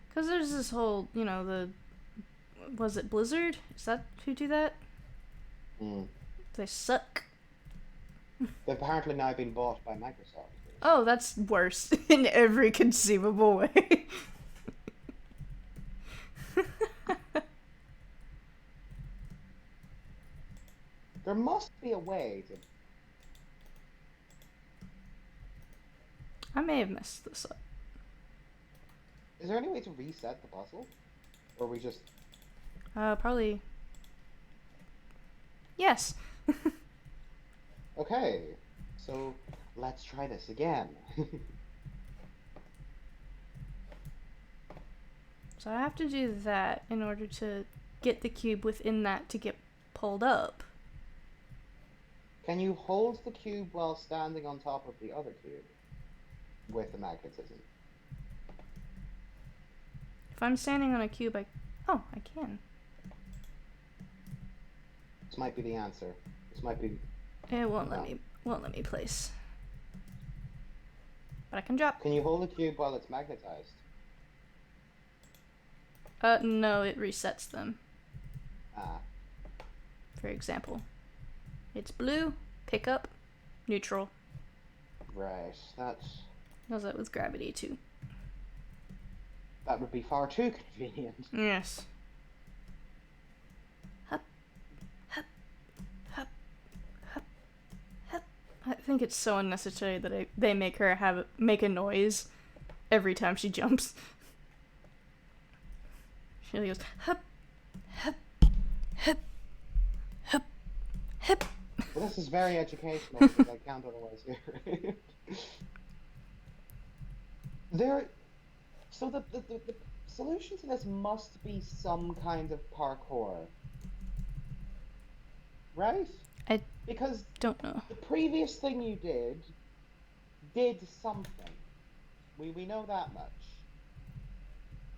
[SPEAKER 1] Because there's this whole, you know, was it Blizzard? Is that who do that?
[SPEAKER 2] Mm.
[SPEAKER 1] They suck.
[SPEAKER 2] They've apparently now been bought by Microsoft.
[SPEAKER 1] Oh, that's worse in every conceivable way.
[SPEAKER 2] There must be a way to...
[SPEAKER 1] I may have messed this up.
[SPEAKER 2] Is there any way to reset the puzzle? Or we just...
[SPEAKER 1] Probably... Yes!
[SPEAKER 2] Okay, so let's try this again.
[SPEAKER 1] So I have to do that in order to get the cube within that to get pulled up.
[SPEAKER 2] Can you hold the cube while standing on top of the other cube with the magnetism?
[SPEAKER 1] If I'm standing on a cube, oh, I can.
[SPEAKER 2] This might be the answer. This might be...
[SPEAKER 1] It won't let me place. But I can drop.
[SPEAKER 2] Can you hold the cube while it's magnetized?
[SPEAKER 1] No, it resets them.
[SPEAKER 2] Ah.
[SPEAKER 1] For example, it's blue, pick up, neutral.
[SPEAKER 2] Right, that's...
[SPEAKER 1] Does that with gravity too.
[SPEAKER 2] That would be far too convenient.
[SPEAKER 1] Yes. Hup, hup, hup, hup, hup. I think it's so unnecessary that they make her make a noise every time she jumps. She really goes hup, hup, hup, hup, hup.
[SPEAKER 2] Well, this is very educational because I can't otherwise hear it. So the solution to this must be some kind of parkour, right?
[SPEAKER 1] I
[SPEAKER 2] because
[SPEAKER 1] don't know.
[SPEAKER 2] The previous thing you did something. We know that much.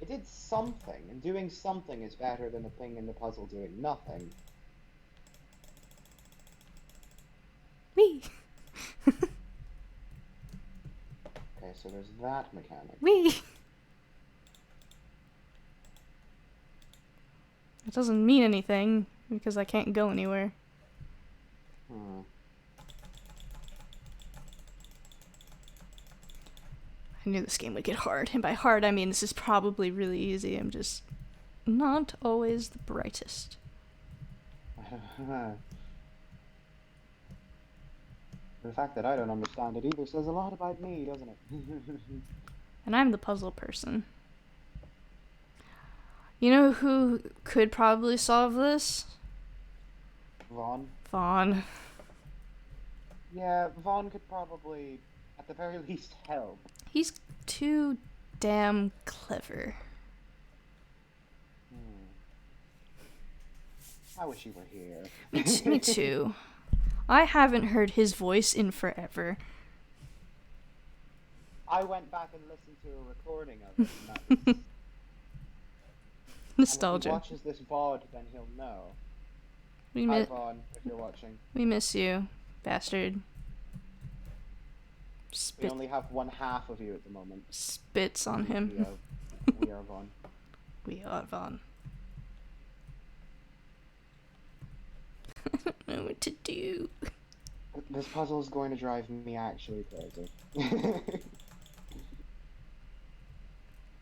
[SPEAKER 2] It did something, and doing something is better than a thing in the puzzle doing nothing.
[SPEAKER 1] Wee.
[SPEAKER 2] Okay, so there's that mechanic.
[SPEAKER 1] Wee. It doesn't mean anything because I can't go anywhere. I knew this game would get hard, and by hard I mean this is probably really easy. I'm just not always the brightest.
[SPEAKER 2] The fact that I don't understand it either says a lot about me, doesn't it?
[SPEAKER 1] And I'm the puzzle person. You know who could probably solve this?
[SPEAKER 2] Vaughn?
[SPEAKER 1] Vaughn.
[SPEAKER 2] Yeah, Vaughn could probably, at the very least, help.
[SPEAKER 1] He's too damn clever.
[SPEAKER 2] I wish he were here.
[SPEAKER 1] Me too. I haven't heard his voice in forever.
[SPEAKER 2] I went back and listened to a recording of it. And
[SPEAKER 1] Nostalgia.
[SPEAKER 2] And if he watches this VOD, then he'll know. Hi, Vaughn, if you're watching.
[SPEAKER 1] We miss you, bastard.
[SPEAKER 2] We only have one half of you at the moment.
[SPEAKER 1] Spits on him.
[SPEAKER 2] We are Vaughn.
[SPEAKER 1] We are Vaughn. I don't know what to do.
[SPEAKER 2] This puzzle is going to drive me actually crazy.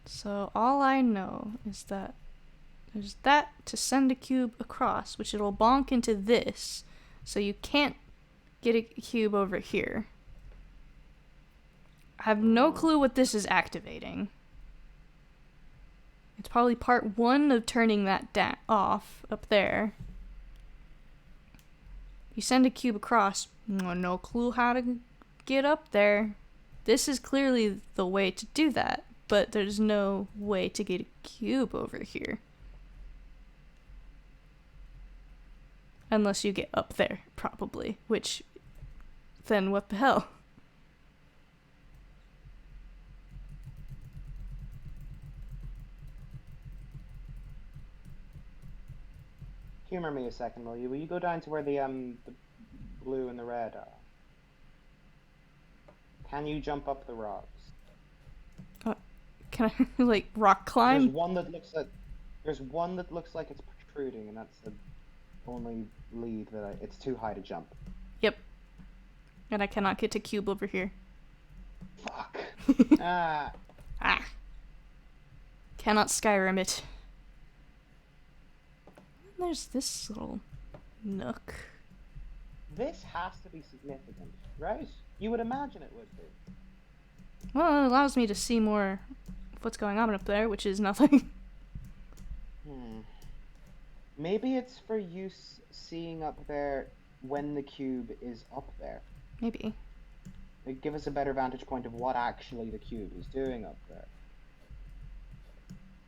[SPEAKER 1] So all I know is that there's that to send a cube across, which it'll bonk into this, so you can't get a cube over here. I have no clue what this is activating. It's probably part one of turning that off up there. You send a cube across, no clue how to get up there. This is clearly the way to do that, but there's no way to get a cube over here. Unless you get up there, probably, which, then what the hell?
[SPEAKER 2] Humor me a second, will you? Will you go down to where the blue and the red are? Can you jump up the rocks?
[SPEAKER 1] Can I like rock climb?
[SPEAKER 2] There's one that looks like it's protruding, and that's the only lead that it's too high to jump.
[SPEAKER 1] Yep. And I cannot get to cube over here.
[SPEAKER 2] Fuck. Ah.
[SPEAKER 1] Cannot Skyrim it. There's this little nook.
[SPEAKER 2] This has to be significant, right? You would imagine it would be.
[SPEAKER 1] Well, it allows me to see more of what's going on up there, which is nothing.
[SPEAKER 2] Maybe it's for use seeing up there when the cube is up there.
[SPEAKER 1] Maybe.
[SPEAKER 2] It'd give us a better vantage point of what actually the cube is doing up there.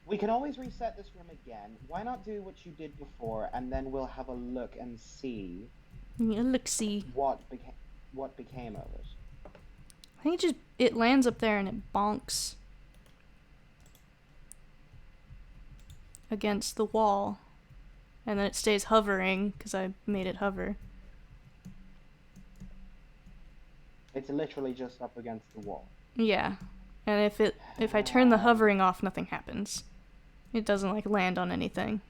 [SPEAKER 2] We can always reset this room again. Why not do what you did before, and then we'll have a look and see
[SPEAKER 1] Let's see.
[SPEAKER 2] What became of it?
[SPEAKER 1] I think it lands up there and it bonks against the wall, and then it stays hovering because I made it hover.
[SPEAKER 2] It's literally just up against the wall.
[SPEAKER 1] Yeah, and if I turn the hovering off, nothing happens. It doesn't like land on anything.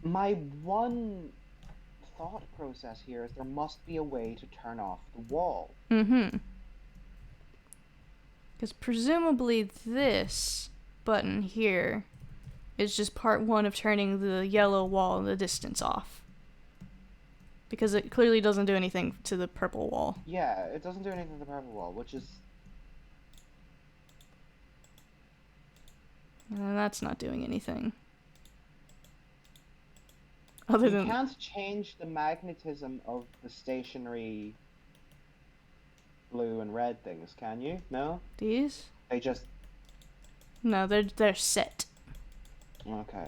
[SPEAKER 2] My one thought process here is there must be a way to turn off the wall.
[SPEAKER 1] Mm-hmm. Because presumably this button here is just part one of turning the yellow wall in the distance off. Because it clearly doesn't do anything to the purple wall.
[SPEAKER 2] Yeah, it doesn't do anything to the purple wall, which is...
[SPEAKER 1] And that's not doing anything. Other than...
[SPEAKER 2] You can't change the magnetism of the stationary blue and red things, can you? No?
[SPEAKER 1] These?
[SPEAKER 2] They just...
[SPEAKER 1] No, they're set.
[SPEAKER 2] Okay.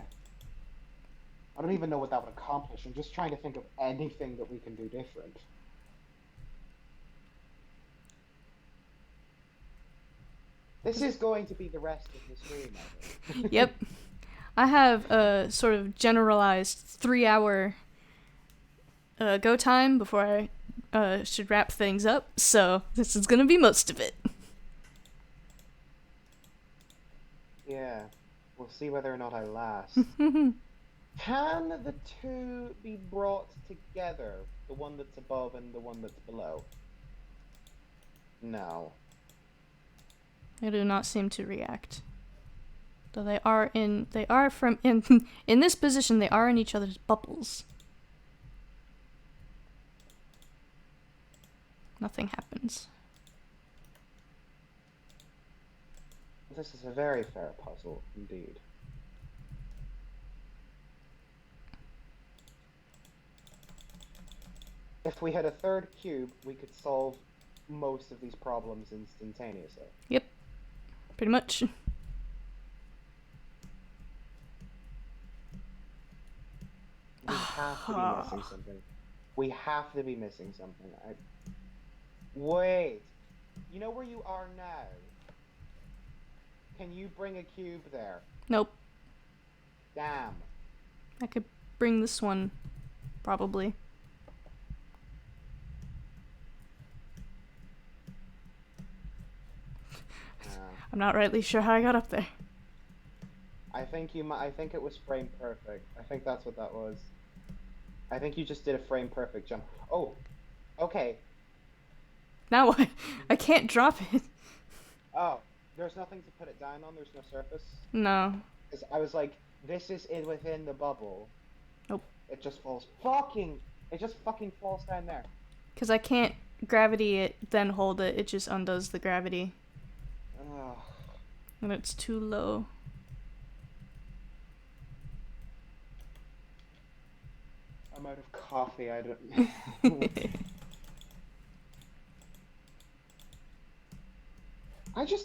[SPEAKER 2] I don't even know what that would accomplish. I'm just trying to think of anything that we can do different. This is going to be the rest of the stream, I think.
[SPEAKER 1] Yep. I have a sort of generalized 3-hour go time before I should wrap things up, so this is gonna be most of it.
[SPEAKER 2] Yeah. We'll see whether or not I last. Can the two be brought together? The one that's above and the one that's below? No.
[SPEAKER 1] They do not seem to react. Though they are in this position, they are in each other's bubbles. Nothing happens.
[SPEAKER 2] This is a very fair puzzle, indeed. If we had a third cube, we could solve most of these problems instantaneously.
[SPEAKER 1] Yep. Pretty much.
[SPEAKER 2] We have to be missing something. We have to be missing something. Wait. You know where you are now? Can you bring a cube there?
[SPEAKER 1] Nope.
[SPEAKER 2] Damn.
[SPEAKER 1] I could bring this one, probably. I'm not rightly sure how I got up there.
[SPEAKER 2] I think it was frame perfect. I think that's what that was. I think you just did a frame perfect jump. Oh, okay.
[SPEAKER 1] Now what? I can't drop it.
[SPEAKER 2] Oh, there's nothing to put it down on. There's no surface.
[SPEAKER 1] No.
[SPEAKER 2] 'Cause I was like, this is within the bubble.
[SPEAKER 1] Nope.
[SPEAKER 2] It just falls. It just fucking falls down there.
[SPEAKER 1] Because I can't gravity it, then hold it. It just undoes the gravity.
[SPEAKER 2] Ugh.
[SPEAKER 1] And it's too low.
[SPEAKER 2] I'm out of coffee. I don't.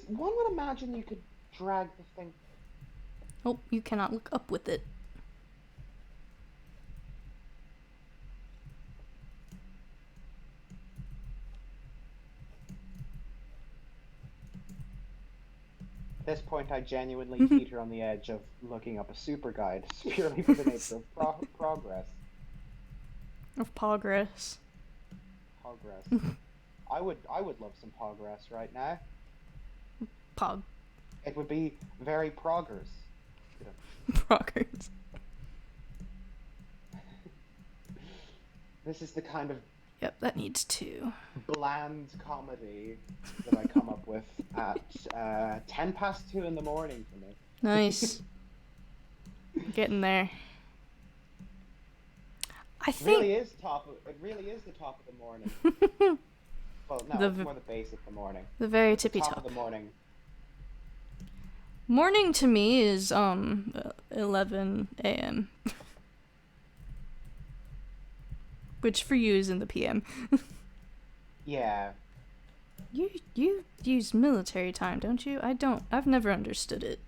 [SPEAKER 2] One would imagine you could drag the thing.
[SPEAKER 1] Oh, you cannot look up with it.
[SPEAKER 2] At this point, I genuinely teeter on the edge of looking up a super guide, purely for the nature of progress.
[SPEAKER 1] Of progress.
[SPEAKER 2] Progress. I would love some progress right now.
[SPEAKER 1] Pog.
[SPEAKER 2] It would be very progress.
[SPEAKER 1] Progress.
[SPEAKER 2] This is the kind of
[SPEAKER 1] Yep, that needs 2.
[SPEAKER 2] bland comedy that I come up with at 2:10 in the morning for me.
[SPEAKER 1] Nice. Getting there. I
[SPEAKER 2] It
[SPEAKER 1] think
[SPEAKER 2] really is the top of the morning. Well, no, it's more the base of the morning.
[SPEAKER 1] The very tippy
[SPEAKER 2] Top
[SPEAKER 1] top.
[SPEAKER 2] of the morning.
[SPEAKER 1] Morning to me is 11 a.m. Which for you is in the PM.
[SPEAKER 2] Yeah.
[SPEAKER 1] You use military time, don't you? I don't. I've never understood it.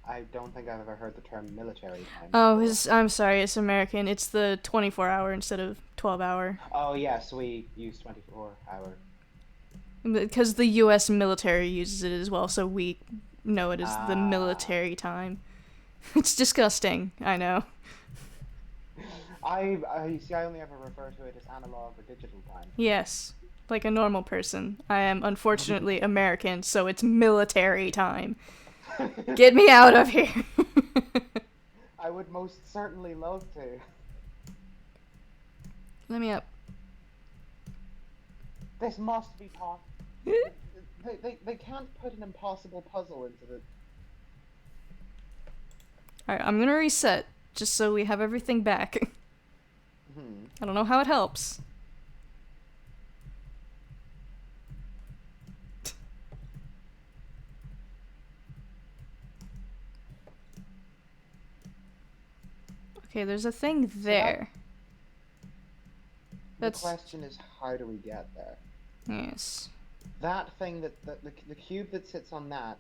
[SPEAKER 2] I don't think I've ever heard the term military time
[SPEAKER 1] Oh,
[SPEAKER 2] before.
[SPEAKER 1] I'm sorry, it's American. It's the 24-hour instead of 12-hour.
[SPEAKER 2] Oh yes, we use 24-hour.
[SPEAKER 1] Because the U.S. military uses it as well, so we know it as the
[SPEAKER 2] Ah.
[SPEAKER 1] military time. It's disgusting, I know.
[SPEAKER 2] I see. I only ever refer to it as analog or digital time.
[SPEAKER 1] Yes, like a normal person. I am unfortunately American, so it's military time. Get me out of here!
[SPEAKER 2] I would most certainly love to.
[SPEAKER 1] Let me up.
[SPEAKER 2] This must be possible. They can't put an impossible puzzle into the.
[SPEAKER 1] Alright, I'm gonna reset, just so we have everything back.
[SPEAKER 2] Hmm.
[SPEAKER 1] I don't know how it helps. Okay, there's a thing
[SPEAKER 2] So
[SPEAKER 1] there.
[SPEAKER 2] the
[SPEAKER 1] That's...
[SPEAKER 2] question is, how do we get there?
[SPEAKER 1] Yes.
[SPEAKER 2] That thing the cube that sits on that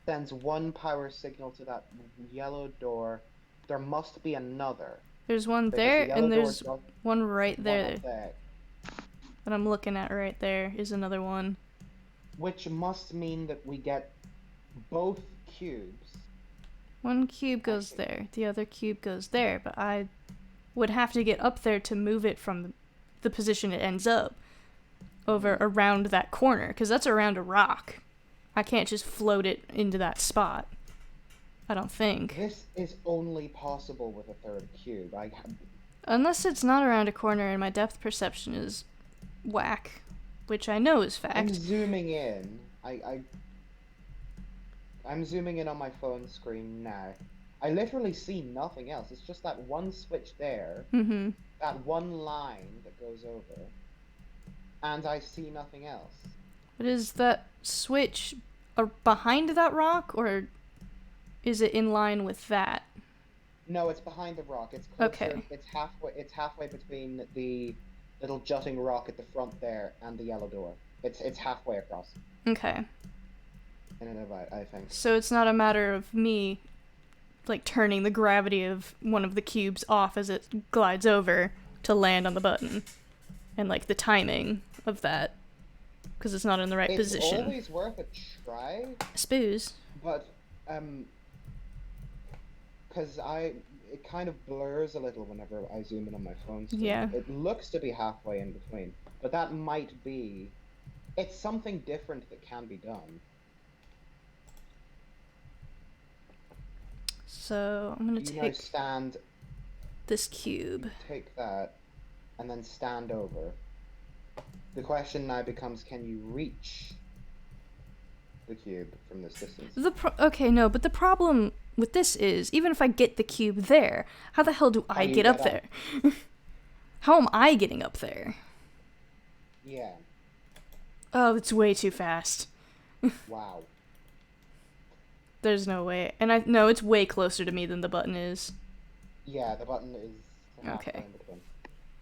[SPEAKER 2] sends one power signal to that yellow door. There must be another
[SPEAKER 1] There's one
[SPEAKER 2] because the
[SPEAKER 1] there,
[SPEAKER 2] yellow
[SPEAKER 1] and
[SPEAKER 2] door
[SPEAKER 1] there's
[SPEAKER 2] does
[SPEAKER 1] one right
[SPEAKER 2] one
[SPEAKER 1] there
[SPEAKER 2] up there,
[SPEAKER 1] that I'm looking at right there is another one.
[SPEAKER 2] which must mean that we get both cubes.
[SPEAKER 1] One cube goes
[SPEAKER 2] Actually,
[SPEAKER 1] there, the other cube goes there, but I would have to get up there to move it from the position it ends up over around that corner, because that's around a rock. I can't just float it into that spot. I don't think.
[SPEAKER 2] this is only possible with a third cube.
[SPEAKER 1] Unless it's not around a corner and my depth perception is whack, which I know is
[SPEAKER 2] I'm
[SPEAKER 1] fact.
[SPEAKER 2] zooming in. I'm zooming in on my phone screen now. I literally see nothing else. It's just that one switch there,
[SPEAKER 1] Mm-hmm.
[SPEAKER 2] that one line that goes over, and I see nothing else.
[SPEAKER 1] But is that switch behind that rock, or is it in line with that?
[SPEAKER 2] No, it's behind the rock. It's closer.
[SPEAKER 1] Okay.
[SPEAKER 2] It's halfway. It's halfway between the little jutting rock at the front there and the yellow door. It's halfway across.
[SPEAKER 1] Okay.
[SPEAKER 2] In and about, I think.
[SPEAKER 1] So it's not a matter of me, like, turning the gravity of one of the cubes off as it glides over to land on the button. And, like, the timing of that. Because it's not in the right
[SPEAKER 2] It's
[SPEAKER 1] position.
[SPEAKER 2] always worth a try,
[SPEAKER 1] I suppose.
[SPEAKER 2] but because it kind of blurs a little whenever I zoom in on my phone screen.
[SPEAKER 1] Yeah.
[SPEAKER 2] It looks to be halfway in between, but that might be. It's something different that can be done.
[SPEAKER 1] So I'm gonna
[SPEAKER 2] You now
[SPEAKER 1] take
[SPEAKER 2] stand,
[SPEAKER 1] this cube.
[SPEAKER 2] take that, and then stand over. The question now becomes, can you reach the cube from this distance?
[SPEAKER 1] Okay, no, but the problem with this is, even if I get the cube there, how the hell do
[SPEAKER 2] How
[SPEAKER 1] I
[SPEAKER 2] do you
[SPEAKER 1] get
[SPEAKER 2] get
[SPEAKER 1] up
[SPEAKER 2] up?
[SPEAKER 1] there? How am I getting up there?
[SPEAKER 2] Yeah.
[SPEAKER 1] Oh, it's way too fast.
[SPEAKER 2] Wow.
[SPEAKER 1] There's no way. And I no, it's way closer to me than the button is.
[SPEAKER 2] Yeah, the button is halfway
[SPEAKER 1] Okay.
[SPEAKER 2] in between.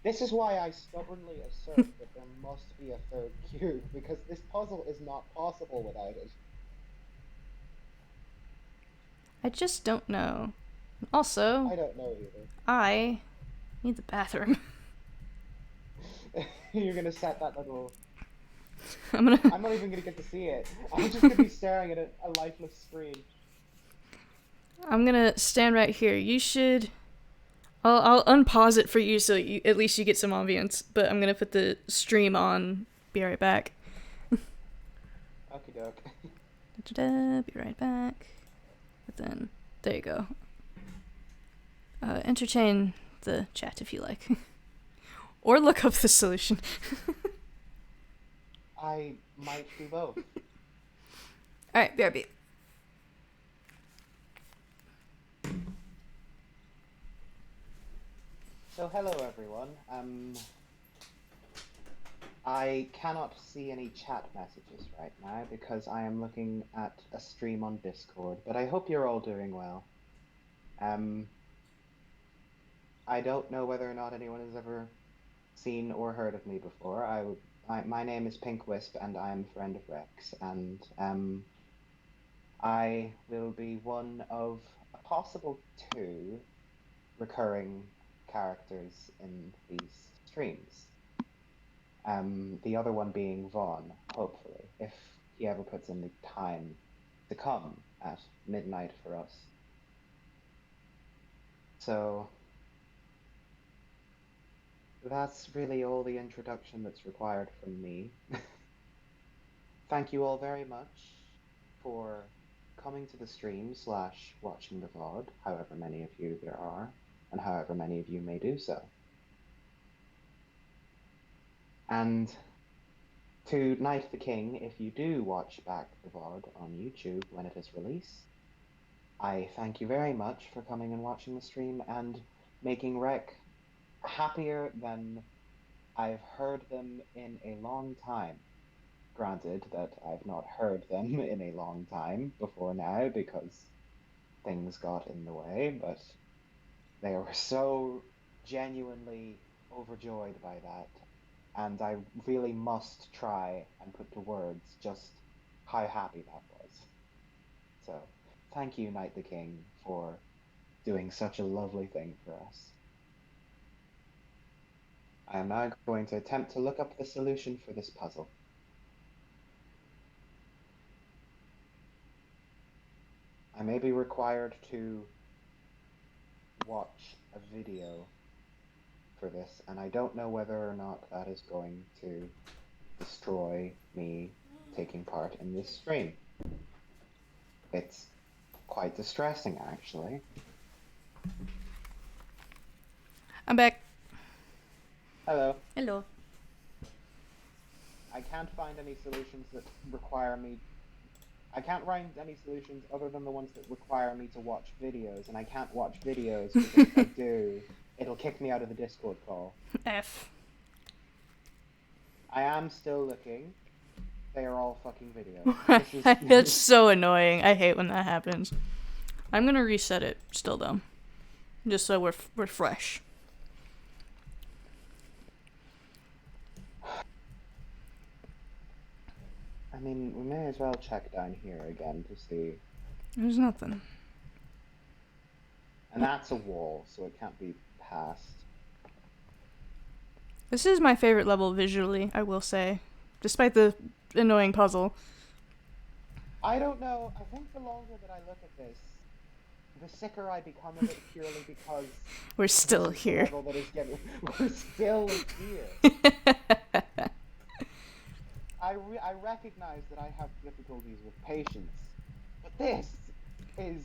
[SPEAKER 2] This is why I stubbornly assert that there must be a third cube, because this puzzle is not possible without it.
[SPEAKER 1] I just don't know. Also,
[SPEAKER 2] I don't know either.
[SPEAKER 1] I need the bathroom.
[SPEAKER 2] You're gonna set that little.
[SPEAKER 1] I'm gonna
[SPEAKER 2] I'm not even gonna get to see it. I'm just gonna be staring at a lifeless screen.
[SPEAKER 1] I'm gonna stand right here. You should. I'll unpause it for you so you at least you get some ambience. But I'm gonna put the stream on. Be right back.
[SPEAKER 2] Okie doke.
[SPEAKER 1] Da-da-da, be right back. But then there you go. Entertain the chat if you like, or look up the solution.
[SPEAKER 2] I might do both.
[SPEAKER 1] All right, BRB.
[SPEAKER 2] So hello everyone. I cannot see any chat messages right now because I am looking at a stream on Discord, but I hope you're all doing well. I don't know whether or not anyone has ever seen or heard of me before. My name is PinkWisp and I am a friend of Rex, and I will be one of a possible two recurring characters in these streams. The other one being Vaughn, hopefully, if he ever puts in the time to come at midnight for us. So that's really all the introduction that's required from me. Thank you all very much for coming to the stream / watching the VOD, however many of you there are, and however many of you may do so. And to Night the King, if you do watch back the VOD on YouTube when it is released, I thank you very much for coming and watching the stream and making Rec happier than I've heard them in a long time. Granted that I've not heard them in a long time before now because things got in the way, but they were so genuinely overjoyed by that, and I really must try and put to words just how happy that was. So, thank you, Night the King, for doing such a lovely thing for us. I am now going to attempt to look up the solution for this puzzle. I may be required to watch a video for this, and I don't know whether or not that is going to destroy me taking part in this stream. It's quite distressing, actually.
[SPEAKER 1] I'm back.
[SPEAKER 2] Hello.
[SPEAKER 1] Hello.
[SPEAKER 2] I can't find any solutions that require me... I can't find any solutions other than the ones that require me to watch videos, and I can't watch videos because if I do, it'll kick me out of the Discord call.
[SPEAKER 1] F.
[SPEAKER 2] I am still looking. They are all fucking videos.
[SPEAKER 1] It's so annoying. I hate when that happens. I'm gonna reset it still though, just so we're fresh.
[SPEAKER 2] I mean, we may as well check down here again to see.
[SPEAKER 1] There's nothing.
[SPEAKER 2] And that's a wall, so it can't be passed.
[SPEAKER 1] This is my favorite level visually, I will say, despite the annoying puzzle.
[SPEAKER 2] I don't know. I think the longer that I look at this, the sicker I become of it purely because
[SPEAKER 1] we're still here.
[SPEAKER 2] We're still here. I recognize that I have difficulties with patience, but this is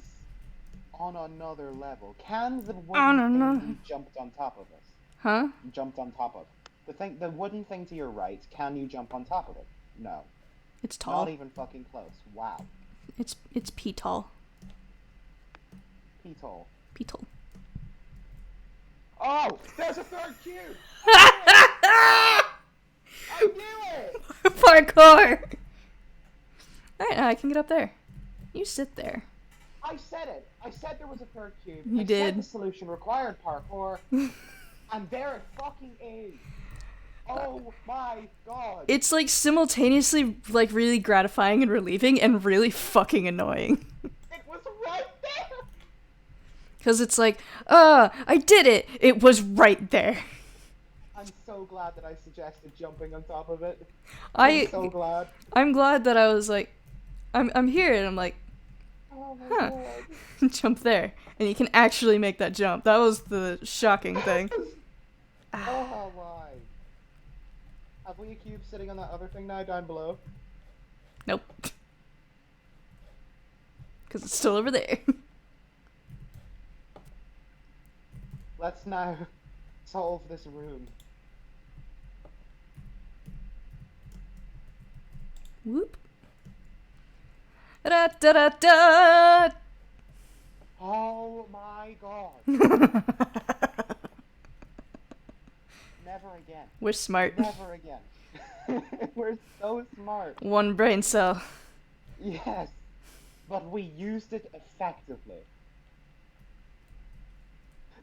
[SPEAKER 2] on another level. Can the wooden thing you jumped on top of us?
[SPEAKER 1] Huh?
[SPEAKER 2] Jumped on top of the wooden thing to your right? Can you jump on top of it? No.
[SPEAKER 1] It's tall.
[SPEAKER 2] Not even fucking close. Wow.
[SPEAKER 1] It's P-tall.
[SPEAKER 2] P-tall.
[SPEAKER 1] P-tall.
[SPEAKER 2] Oh! There's a third cube! I knew it!
[SPEAKER 1] Parkour! Alright, now I can get up there. You sit there.
[SPEAKER 2] I said it! I said there was a third cube.
[SPEAKER 1] You did.
[SPEAKER 2] I said the solution required parkour. And there it fucking is. Oh my god.
[SPEAKER 1] It's like simultaneously like really gratifying and relieving and really fucking annoying.
[SPEAKER 2] It was right there!
[SPEAKER 1] Because it's like, I did it! It was right there.
[SPEAKER 2] I'm so glad that I suggested jumping on top of it.
[SPEAKER 1] I'm
[SPEAKER 2] so glad.
[SPEAKER 1] I'm glad that I was like, I'm here, and I'm like,
[SPEAKER 2] oh my god.
[SPEAKER 1] jump there. And you can actually make that jump. That was the shocking thing.
[SPEAKER 2] Oh my. Have we a cube sitting on that other thing now down below?
[SPEAKER 1] Nope. Because it's still over there.
[SPEAKER 2] Let's now solve this room.
[SPEAKER 1] Whoop. Da da da da.
[SPEAKER 2] Oh my god. Never again.
[SPEAKER 1] We're smart.
[SPEAKER 2] Never again. We're so smart.
[SPEAKER 1] One brain cell.
[SPEAKER 2] Yes. But we used it effectively.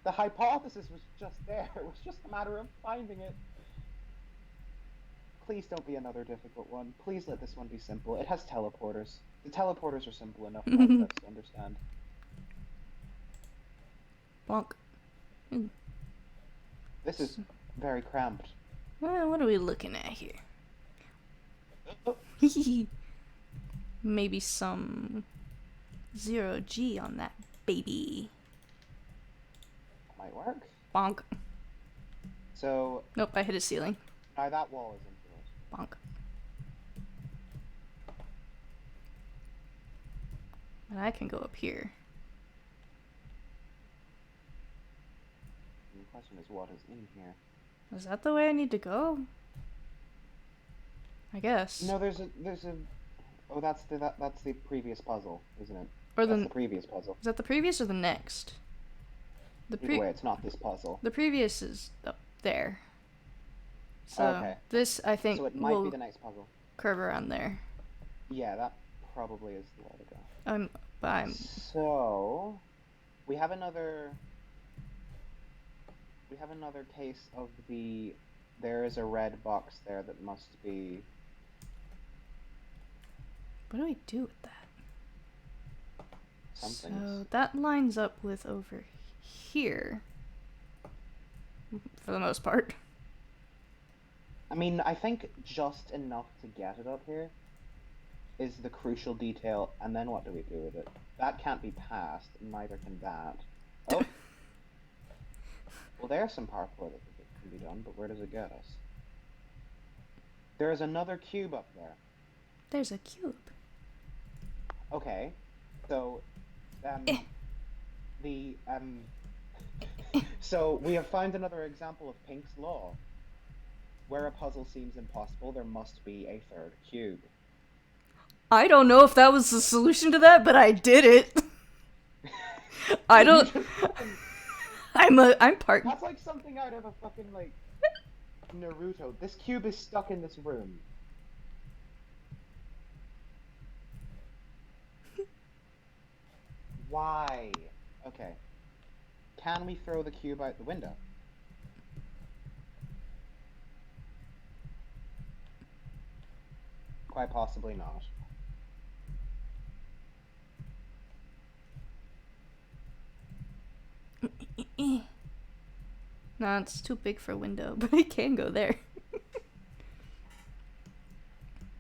[SPEAKER 2] The hypothesis was just there. It was just a matter of finding it. Please don't be another difficult one. Please let this one be simple. It has teleporters. The teleporters are simple enough for us to understand.
[SPEAKER 1] Bonk. Ooh.
[SPEAKER 2] This is very cramped.
[SPEAKER 1] Well, what are we looking at here?
[SPEAKER 2] Oh.
[SPEAKER 1] Maybe some 0G on that baby.
[SPEAKER 2] Might work.
[SPEAKER 1] Bonk.
[SPEAKER 2] So.
[SPEAKER 1] Nope, I hit a ceiling.
[SPEAKER 2] Now that wall is into it.
[SPEAKER 1] Bonk. And I can go up here.
[SPEAKER 2] And the question is, what is in here?
[SPEAKER 1] Is that the way I need to go? I guess.
[SPEAKER 2] No, there's a. Oh, that's the previous puzzle, isn't it?
[SPEAKER 1] Or
[SPEAKER 2] that's the previous puzzle.
[SPEAKER 1] Is that the previous or the next?
[SPEAKER 2] Either way, it's not this puzzle.
[SPEAKER 1] The previous is up there. So
[SPEAKER 2] okay.
[SPEAKER 1] This, I think,
[SPEAKER 2] so it might be the next puzzle.
[SPEAKER 1] Curve around there.
[SPEAKER 2] Yeah, that probably is the way to go. So we have another case of the. There is a red box there that must be.
[SPEAKER 1] What do we do with that?
[SPEAKER 2] Something.
[SPEAKER 1] So that lines up with over here. For the most part.
[SPEAKER 2] I mean, I think just enough to get it up here is the crucial detail, and then what do we do with it? That can't be passed, neither can that. Oh! Well, there's some parkour that can be done, but where does it get us? There is another cube up there.
[SPEAKER 1] There's a cube.
[SPEAKER 2] Okay, so, so we have found another example of Pink's Law. Where a puzzle seems impossible, there must be a third cube.
[SPEAKER 1] I don't know if that was the solution to that, but I did it. I don't. I'm part.
[SPEAKER 2] That's like something out of a fucking like Naruto. This cube is stuck in this room. Why? Okay. Can we throw the cube out the window? Quite possibly not.
[SPEAKER 1] No, it's too big for a window, but it can go there.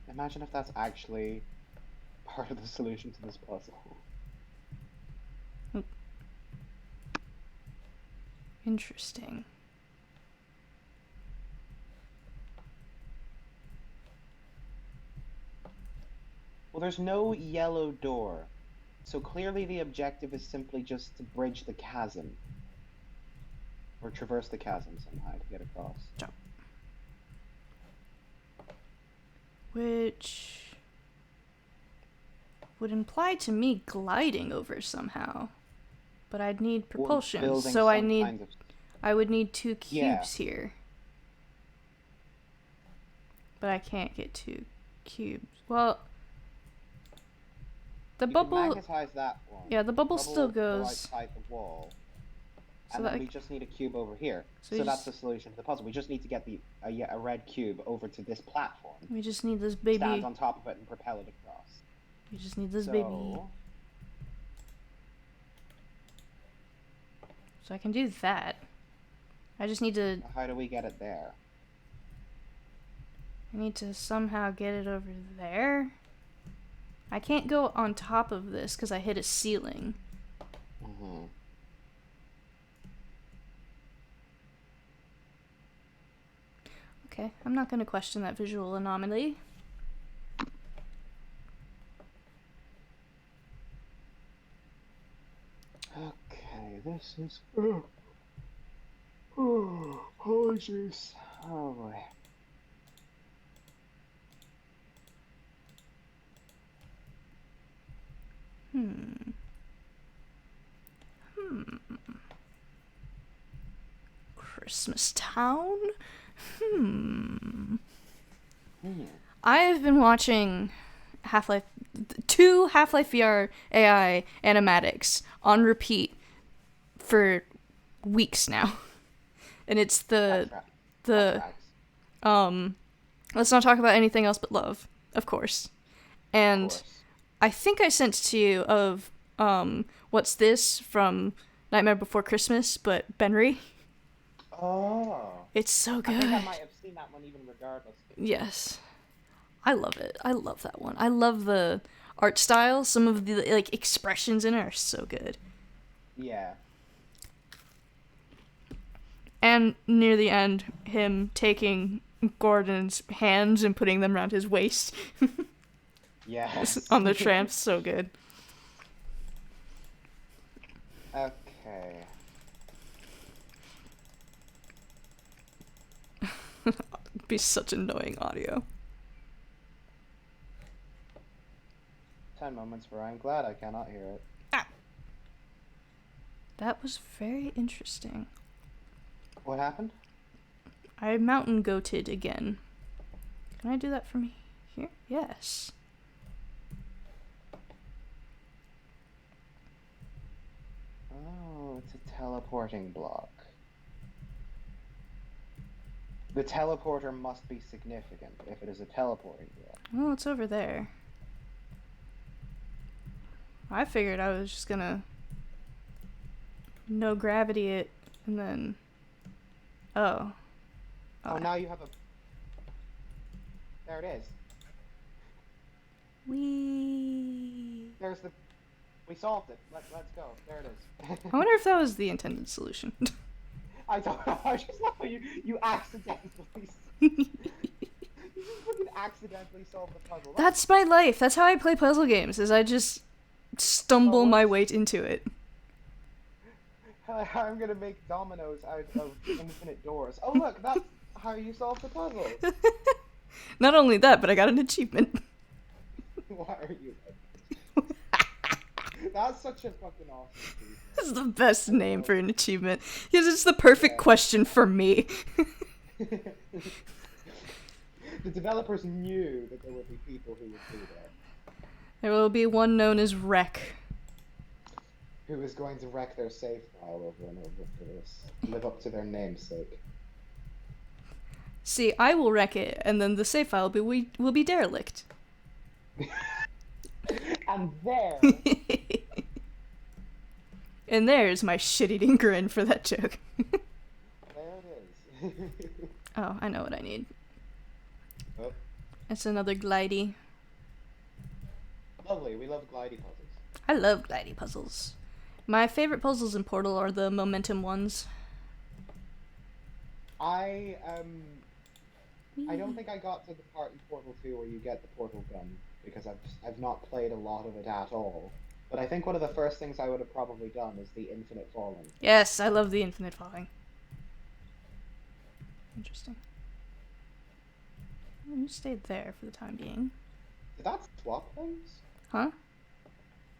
[SPEAKER 2] Imagine if that's actually part of the solution to this puzzle.
[SPEAKER 1] Interesting.
[SPEAKER 2] Well, there's no yellow door, so clearly the objective is simply just to bridge the chasm. Or traverse the chasm somehow to get across.
[SPEAKER 1] Jump. Which would imply to me gliding over somehow. But I'd need propulsion, so I would need 2 cubes here. But I can't get 2 cubes. Well, the bubble.
[SPEAKER 2] Magnetize that one.
[SPEAKER 1] Yeah, the bubble still goes
[SPEAKER 2] outside the wall.
[SPEAKER 1] So
[SPEAKER 2] and then we just need a cube over here. So that's the solution to the puzzle. We just need to get a red cube over to this platform.
[SPEAKER 1] We just need this baby.
[SPEAKER 2] Stand on top of it and propel it across.
[SPEAKER 1] We just need this baby. So I can do that. I just need to.
[SPEAKER 2] How do we get it there?
[SPEAKER 1] I need to somehow get it over there. I can't go on top of this because I hit a ceiling.
[SPEAKER 2] Mm-hmm.
[SPEAKER 1] Okay, I'm not going to question that visual anomaly.
[SPEAKER 2] Okay, this is... Apologies. Oh boy.
[SPEAKER 1] Christmas Town? I've been watching Half-Life... 2 Half-Life VR AI animatics on repeat for weeks now. And it's let's not talk about anything else but love, of course. And I think I sent to you of What's This from Nightmare Before Christmas, but Benry.
[SPEAKER 2] Oh.
[SPEAKER 1] It's so good.
[SPEAKER 2] I think I might have seen that one even regardless.
[SPEAKER 1] Yes. I love it. I love that one. I love the art style. Some of the like expressions in it are so good.
[SPEAKER 2] Yeah.
[SPEAKER 1] And near the end, him taking Gordon's hands and putting them around his waist
[SPEAKER 2] Yes.
[SPEAKER 1] on the tramp, so good.
[SPEAKER 2] Okay.
[SPEAKER 1] It'd be such annoying audio.
[SPEAKER 2] 10 moments where I'm glad I cannot hear it.
[SPEAKER 1] That was very interesting.
[SPEAKER 2] What happened?
[SPEAKER 1] I mountain goated again. Can I do that from here? Yes.
[SPEAKER 2] Oh, it's a teleporting block. The teleporter must be significant if it is a teleporting block.
[SPEAKER 1] Well, it's over there. I figured I was just gonna no gravity it and then oh.
[SPEAKER 2] Oh, now you have a... There it is. There's the... We solved it. Let's go. There it is.
[SPEAKER 1] I wonder if that was the intended solution.
[SPEAKER 2] I don't know. I just love how you accidentally... you just fucking accidentally solved the puzzle.
[SPEAKER 1] That's my life. That's how I play puzzle games, is I just stumble my way into it.
[SPEAKER 2] I'm gonna make dominoes out of infinite doors. Oh look, that's how you solve the puzzle.
[SPEAKER 1] Not only that, but I got an achievement.
[SPEAKER 2] Why are you That's such a fucking awesome achievement.
[SPEAKER 1] That's the best name for an achievement. Because it's the perfect question for me.
[SPEAKER 2] The developers knew that there would be people who would do that.
[SPEAKER 1] There will be one known as Wreck.
[SPEAKER 2] Who is going to wreck their save file over and over for this. Live up to their namesake.
[SPEAKER 1] See, I will wreck it, and then the save file will be derelict.
[SPEAKER 2] And there...
[SPEAKER 1] And there's my shit-eating grin for that joke.
[SPEAKER 2] There it is.
[SPEAKER 1] Oh, I know what I need.
[SPEAKER 2] Oh.
[SPEAKER 1] It's another glidey.
[SPEAKER 2] Lovely, we love glidey puzzles.
[SPEAKER 1] I love glidey puzzles. My favorite puzzles in Portal are the momentum ones.
[SPEAKER 2] I don't think I got to the part in Portal 2 where you get the portal gun, because I've not played a lot of it at all. But I think one of the first things I would have probably done is the infinite falling.
[SPEAKER 1] Yes, I love the infinite falling. Interesting. You stayed there for the time being.
[SPEAKER 2] Did that swap things?
[SPEAKER 1] Huh?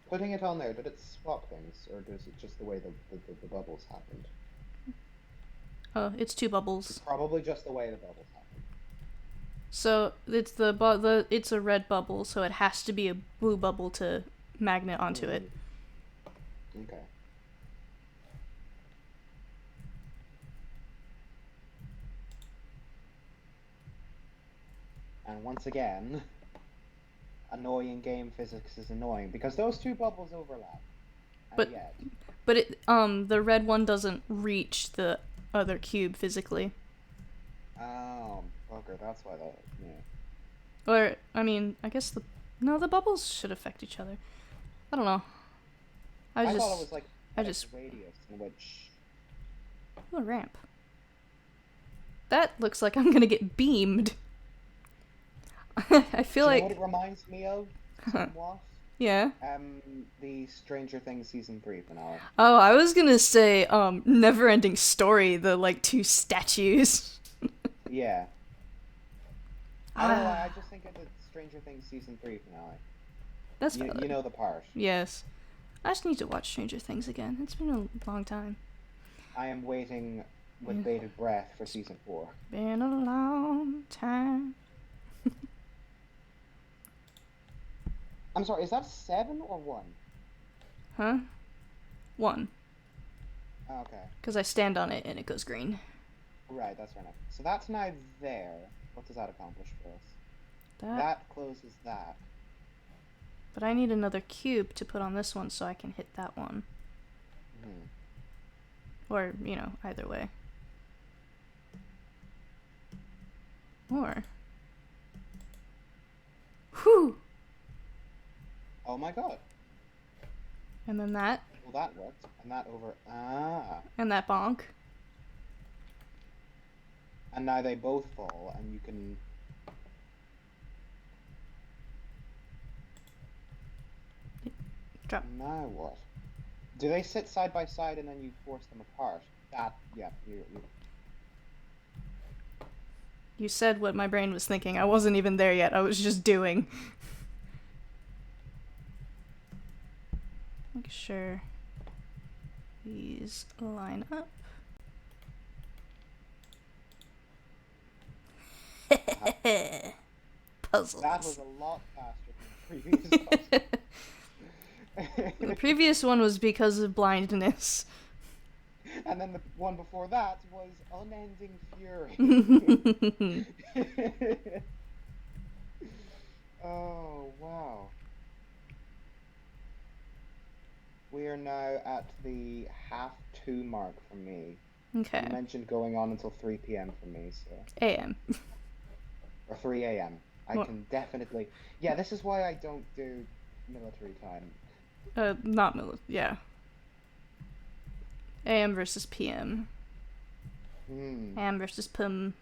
[SPEAKER 2] Putting it on there, did it swap things, or is it just the way the bubbles happened?
[SPEAKER 1] Oh, it's two bubbles.
[SPEAKER 2] It's probably just the way the bubbles happened.
[SPEAKER 1] So it's it's a red bubble, so it has to be a blue bubble to magnet onto it.
[SPEAKER 2] Okay. And once again, annoying game physics is annoying because those two bubbles overlap.
[SPEAKER 1] But the red one doesn't reach the other cube physically.
[SPEAKER 2] Oh, bugger, that's why that, yeah.
[SPEAKER 1] Or, I mean, I guess the bubbles should affect each other. I don't know.
[SPEAKER 2] I thought it was like
[SPEAKER 1] I just
[SPEAKER 2] radius in which...
[SPEAKER 1] Ooh, a ramp. That looks like I'm gonna get beamed. I feel like...
[SPEAKER 2] what it reminds me of? Somewhat?
[SPEAKER 1] Yeah?
[SPEAKER 2] The Stranger Things Season 3 finale.
[SPEAKER 1] Oh, I was gonna say, Neverending Story, the, like, two statues.
[SPEAKER 2] Yeah. I don't know why, I just think of the Stranger Things Season 3 finale.
[SPEAKER 1] That's
[SPEAKER 2] you know the part.
[SPEAKER 1] Yes. I just need to watch Stranger Things again. It's been a long time.
[SPEAKER 2] I am waiting with bated breath for Season 4.
[SPEAKER 1] Been a long time.
[SPEAKER 2] I'm sorry, is that 7 or 1?
[SPEAKER 1] Huh? 1.
[SPEAKER 2] Oh, okay.
[SPEAKER 1] Because I stand on it and it goes green.
[SPEAKER 2] Right, that's fair enough. So that's now there. What does that accomplish for us? That closes that.
[SPEAKER 1] But I need another cube to put on this one so I can hit that one. Or, you know, either way. Or... Whew!
[SPEAKER 2] Oh my god.
[SPEAKER 1] And then that.
[SPEAKER 2] Well, that worked. And that over... Ah.
[SPEAKER 1] And that bonk.
[SPEAKER 2] And now they both fall, and you can...
[SPEAKER 1] Drop.
[SPEAKER 2] Now what? Do they sit side by side and then you force them apart? That, yeah, you...
[SPEAKER 1] You said what my brain was thinking. I wasn't even there yet. I was just doing. Make sure these line up. Puzzles.
[SPEAKER 2] That was a lot faster than the previous puzzle.
[SPEAKER 1] The previous one was because of blindness.
[SPEAKER 2] And then the one before that was unending fury. Oh, wow. We are now at the 2:30 mark for me.
[SPEAKER 1] Okay.
[SPEAKER 2] You mentioned going on until 3 p.m. for me, so...
[SPEAKER 1] AM.
[SPEAKER 2] Or 3 a.m. I
[SPEAKER 1] What?
[SPEAKER 2] can definitely... Yeah, this is why I don't do military time.
[SPEAKER 1] Not yeah. AM versus PM. AM versus PM.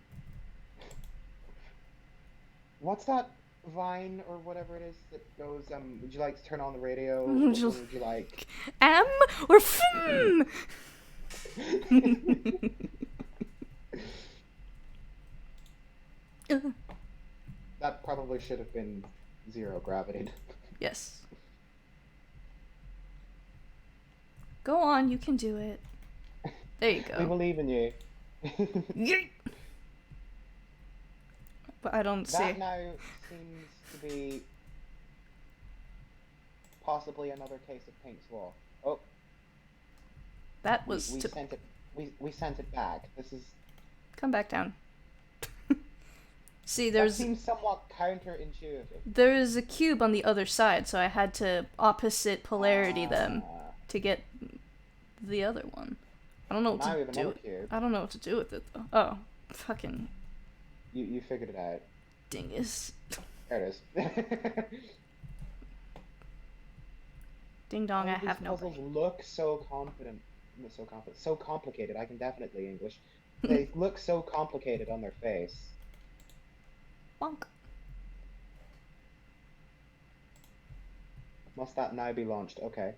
[SPEAKER 2] What's that Vine or whatever it is that goes, would you like to turn on the radio?
[SPEAKER 1] Would you-
[SPEAKER 2] What would you like?
[SPEAKER 1] AM or FM?
[SPEAKER 2] That probably should have been zero gravity.
[SPEAKER 1] Yes. Go on, you can do it. There you
[SPEAKER 2] We
[SPEAKER 1] go.
[SPEAKER 2] believe in you.
[SPEAKER 1] Yeet. But I don't see.
[SPEAKER 2] That now seems to be possibly another case of Pink's Law. Oh,
[SPEAKER 1] That was
[SPEAKER 2] we
[SPEAKER 1] to
[SPEAKER 2] sent it. We sent it back. This is...
[SPEAKER 1] come back down. See,
[SPEAKER 2] That
[SPEAKER 1] there's
[SPEAKER 2] seems somewhat counterintuitive.
[SPEAKER 1] a cube on the other side, so I had to opposite polarity them
[SPEAKER 2] Ah.
[SPEAKER 1] to get the other one. I don't know
[SPEAKER 2] Now we
[SPEAKER 1] what
[SPEAKER 2] have
[SPEAKER 1] to do.
[SPEAKER 2] another cube.
[SPEAKER 1] I don't know what to do with it though. Oh, fucking
[SPEAKER 2] You figured it out.
[SPEAKER 1] dingus.
[SPEAKER 2] There it is.
[SPEAKER 1] Ding dong, I
[SPEAKER 2] All these
[SPEAKER 1] have no
[SPEAKER 2] puzzles
[SPEAKER 1] brain.
[SPEAKER 2] look so so complicated. I can definitely English. They look so complicated on their face.
[SPEAKER 1] Bonk.
[SPEAKER 2] Must that now be launched? Okay.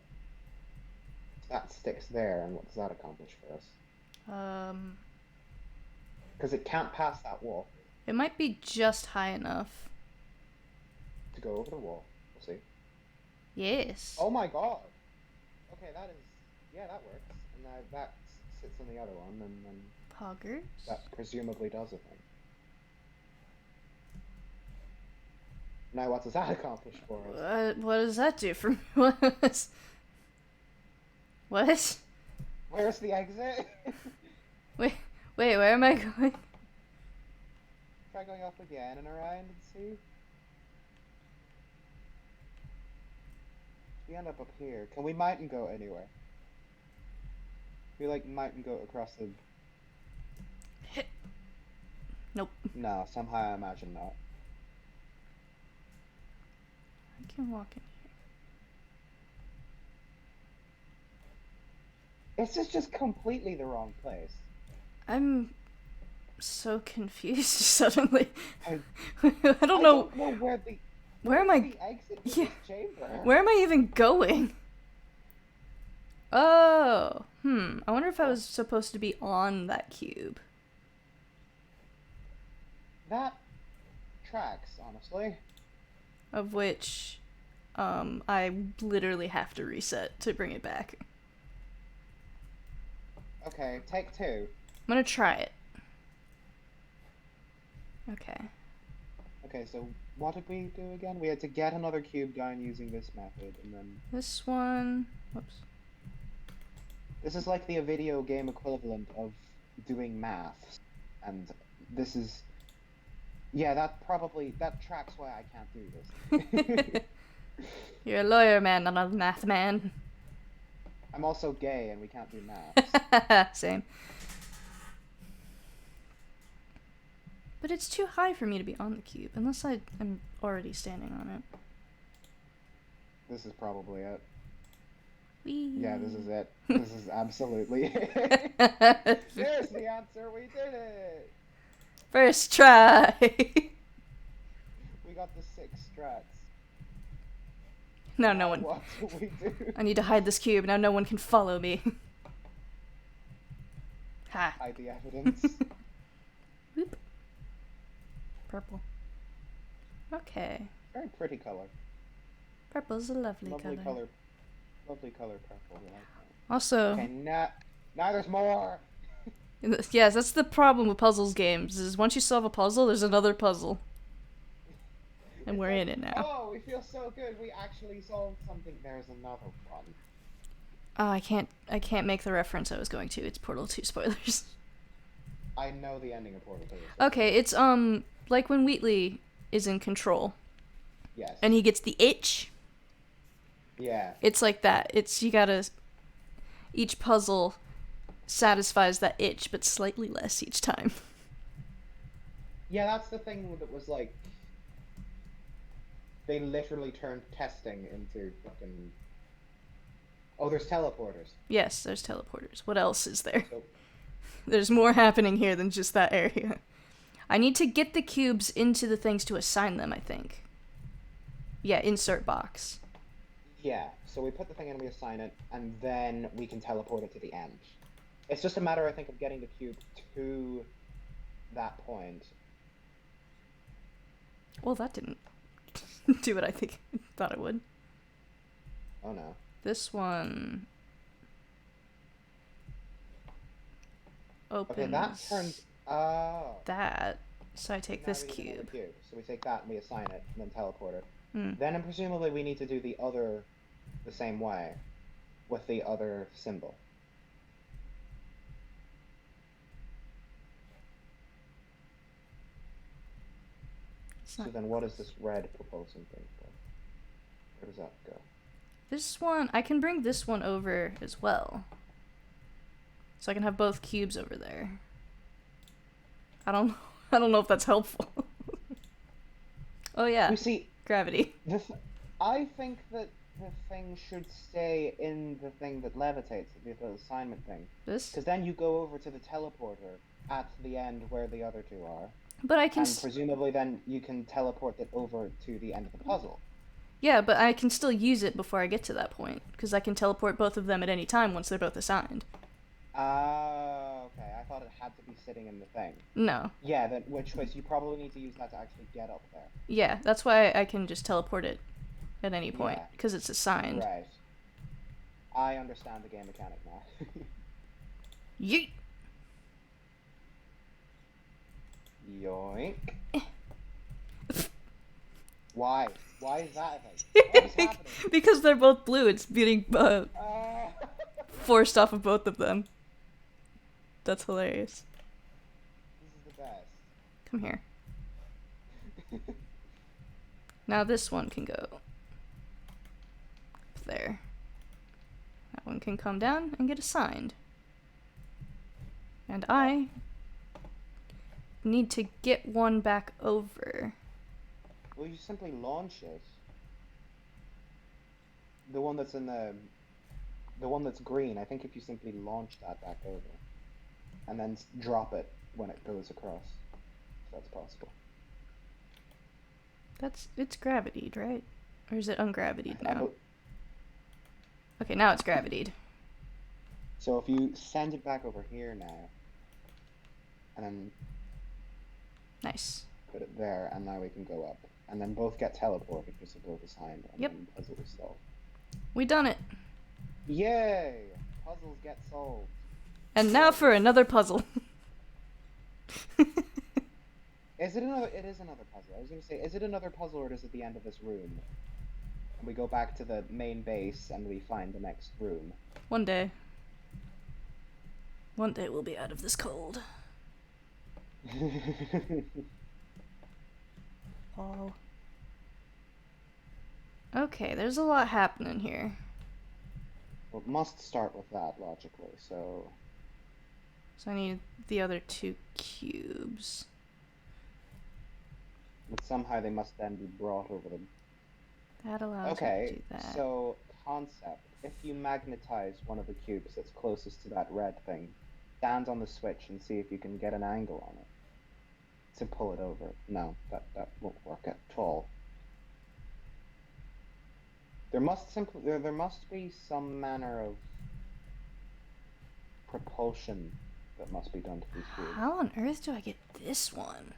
[SPEAKER 2] That sticks there, and what does that accomplish for us? Because it can't pass that wall.
[SPEAKER 1] It might be just high enough.
[SPEAKER 2] To go over the wall. We'll see.
[SPEAKER 1] Yes.
[SPEAKER 2] Oh my god! Okay, that is... Yeah, that works. And now that sits on the other one, and then
[SPEAKER 1] Poggers.
[SPEAKER 2] that presumably does a thing. Now what does that accomplish for us?
[SPEAKER 1] What does that do for me? What? What?
[SPEAKER 2] Where's the exit?
[SPEAKER 1] Wait, where am I going?
[SPEAKER 2] Try going up again and around and see. We end up here. Can we mountain goat anywhere? We like mountain goat across the...
[SPEAKER 1] Nope.
[SPEAKER 2] No, somehow I imagine not.
[SPEAKER 1] I can walk in here.
[SPEAKER 2] This is just completely the wrong place.
[SPEAKER 1] I'm so confused suddenly.
[SPEAKER 2] I
[SPEAKER 1] I don't know.
[SPEAKER 2] where the...
[SPEAKER 1] Where am I?
[SPEAKER 2] the exit to
[SPEAKER 1] Yeah.
[SPEAKER 2] this chamber.
[SPEAKER 1] Where am I even going? Oh, I wonder if I was supposed to be on that cube.
[SPEAKER 2] That tracks, honestly.
[SPEAKER 1] Of which, I literally have to reset to bring it back.
[SPEAKER 2] Okay, take two.
[SPEAKER 1] I'm gonna try it. Okay.
[SPEAKER 2] Okay, so what did we do again? We had to get another cube down using this method, and then...
[SPEAKER 1] This one. Whoops.
[SPEAKER 2] This is like the video game equivalent of doing maths. And this is... Yeah, that tracks why I can't do this.
[SPEAKER 1] You're a lawyer man, not a math man.
[SPEAKER 2] I'm also gay and we can't do maths.
[SPEAKER 1] Same. But it's too high for me to be on the cube, unless I am already standing on it.
[SPEAKER 2] This is probably it.
[SPEAKER 1] Whee.
[SPEAKER 2] Yeah, this is it. This is absolutely it. There's the answer. We did it.
[SPEAKER 1] First try.
[SPEAKER 2] We got the 6 strats.
[SPEAKER 1] Now no one.
[SPEAKER 2] What do we do?
[SPEAKER 1] I need to hide this cube. Now no one can follow me. Ha.
[SPEAKER 2] Hide the evidence.
[SPEAKER 1] Whoop. Purple. Okay.
[SPEAKER 2] Very pretty color.
[SPEAKER 1] Purple's a lovely
[SPEAKER 2] color. Lovely color purple. We like that.
[SPEAKER 1] Also.
[SPEAKER 2] Okay, now there's more.
[SPEAKER 1] Yes, that's the problem with puzzles games. Is once you solve a puzzle, there's another puzzle. And we're in it now.
[SPEAKER 2] Oh, we feel so good. We actually solved something. There's another one.
[SPEAKER 1] Oh, I can't make the reference I was going to. It's Portal 2 spoilers.
[SPEAKER 2] I know the ending of Portal 2.
[SPEAKER 1] Okay, it's like when Wheatley is in control.
[SPEAKER 2] Yes.
[SPEAKER 1] And he gets the itch.
[SPEAKER 2] Yeah.
[SPEAKER 1] It's like that. It's you gotta. Each puzzle satisfies that itch, but slightly less each time.
[SPEAKER 2] Yeah, that's the thing that was like. They literally turned testing into fucking. Oh, there's teleporters.
[SPEAKER 1] Yes, there's teleporters. What else is there?
[SPEAKER 2] So...
[SPEAKER 1] There's more happening here than just that area. I need to get the cubes into the things to assign them, I think. Yeah, insert box.
[SPEAKER 2] Yeah, so we put the thing in, we assign it, and then we can teleport it to the end. It's just a matter, I think, of getting the cube to that point.
[SPEAKER 1] Well, that didn't do what I thought it would.
[SPEAKER 2] Oh no.
[SPEAKER 1] This one opens.
[SPEAKER 2] Okay, that turns. Oh.
[SPEAKER 1] That. So I take
[SPEAKER 2] Now
[SPEAKER 1] this
[SPEAKER 2] we get another
[SPEAKER 1] cube.
[SPEAKER 2] So we take that and we assign it, and then teleport it.
[SPEAKER 1] Hmm.
[SPEAKER 2] Then presumably we need to do the same way, with the other symbol. So then what is this red proposing thing for? Where does that go?
[SPEAKER 1] This one, I can bring this one over as well. So I can have both cubes over there. I don't know if that's helpful. Oh yeah.
[SPEAKER 2] You see,
[SPEAKER 1] gravity.
[SPEAKER 2] I think that the thing should stay in the thing that levitates, the assignment thing.
[SPEAKER 1] This?
[SPEAKER 2] Because then you go over to the teleporter at the end where the other two are.
[SPEAKER 1] But I can.
[SPEAKER 2] And presumably then you can teleport it over to the end of the puzzle.
[SPEAKER 1] Yeah, but I can still use it before I get to that point, because I can teleport both of them at any time once they're both assigned.
[SPEAKER 2] Okay. I thought it had to be sitting in the thing.
[SPEAKER 1] No.
[SPEAKER 2] Yeah, then which way? So you probably need to use that to actually get up there.
[SPEAKER 1] Yeah, that's why I can just teleport it at any point,
[SPEAKER 2] Yeah.
[SPEAKER 1] because it's assigned.
[SPEAKER 2] Right. I understand the game mechanic now.
[SPEAKER 1] Yeet!
[SPEAKER 2] Yoink. Why? Why is that a thing? What is happening?
[SPEAKER 1] Because they're both blue, it's being forced off of both of them. That's hilarious.
[SPEAKER 2] This is the best.
[SPEAKER 1] Come here. Now this one can go up there. That one can come down and get assigned. And I need to get one back over.
[SPEAKER 2] Well, you simply launch it. The one that's in the one that's green. I think if you simply launch that back over, and then drop it when it goes across, if that's possible.
[SPEAKER 1] It's gravitied, right? Or is it ungravitied now? Okay, now it's gravitied.
[SPEAKER 2] So if you send it back over here now, and then
[SPEAKER 1] Nice.
[SPEAKER 2] put it there, and now we can go up. And then both get teleported because they're both assigned, and
[SPEAKER 1] Yep.
[SPEAKER 2] then the puzzle is solved.
[SPEAKER 1] We done it.
[SPEAKER 2] Yay! Puzzles get solved.
[SPEAKER 1] And now for another puzzle.
[SPEAKER 2] Is it another? It is another puzzle. I was gonna say, is it another puzzle, or is it the end of this room? And we go back to the main base, and we find the next room.
[SPEAKER 1] One day. One day we'll be out of this cold. Oh. Okay, there's a lot happening here.
[SPEAKER 2] Well, it must start with that, logically, so...
[SPEAKER 1] So I need the other 2 cubes.
[SPEAKER 2] But somehow they must then be brought over them.
[SPEAKER 1] That allows me to do that.
[SPEAKER 2] So, concept. If you magnetize one of the cubes that's closest to that red thing, stand on the switch and see if you can get an angle on it to pull it over. No, that won't work at all. There must be some manner of propulsion that must be done to these cubes.
[SPEAKER 1] How on earth do I get this one?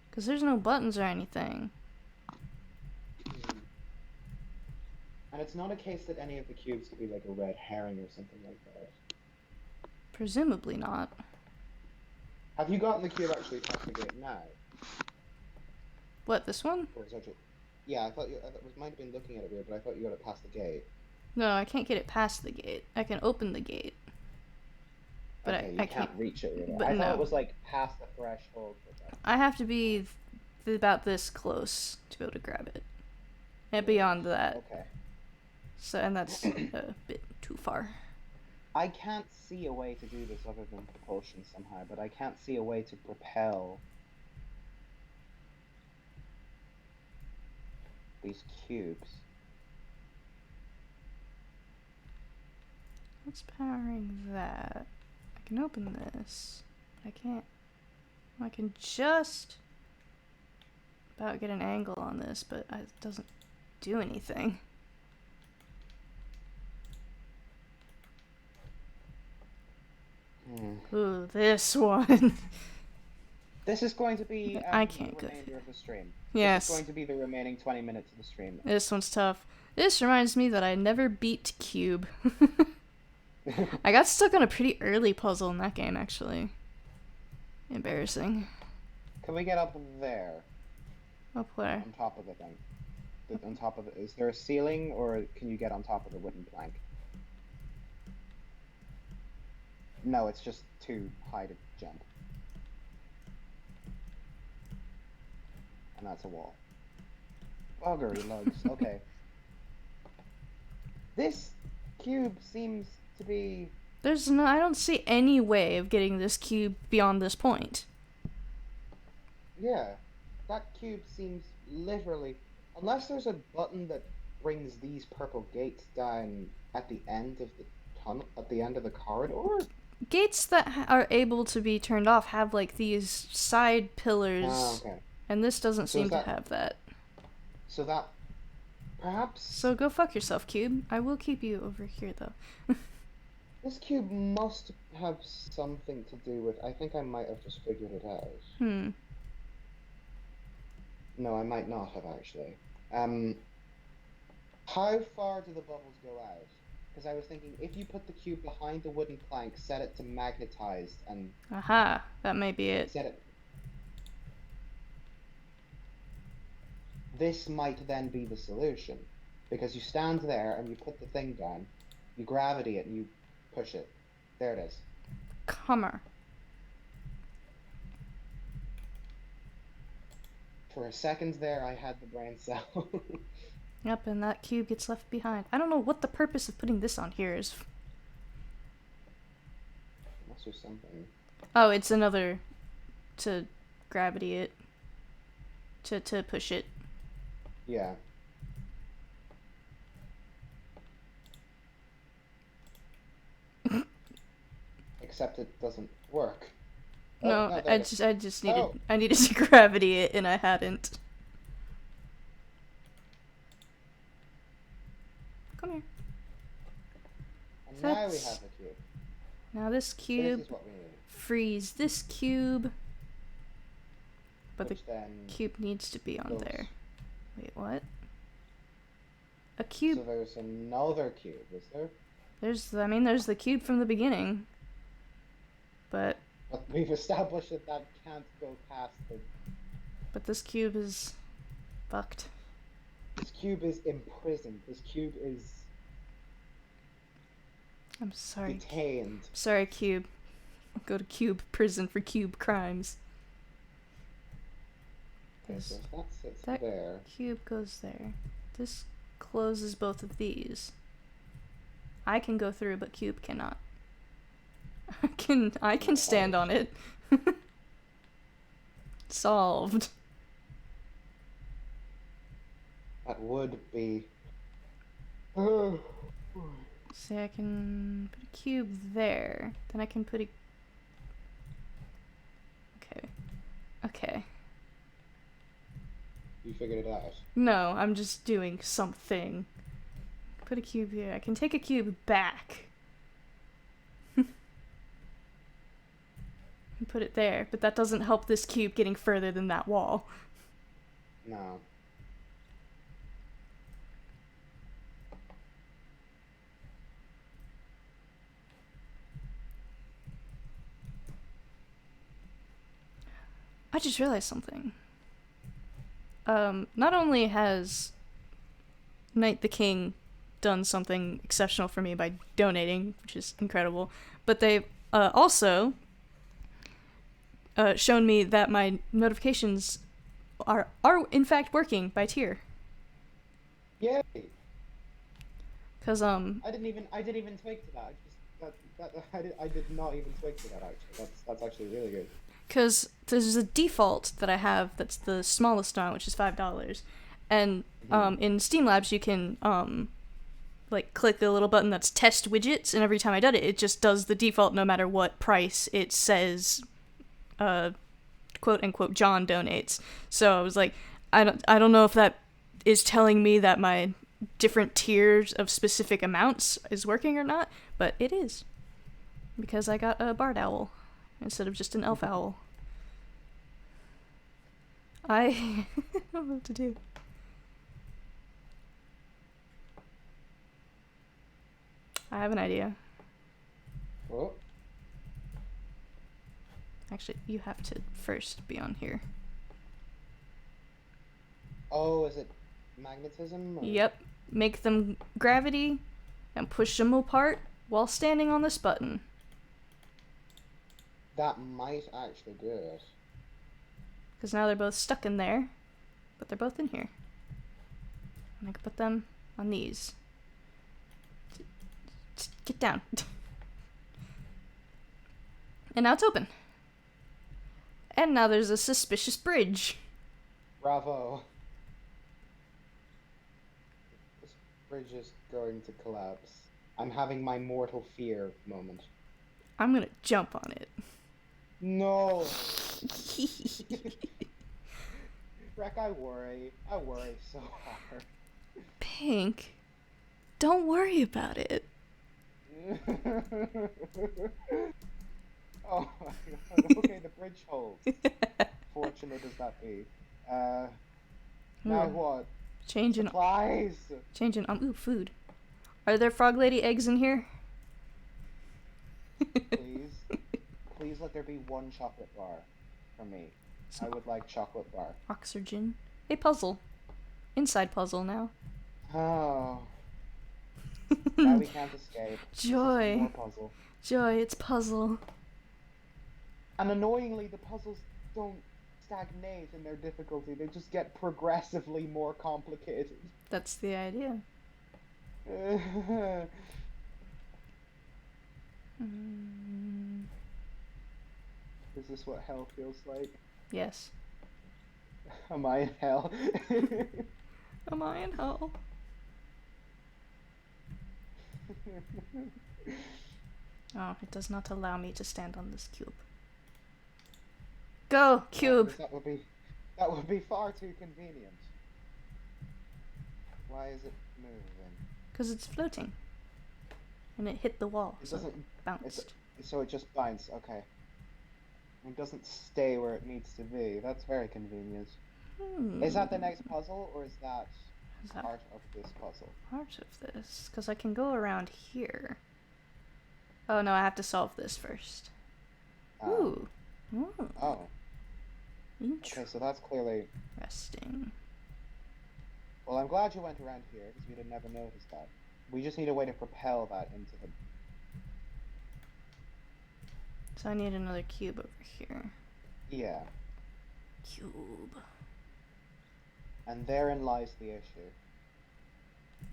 [SPEAKER 1] Because there's no buttons or anything.
[SPEAKER 2] And it's not a case that any of the cubes could be like a red herring or something like that.
[SPEAKER 1] Presumably not.
[SPEAKER 2] Have you gotten the cube actually past the gate now?
[SPEAKER 1] What, this one?
[SPEAKER 2] Or is that just... Yeah, I might have been looking at it weird, but I thought you got it past the gate.
[SPEAKER 1] No, I can't get it past the gate. I can open the gate. But
[SPEAKER 2] okay,
[SPEAKER 1] I
[SPEAKER 2] you can't reach it really.
[SPEAKER 1] But
[SPEAKER 2] I
[SPEAKER 1] no.
[SPEAKER 2] thought it was like past the threshold.
[SPEAKER 1] I have to be about this close to be able to grab it. And beyond that.
[SPEAKER 2] Okay.
[SPEAKER 1] So, and that's a bit too far.
[SPEAKER 2] I can't see a way to do this other than propulsion somehow, but I can't see a way to propel these cubes.
[SPEAKER 1] What's powering that? I can open this. I can't. I can just about get an angle on this, but it doesn't do anything. Ooh, this one.
[SPEAKER 2] This is going to be
[SPEAKER 1] I can't
[SPEAKER 2] the
[SPEAKER 1] go
[SPEAKER 2] remainder of the stream.
[SPEAKER 1] Yes.
[SPEAKER 2] This is going to be the remaining 20 minutes of the stream.
[SPEAKER 1] This one's tough. This reminds me that I never beat Cube. I got stuck on a pretty early puzzle in that game, actually. Embarrassing.
[SPEAKER 2] Can we get up there?
[SPEAKER 1] Up where?
[SPEAKER 2] On top of the thing. On top of it. Is there a ceiling, or can you get on top of the wooden plank? No, it's just too high to jump. And that's a wall. Buggery lugs. Okay. This cube seems to be...
[SPEAKER 1] I don't see any way of getting this cube beyond this point.
[SPEAKER 2] Yeah. That cube seems literally... Unless there's a button that brings these purple gates down at the end of the tunnel, at the end of the corridor?
[SPEAKER 1] Gates that are able to be turned off have, like, these side pillars.
[SPEAKER 2] Oh, okay.
[SPEAKER 1] And this doesn't seem to have that.
[SPEAKER 2] So that... Perhaps...
[SPEAKER 1] So go fuck yourself, Cube. I will keep you over here, though.
[SPEAKER 2] This cube must have something to do with... I think I might have just figured it out. No, I might not have, actually. How far do the bubbles go out? Because I was thinking, if you put the cube behind the wooden plank, set it to magnetized, and...
[SPEAKER 1] Aha, that may be it.
[SPEAKER 2] Set it... This might then be the solution. Because you stand there, and you put the thing down, you gravity it, and you push it. There it is.
[SPEAKER 1] Comer.
[SPEAKER 2] For a second there, I had the brain cell.
[SPEAKER 1] Yep, and that cube gets left behind. I don't know what the purpose of putting this on here is.
[SPEAKER 2] Must be something.
[SPEAKER 1] Oh, it's another to gravity it. To push it.
[SPEAKER 2] Yeah. Except it doesn't work.
[SPEAKER 1] No, I just needed I needed to gravity it and I hadn't. Come here.
[SPEAKER 2] And now we have the cube.
[SPEAKER 1] Now this cube
[SPEAKER 2] This is what we need.
[SPEAKER 1] frees this cube. But
[SPEAKER 2] Which
[SPEAKER 1] the
[SPEAKER 2] then
[SPEAKER 1] cube needs to be on
[SPEAKER 2] goes.
[SPEAKER 1] there. Wait, what? A cube?
[SPEAKER 2] So there's another cube, is there?
[SPEAKER 1] There's the cube from the beginning. But
[SPEAKER 2] we've established that can't go past the...
[SPEAKER 1] But this cube is fucked.
[SPEAKER 2] This cube is imprisoned. This cube is...
[SPEAKER 1] I'm sorry.
[SPEAKER 2] Detained.
[SPEAKER 1] Sorry, cube. Go to cube prison for cube crimes.
[SPEAKER 2] Okay, so if that sits
[SPEAKER 1] That
[SPEAKER 2] there...
[SPEAKER 1] cube goes there. This closes both of these. I can go through, but cube cannot. I can stand on it. Solved.
[SPEAKER 2] That would be.
[SPEAKER 1] See, I can put a cube there. Then I can put a... Okay.
[SPEAKER 2] You figured it out.
[SPEAKER 1] No, I'm just doing something. Put a cube here. I can take a cube back. And put it there, but that doesn't help this cube getting further than that wall.
[SPEAKER 2] No.
[SPEAKER 1] I just realized something. Not only has Knight the King done something exceptional for me by donating, which is incredible, but they've also shown me that my notifications are in fact working by tier.
[SPEAKER 2] Yay!
[SPEAKER 1] Cause
[SPEAKER 2] I didn't even twig to that. I did not even twig to that actually. That's actually really good.
[SPEAKER 1] Because there's a default that I have that's the smallest amount, which is $5. And in Steam Labs, you can like click a little button that's test widgets, and every time I did it, it just does the default no matter what price it says, quote unquote, John donates. So I was like, I don't know if that is telling me that my different tiers of specific amounts is working or not, but it is. Because I got a barred owl instead of just an elf owl. I don't know what to do. I have an idea.
[SPEAKER 2] Oh.
[SPEAKER 1] Actually, you have to first be on here.
[SPEAKER 2] Oh, is it magnetism? Or?
[SPEAKER 1] Yep. Make them gravity and push them apart while standing on this button.
[SPEAKER 2] That might actually do it.
[SPEAKER 1] Because now they're both stuck in there, but they're both in here. And I can put them on these. Get down. And now it's open. And now there's a suspicious bridge.
[SPEAKER 2] Bravo. This bridge is going to collapse. I'm having my mortal fear moment.
[SPEAKER 1] I'm gonna jump on it.
[SPEAKER 2] No. Wreck, I worry so hard.
[SPEAKER 1] Pink, don't worry about it.
[SPEAKER 2] Oh my god. Okay, the bridge holds. Fortunate as that be. Now what?
[SPEAKER 1] Changing.
[SPEAKER 2] Supplies.
[SPEAKER 1] Changing. Ooh, food. Are there frog lady eggs in here?
[SPEAKER 2] Please let there be one chocolate bar for me. I would like chocolate bar.
[SPEAKER 1] Oxygen. A puzzle. Inside puzzle now.
[SPEAKER 2] Oh. Now we can't escape.
[SPEAKER 1] Joy.
[SPEAKER 2] More puzzle.
[SPEAKER 1] Joy, it's puzzle.
[SPEAKER 2] And annoyingly, the puzzles don't stagnate in their difficulty. They just get progressively more complicated.
[SPEAKER 1] That's the idea.
[SPEAKER 2] Is this what hell feels like?
[SPEAKER 1] Yes.
[SPEAKER 2] Am I in hell?
[SPEAKER 1] Am I in hell? Oh, it does not allow me to stand on this cube. Go, cube!
[SPEAKER 2] That would be far too convenient. Why is it moving?
[SPEAKER 1] Because it's floating. And it hit the wall,
[SPEAKER 2] It
[SPEAKER 1] so
[SPEAKER 2] doesn't
[SPEAKER 1] it bounced.
[SPEAKER 2] So it just bounced, okay. It doesn't stay where it needs to be. That's very convenient. Is that the next puzzle, or is that part of this puzzle?
[SPEAKER 1] Part of this? Because I can go around here. Oh no, I have to solve this first. Ooh. Ooh.
[SPEAKER 2] Oh. Okay, so that's clearly...
[SPEAKER 1] Interesting.
[SPEAKER 2] Well, I'm glad you went around here, because we'd have never noticed that. We just need a way to propel that into the...
[SPEAKER 1] So I need another cube over here.
[SPEAKER 2] Yeah.
[SPEAKER 1] Cube.
[SPEAKER 2] And therein lies the issue.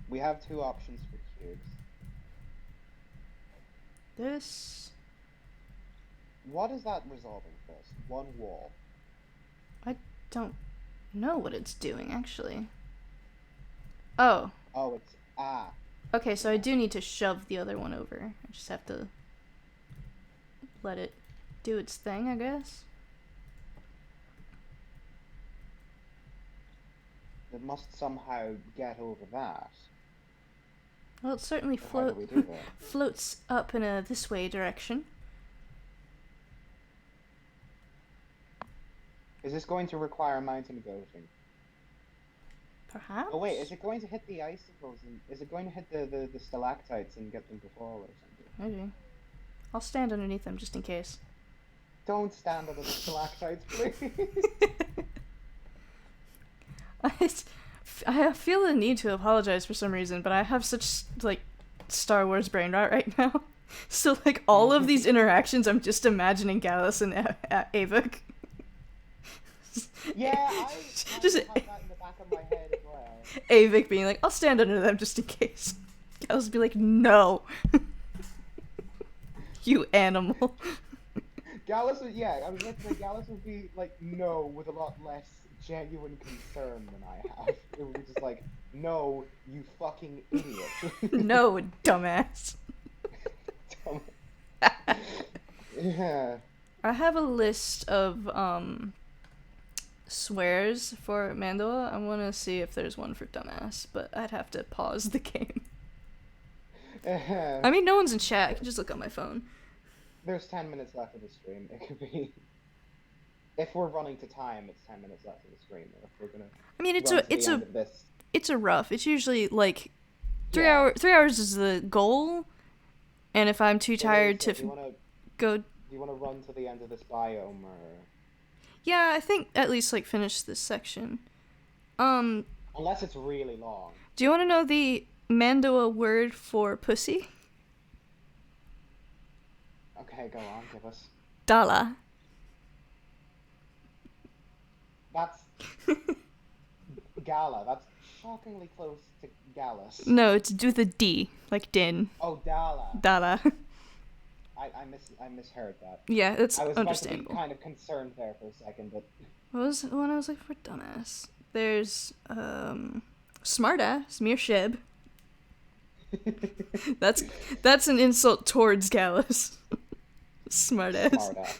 [SPEAKER 2] We have two options for cubes.
[SPEAKER 1] This...
[SPEAKER 2] What is that resolving first? One wall.
[SPEAKER 1] I don't know what it's doing, actually. Oh.
[SPEAKER 2] Oh, it's... Ah.
[SPEAKER 1] Okay, so I do need to shove the other one over. I just have to let it do its thing, I guess.
[SPEAKER 2] It must somehow get over that.
[SPEAKER 1] Well, it certainly
[SPEAKER 2] How do we do that?
[SPEAKER 1] floats up in a this way direction.
[SPEAKER 2] Is this going to require mountain goating?
[SPEAKER 1] Perhaps?
[SPEAKER 2] Oh wait, is it going to hit the icicles? And is it going to hit the stalactites and get them to fall or something?
[SPEAKER 1] Maybe. I'll stand underneath them just in case.
[SPEAKER 2] Don't stand under the stalactites, please!
[SPEAKER 1] I feel the need to apologize for some reason, but I have such, like, Star Wars brain rot right now. So, like, all of these interactions, I'm just imagining Gallus and Avok.
[SPEAKER 2] Yeah, I
[SPEAKER 1] just
[SPEAKER 2] have that in the back of my head as well.
[SPEAKER 1] Avok being like, I'll stand under them just in case. Gallus would be like, no. You animal.
[SPEAKER 2] Gallus would, yeah, I was going to say Gallus would be like, no, with a lot less genuine concern than I have. It would be just like, no, you fucking idiot.
[SPEAKER 1] No, dumbass.
[SPEAKER 2] Yeah.
[SPEAKER 1] I have a list of swears for Mandoa. I want to see if there's one for dumbass, but I'd have to pause the game. I mean, no one's in chat. I can just look on my phone.
[SPEAKER 2] There's 10 minutes left of the stream. It could be... If we're running to time, it's 10 minutes left of the stream. If we're gonna...
[SPEAKER 1] I mean, it's a rough. It's usually like 3 hours is the goal, and if I'm too tired to go...
[SPEAKER 2] Do you want to run to the end of this biome, or...?
[SPEAKER 1] Yeah, I think at least, like, finish this section.
[SPEAKER 2] Unless it's really long.
[SPEAKER 1] Do you want to know the Mandoa word for pussy?
[SPEAKER 2] Okay, go on, give us.
[SPEAKER 1] Dala.
[SPEAKER 2] That's... Gala. That's shockingly close to Gallus.
[SPEAKER 1] No, it's with a D, like din.
[SPEAKER 2] Oh, Dala.
[SPEAKER 1] Dala.
[SPEAKER 2] I misheard that.
[SPEAKER 1] Yeah, it's
[SPEAKER 2] I was
[SPEAKER 1] understandable.
[SPEAKER 2] about to be kind of concerned there for a second, but...
[SPEAKER 1] What was the one I was looking for? Dumbass. There's, smartass, mere shib. That's an insult towards Gallus. Smartass.
[SPEAKER 2] Smartass.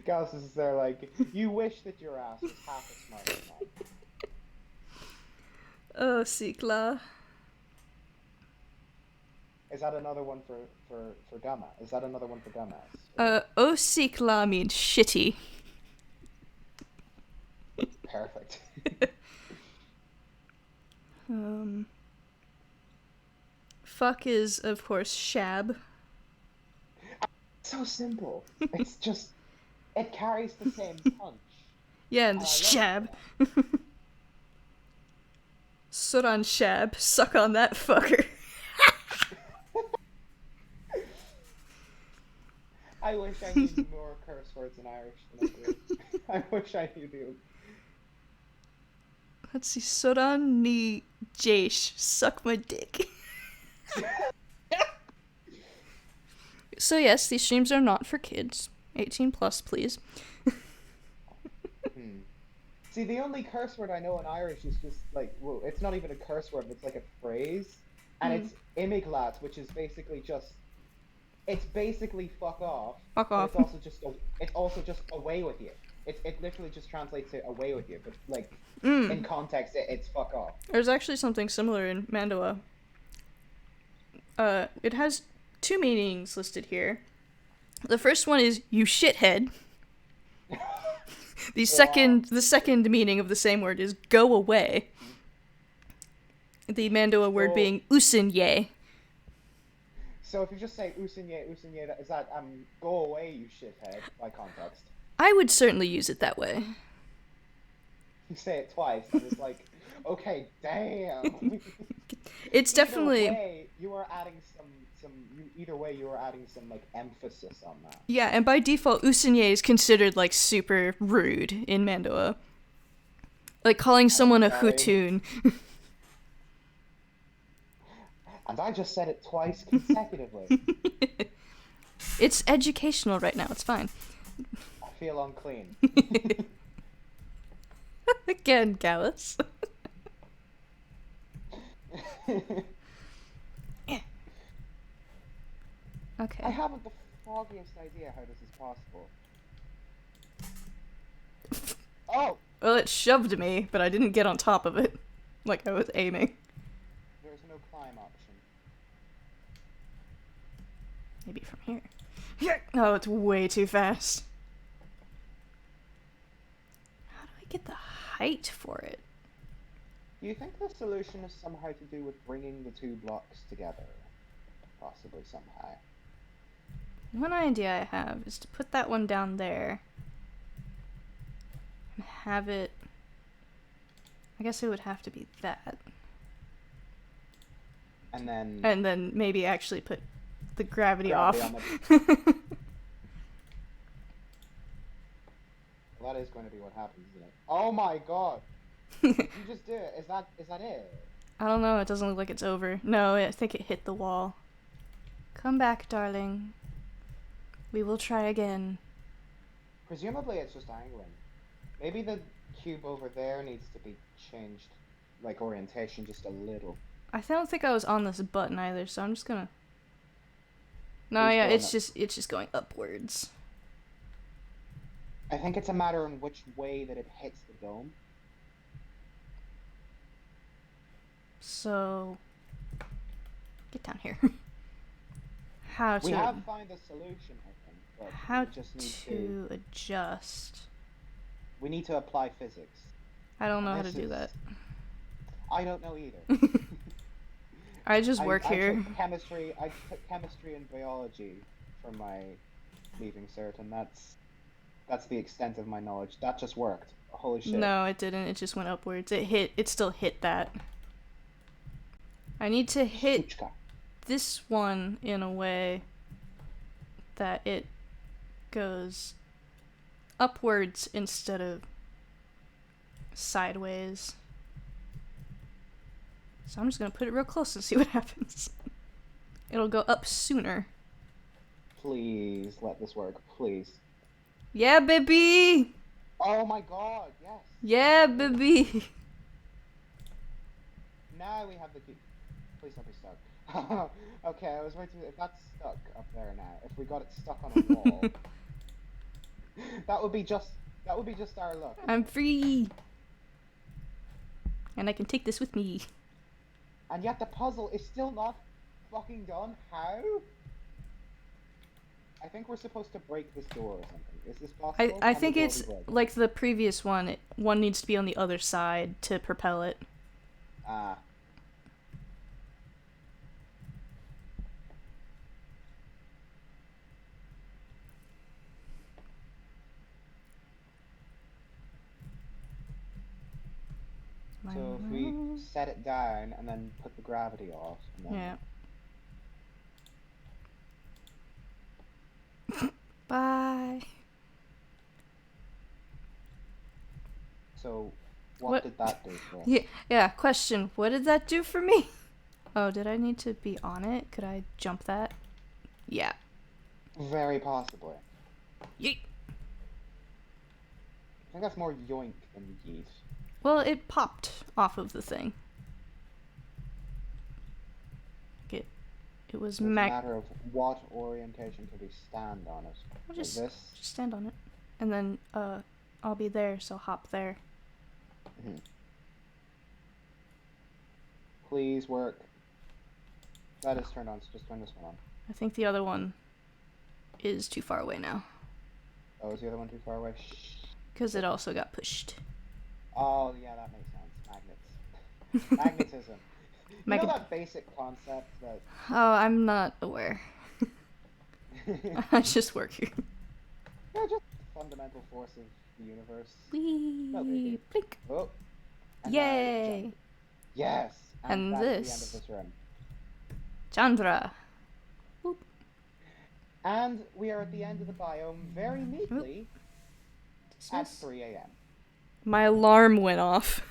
[SPEAKER 2] Gallus is there like, you wish that your ass was half as smart as mine.
[SPEAKER 1] Oh, Sikla.
[SPEAKER 2] Is that another one for Gamma? Is that another one for Gamma?
[SPEAKER 1] Oh, Sikla means shitty.
[SPEAKER 2] Perfect.
[SPEAKER 1] Fuck is, of course, shab.
[SPEAKER 2] So simple. It's just, it carries the same punch.
[SPEAKER 1] Yeah, and shab. Suran shab, suck on that fucker.
[SPEAKER 2] I wish I knew more curse words in Irish than I do. I wish I knew the...
[SPEAKER 1] Let's see, Suran ni Jaish, suck my dick. So yes, these streams are not for kids. 18 plus, please.
[SPEAKER 2] See, the only curse word I know in Irish is just like, well, it's not even a curse word, it's like a phrase. And it's imiglat, which is basically just, it's basically fuck off.
[SPEAKER 1] Fuck off.
[SPEAKER 2] It's also just away with you. It literally just translates to away with you, but like, in context, it's fuck off.
[SPEAKER 1] There's actually something similar in Mandoa. It has two meanings listed here. The first one is you shithead. The second meaning of the same word is go away. The Mandoa word being usinye.
[SPEAKER 2] So if you just say usinye, is that go away, you shithead, by context?
[SPEAKER 1] I would certainly use it that way.
[SPEAKER 2] You say it twice, and it's like, okay, damn.
[SPEAKER 1] It's definitely...
[SPEAKER 2] Either way, you are adding some like emphasis on that.
[SPEAKER 1] Yeah, and by default, usinye is considered like super rude in Mandoa. Like calling someone a
[SPEAKER 2] sorry.
[SPEAKER 1] Hutoon.
[SPEAKER 2] And I just said it twice consecutively.
[SPEAKER 1] It's educational right now, it's fine.
[SPEAKER 2] I feel unclean.
[SPEAKER 1] Again, Gallus. Okay.
[SPEAKER 2] I haven't the foggiest idea how this is possible. Oh!
[SPEAKER 1] Well, it shoved me, but I didn't get on top of it. Like I was aiming.
[SPEAKER 2] There's no climb option.
[SPEAKER 1] Maybe from here. Here! Oh, it's way too fast. How do I get the height for it?
[SPEAKER 2] Do you think the solution is somehow to do with bringing the two blocks together? Possibly somehow.
[SPEAKER 1] One idea I have is to put that one down there. And have it... I guess it would have to be that.
[SPEAKER 2] And then...
[SPEAKER 1] And then maybe actually put the gravity off.
[SPEAKER 2] Well, that is going to be what happens, isn't it? Oh my god! You just did it. Is that it?
[SPEAKER 1] I don't know, it doesn't look like it's over. No, I think it hit the wall. Come back, darling. We will try again.
[SPEAKER 2] Presumably it's just angling. Maybe the cube over there needs to be changed, like orientation just a little.
[SPEAKER 1] I don't think I was on this button either, so I'm just gonna... No,
[SPEAKER 2] Keep
[SPEAKER 1] yeah,
[SPEAKER 2] going
[SPEAKER 1] it's just going upwards.
[SPEAKER 2] I think it's a matter in which way that it hits the dome.
[SPEAKER 1] So... Get down here. How to...
[SPEAKER 2] We have found a solution, I think, but
[SPEAKER 1] How
[SPEAKER 2] we just need
[SPEAKER 1] to adjust.
[SPEAKER 2] We need to apply physics.
[SPEAKER 1] I don't know how to
[SPEAKER 2] This
[SPEAKER 1] do
[SPEAKER 2] is-
[SPEAKER 1] that.
[SPEAKER 2] I don't know either.
[SPEAKER 1] I just work
[SPEAKER 2] I
[SPEAKER 1] here.
[SPEAKER 2] took chemistry and biology for my leaving cert, and that's the extent of my knowledge. That just worked. Holy shit.
[SPEAKER 1] No, it didn't. It just went upwards. It still hit that. I need to hit
[SPEAKER 2] Shoochka.
[SPEAKER 1] this one in a way that it goes upwards instead of sideways. So I'm just gonna put it real close and see what happens. It'll go up sooner.
[SPEAKER 2] Please let this work, please.
[SPEAKER 1] Yeah, baby!
[SPEAKER 2] Oh my god, yes.
[SPEAKER 1] Yeah, baby!
[SPEAKER 2] Now we have the key. Please don't be stuck. Okay, I was waiting. If that's stuck up there now, if we got it stuck on a wall, that would be just our luck.
[SPEAKER 1] I'm free! And I can take this with me.
[SPEAKER 2] And yet the puzzle is still not fucking done. How? I think we're supposed to break this door or something. Is this possible?
[SPEAKER 1] I
[SPEAKER 2] Can
[SPEAKER 1] think
[SPEAKER 2] the door
[SPEAKER 1] it's
[SPEAKER 2] be broken?
[SPEAKER 1] like the previous one. One needs to be on the other side to propel it.
[SPEAKER 2] Ah. So if we set it down and then put the gravity off, and then
[SPEAKER 1] Yeah. Bye.
[SPEAKER 2] So
[SPEAKER 1] What-
[SPEAKER 2] what did that do for us?
[SPEAKER 1] Yeah, question. What did that do for me? Oh, did I need to be on it? Could I jump that? Yeah.
[SPEAKER 2] Very possibly.
[SPEAKER 1] Yeet.
[SPEAKER 2] I think that's more yoink than yeet.
[SPEAKER 1] Well, it popped off of the thing. It was
[SPEAKER 2] It's a matter of what orientation can we stand on it.
[SPEAKER 1] I'll
[SPEAKER 2] Like
[SPEAKER 1] just
[SPEAKER 2] this.
[SPEAKER 1] stand on it. And then I'll be there, so hop there.
[SPEAKER 2] Please work. That is turned on, so just turn this one on.
[SPEAKER 1] I think the other one is too far away now.
[SPEAKER 2] Oh, is the other one too far away? Shh.
[SPEAKER 1] Because it also got pushed.
[SPEAKER 2] Oh, yeah, that makes sense. Magnets. Magnetism. You know that basic concept that...
[SPEAKER 1] Oh, I'm not aware. I just work here.
[SPEAKER 2] Yeah, just the fundamental force of the universe.
[SPEAKER 1] Wee!
[SPEAKER 2] No biggie.
[SPEAKER 1] Blink!
[SPEAKER 2] Oh. And now
[SPEAKER 1] Yay!
[SPEAKER 2] jump. Yes!
[SPEAKER 1] And
[SPEAKER 2] that's
[SPEAKER 1] this.
[SPEAKER 2] the end of this room.
[SPEAKER 1] Chandra! Whoop.
[SPEAKER 2] And we are at the end of the biome very neatly at
[SPEAKER 1] This is...
[SPEAKER 2] 3 a.m.
[SPEAKER 1] My alarm went off.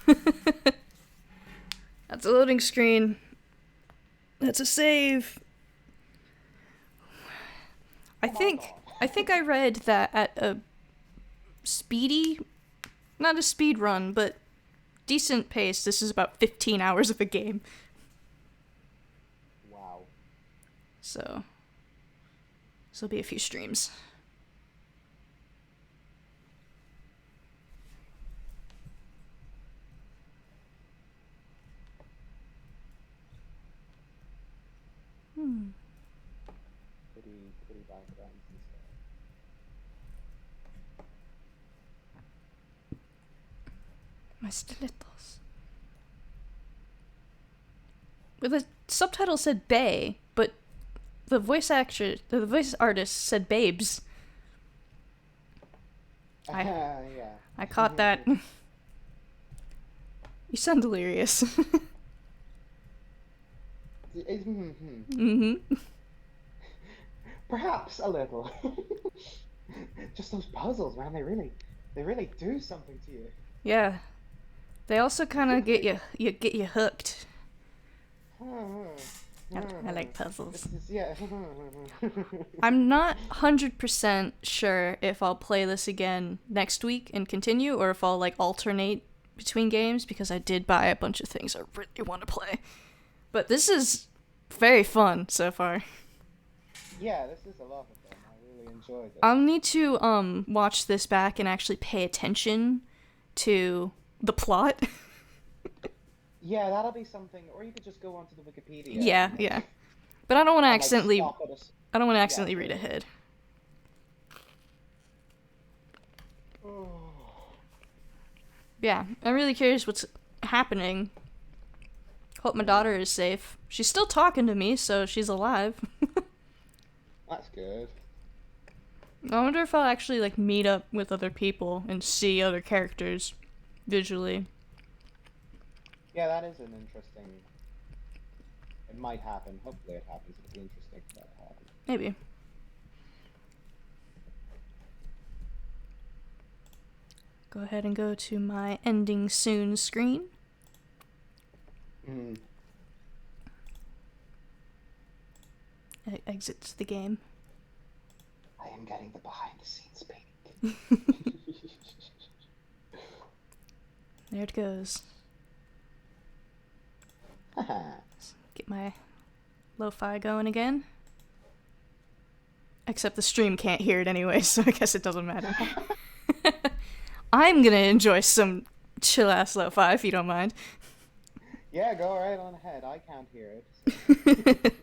[SPEAKER 1] That's a loading screen. That's a save. I think I read that at a speedy, not a speed run, but decent pace, this is about 15 hours of a game.
[SPEAKER 2] Wow.
[SPEAKER 1] So there'll be a few streams.
[SPEAKER 2] Pretty backgrounds and stuff.
[SPEAKER 1] My stilettos. Well, the subtitle said "bay," but the voice artist said "babes."
[SPEAKER 2] Yeah.
[SPEAKER 1] I caught that. You sound delirious. Mm-hmm.
[SPEAKER 2] Perhaps a little. Just those puzzles, man. They really do something to you.
[SPEAKER 1] Yeah. They also kind of get you hooked. I like puzzles.
[SPEAKER 2] Yeah.
[SPEAKER 1] I'm not 100% sure if I'll play this again next week and continue, or if I'll like alternate between games, because I did buy a bunch of things I really want to play. But this is very fun so far.
[SPEAKER 2] Yeah, this is a lot of fun. I really enjoyed it.
[SPEAKER 1] I'll need to watch this back and actually pay attention to the plot.
[SPEAKER 2] Yeah, that'll be something. Or you could just go onto the Wikipedia.
[SPEAKER 1] Yeah. But I don't want to accidentally.
[SPEAKER 2] Like,
[SPEAKER 1] I don't want to accidentally read ahead. Yeah, I'm really curious what's happening. Hope my daughter is safe. She's still talking to me, so she's alive.
[SPEAKER 2] That's good.
[SPEAKER 1] I wonder if I'll actually like meet up with other people and see other characters visually.
[SPEAKER 2] Yeah, that is an interesting. It might happen. Hopefully, it happens. It'd be interesting if that happens.
[SPEAKER 1] Maybe. Go ahead and go to my ending soon screen. It exits the game.
[SPEAKER 2] I am getting the behind the scenes peek.
[SPEAKER 1] There it goes. Get my lo-fi going again. Except the stream can't hear it anyway, so I guess it doesn't matter. I'm gonna enjoy some chill-ass lo-fi, if you don't mind.
[SPEAKER 2] Yeah, go right on ahead. I can't hear it.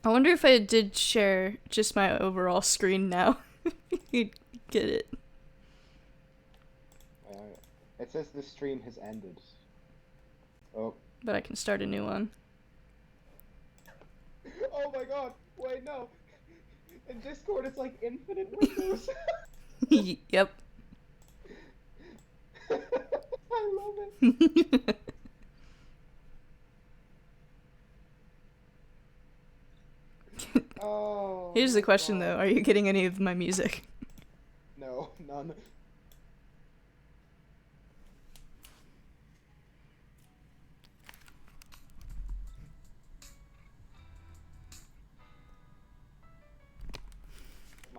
[SPEAKER 1] I wonder if I did share just my overall screen now. You'd get it.
[SPEAKER 2] It says the stream has ended. Oh.
[SPEAKER 1] But I can start a new one.
[SPEAKER 2] Oh my god! Wait, no! In Discord, it's like infinite windows.
[SPEAKER 1] Yep.
[SPEAKER 2] I love it. Oh.
[SPEAKER 1] Here's the question, though. Are you getting any of my music?
[SPEAKER 2] No, none.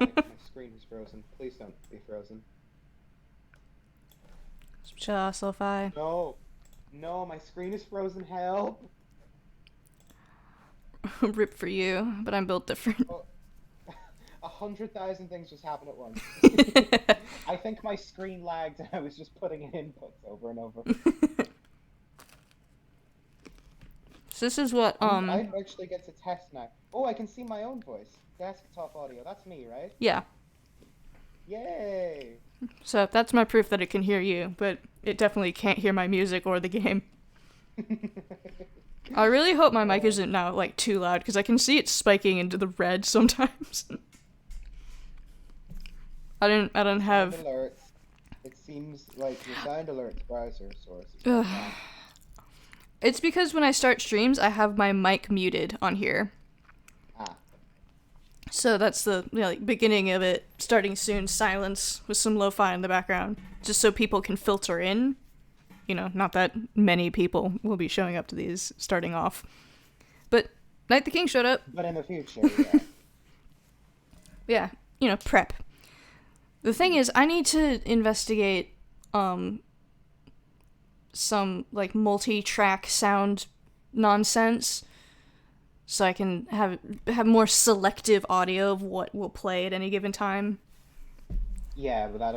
[SPEAKER 2] My screen is frozen. Please don't be frozen.
[SPEAKER 1] Just lo-fi.
[SPEAKER 2] No, my screen is frozen. Help!
[SPEAKER 1] Rip for you, but I'm built different.
[SPEAKER 2] Oh, 100,000 things just happened at once. I think my screen lagged and I was just putting in inputs over and over.
[SPEAKER 1] So this is what
[SPEAKER 2] I actually get to test now. Oh, I can see my own voice. Desktop audio. That's me, right?
[SPEAKER 1] Yeah.
[SPEAKER 2] Yay!
[SPEAKER 1] So that's my proof that it can hear you, but it definitely can't hear my music or the game. I really hope my mic isn't now like too loud, because I can see it spiking into the red sometimes. I don't have
[SPEAKER 2] sound alerts. It seems like your sound alerts browser source.
[SPEAKER 1] It's because when I start streams, I have my mic muted on here.
[SPEAKER 2] Ah.
[SPEAKER 1] So that's the like beginning of it, starting soon, silence with some lo-fi in the background, just so people can filter in. Not that many people will be showing up to these starting off. But Night the King showed up.
[SPEAKER 2] But in the future, yeah.
[SPEAKER 1] Yeah, prep. The thing is, I need to investigate some like multi-track sound nonsense, so I can have more selective audio of what will play at any given time.
[SPEAKER 2] Yeah, but that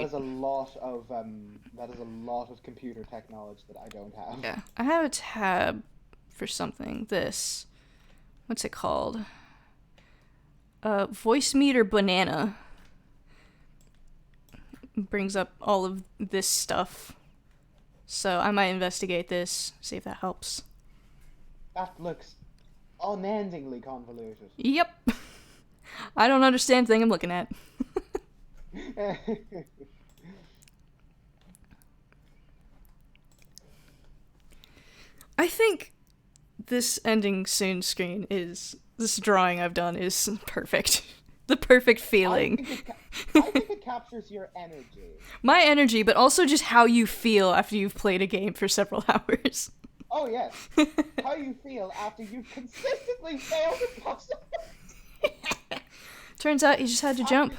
[SPEAKER 2] is a lot of computer technology that I don't have.
[SPEAKER 1] Yeah, I have a tab for something. What's it called? Voice meter banana. Brings up all of this stuff. So I might investigate this, see if that helps.
[SPEAKER 2] That looks unendingly convoluted.
[SPEAKER 1] Yep. I don't understand the thing I'm looking at. I think this ending soon screen this drawing I've done is perfect. The perfect feeling.
[SPEAKER 2] I think it captures your energy.
[SPEAKER 1] My energy, but also just how you feel after you've played a game for several hours.
[SPEAKER 2] Oh, yes. How you feel after you've consistently failed to pass.
[SPEAKER 1] Turns out you just had to jump.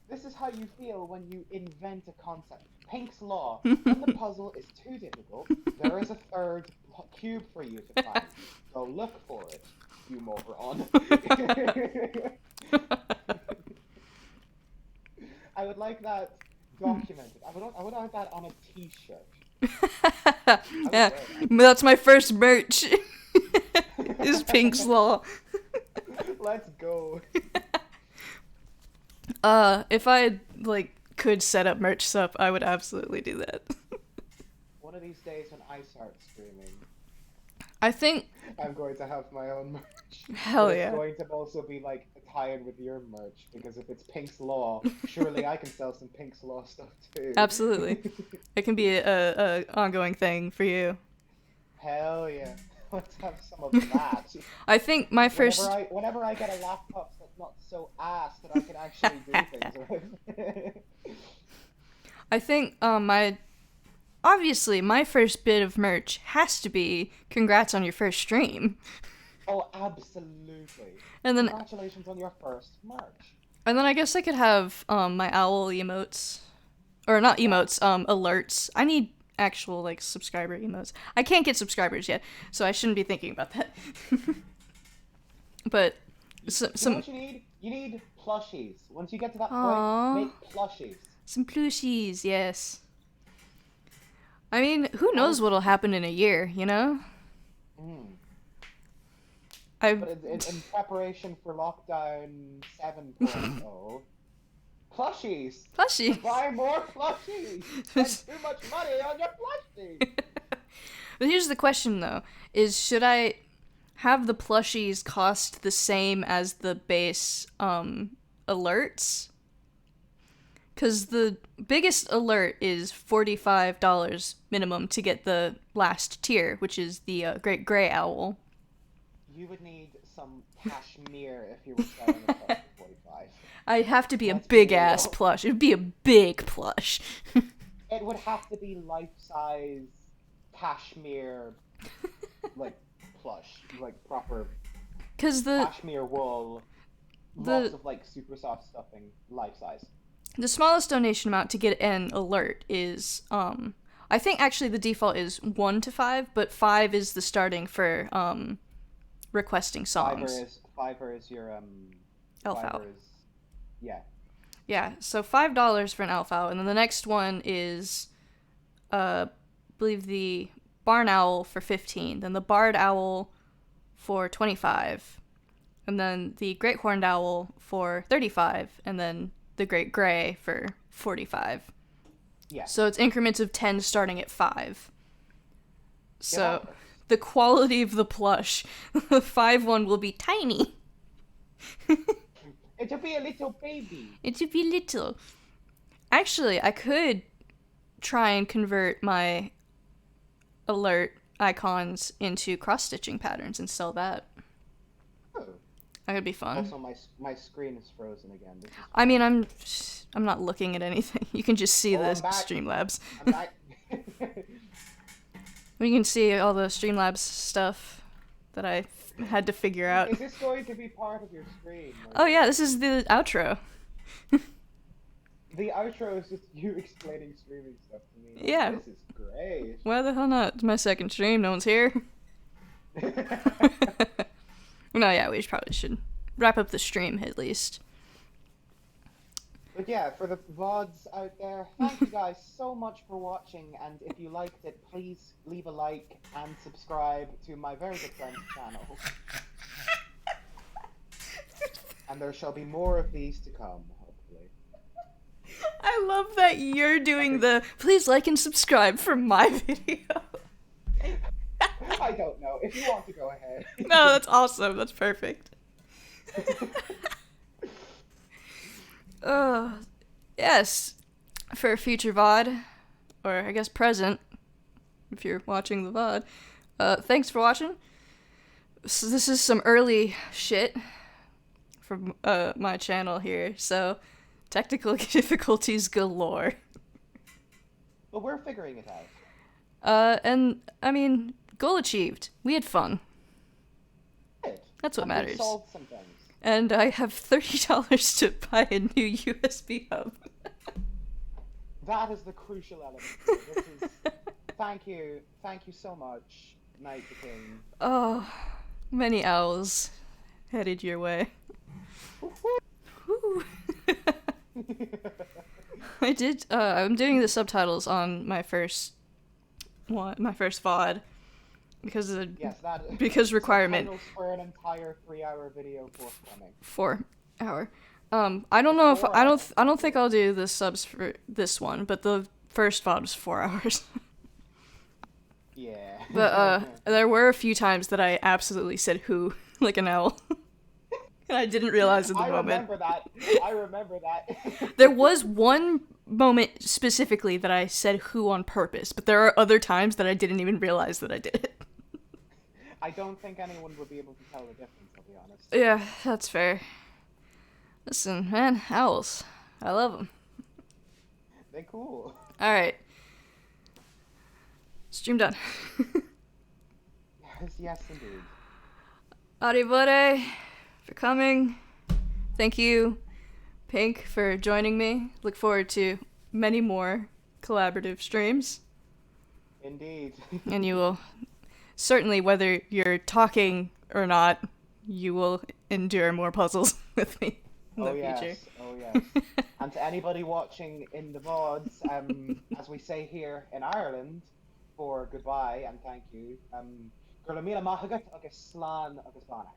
[SPEAKER 2] This is how you feel when you invent a concept. Pink's Law. When the puzzle is too difficult, there is a third cube for you to find. Go look for it, you moron. I would like that documented. I would like that on a t-shirt.
[SPEAKER 1] Yeah, that's my first merch. Is Pink's Law.
[SPEAKER 2] Let's go.
[SPEAKER 1] If I could set up merch stuff, I would absolutely do that.
[SPEAKER 2] One of these days when I start streaming,
[SPEAKER 1] I think
[SPEAKER 2] I'm going to have my own merch.
[SPEAKER 1] Hell yeah.
[SPEAKER 2] It's going to also be a tie-in with your merch, because if it's Pink's Law, surely I can sell some Pink's Law stuff too.
[SPEAKER 1] Absolutely. It can be a ongoing thing for you.
[SPEAKER 2] Hell yeah. Let's have some of that.
[SPEAKER 1] I think my first...
[SPEAKER 2] Whenever I get a laptop that's not so ass that I can actually do things with.
[SPEAKER 1] I think obviously my first bit of merch has to be congrats on your first stream.
[SPEAKER 2] Oh, absolutely.
[SPEAKER 1] And then
[SPEAKER 2] congratulations on your first merch.
[SPEAKER 1] And then I guess I could have my owl emotes. Or not emotes, alerts. I need actual subscriber emotes. I can't get subscribers yet, so I shouldn't be thinking about that. But
[SPEAKER 2] you know what you need? You need plushies. Once you get to that point, make plushies.
[SPEAKER 1] Some plushies, yes. I mean, who knows what'll happen in a year, you know?
[SPEAKER 2] But in preparation for lockdown 7.0, plushies!
[SPEAKER 1] Plushies!
[SPEAKER 2] Buy more plushies! Spend too much money on your plushies!
[SPEAKER 1] But here's the question, though, is should I have the plushies cost the same as the base, alerts? Because the biggest alert is $45 minimum to get the last tier, which is the Great Grey Owl.
[SPEAKER 2] You would need some cashmere if you were selling a plush for 45.
[SPEAKER 1] I'd have to be a big-ass plush. It would be a big plush.
[SPEAKER 2] It would have to be life-size cashmere, plush. Proper cashmere wool. Lots of, super soft stuffing, life-size.
[SPEAKER 1] The smallest donation amount to get an alert is, I think actually the default is 1 to 5, but 5 is the starting for, requesting songs.
[SPEAKER 2] Fiverr is your,
[SPEAKER 1] elf out.
[SPEAKER 2] Yeah.
[SPEAKER 1] Yeah, so $5 for an elf out, and then the next one is, I believe the barn owl for 15, then the barred owl for 25, and then the great horned owl for 35, and then the great gray for 45.
[SPEAKER 2] Yeah.
[SPEAKER 1] So it's increments of 10 starting at 5. So the quality of the plush, the 5 one will be tiny.
[SPEAKER 2] It'll be a little baby.
[SPEAKER 1] It'll be little. Actually, I could try and convert my alert icons into cross-stitching patterns and sell that. That could be fun.
[SPEAKER 2] Also, my screen is frozen again. This is
[SPEAKER 1] I mean, I'm not looking at anything. You can just see the
[SPEAKER 2] I'm back.
[SPEAKER 1] Streamlabs.
[SPEAKER 2] I'm back.
[SPEAKER 1] You can see all the Streamlabs stuff that I had to figure out.
[SPEAKER 2] Is this going to be part of your stream?
[SPEAKER 1] Oh yeah, this is the outro.
[SPEAKER 2] The outro is just you explaining streaming stuff to me.
[SPEAKER 1] Yeah.
[SPEAKER 2] This is great.
[SPEAKER 1] Why the hell not? It's my second stream. No one's here. No, yeah, we probably should wrap up the stream at least.
[SPEAKER 2] But yeah, for the VODs out there, thank you guys so much for watching, and if you liked it, please leave a like and subscribe to my very good friend's channel. And there shall be more of these to come, hopefully.
[SPEAKER 1] I love that you're doing the please like and subscribe for my video.
[SPEAKER 2] I don't know. If you want to go ahead.
[SPEAKER 1] No, that's awesome. That's perfect. Yes. For a future VOD, or I guess present, if you're watching the VOD. Thanks for watching. So this is some early shit from my channel here, so technical difficulties galore.
[SPEAKER 2] But we're figuring it out.
[SPEAKER 1] And I mean, goal achieved. We had fun.
[SPEAKER 2] Good.
[SPEAKER 1] That's what
[SPEAKER 2] And
[SPEAKER 1] matters.
[SPEAKER 2] we've solved some things.
[SPEAKER 1] And I have $30 to buy a new USB hub.
[SPEAKER 2] That is the crucial element. This is... Thank you so much, Knight the King.
[SPEAKER 1] Oh, many owls headed your way. Woo. I did. I'm doing the subtitles on my first VOD because of because requirement.
[SPEAKER 2] Subtitles for an entire 3-hour video forthcoming.
[SPEAKER 1] 4 hour. I don't know if I don't think I'll do the subs for this one, but the first VOD was 4 hours.
[SPEAKER 2] Yeah.
[SPEAKER 1] But there were a few times that I absolutely said "who" like an owl. And I didn't realize in the moment.
[SPEAKER 2] I remember that.
[SPEAKER 1] There was one moment specifically that I said "who" on purpose, but there are other times that I didn't even realize that I did it.
[SPEAKER 2] I don't think anyone would be able to tell the difference, I'll be honest.
[SPEAKER 1] Yeah, that's fair. Listen, man, owls. I love them.
[SPEAKER 2] They're cool.
[SPEAKER 1] Alright. Stream done.
[SPEAKER 2] Yes, indeed.
[SPEAKER 1] Arrivore for coming. Thank you, Pink, for joining me. Look forward to many more collaborative streams.
[SPEAKER 2] Indeed.
[SPEAKER 1] And you will, certainly whether you're talking or not, you will endure more puzzles with me in the future.
[SPEAKER 2] Oh yes. And to anybody watching in the VODs, as we say here in Ireland, for goodbye and thank you, Gurlamila Mahagat agus Slan agus Banach.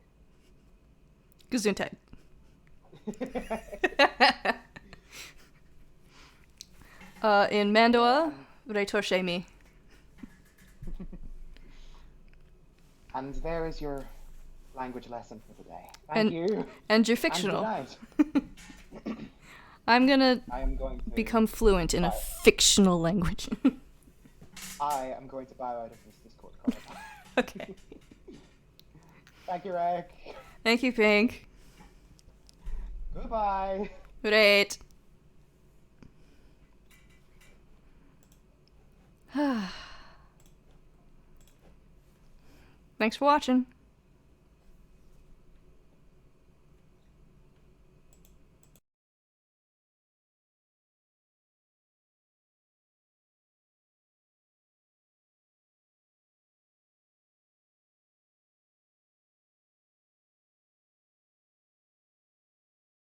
[SPEAKER 1] Gesundheit. In Mandoa, Reitor mi.
[SPEAKER 2] And there is your language lesson for the day. Thank you.
[SPEAKER 1] And you're fictional.
[SPEAKER 2] And
[SPEAKER 1] I am going
[SPEAKER 2] to
[SPEAKER 1] become fluent in a fictional language.
[SPEAKER 2] I am going to bow out of this Discord call.
[SPEAKER 1] Okay.
[SPEAKER 2] Thank you, Rick.
[SPEAKER 1] Thank you, Pink.
[SPEAKER 2] Goodbye.
[SPEAKER 1] Great. Thanks for watching.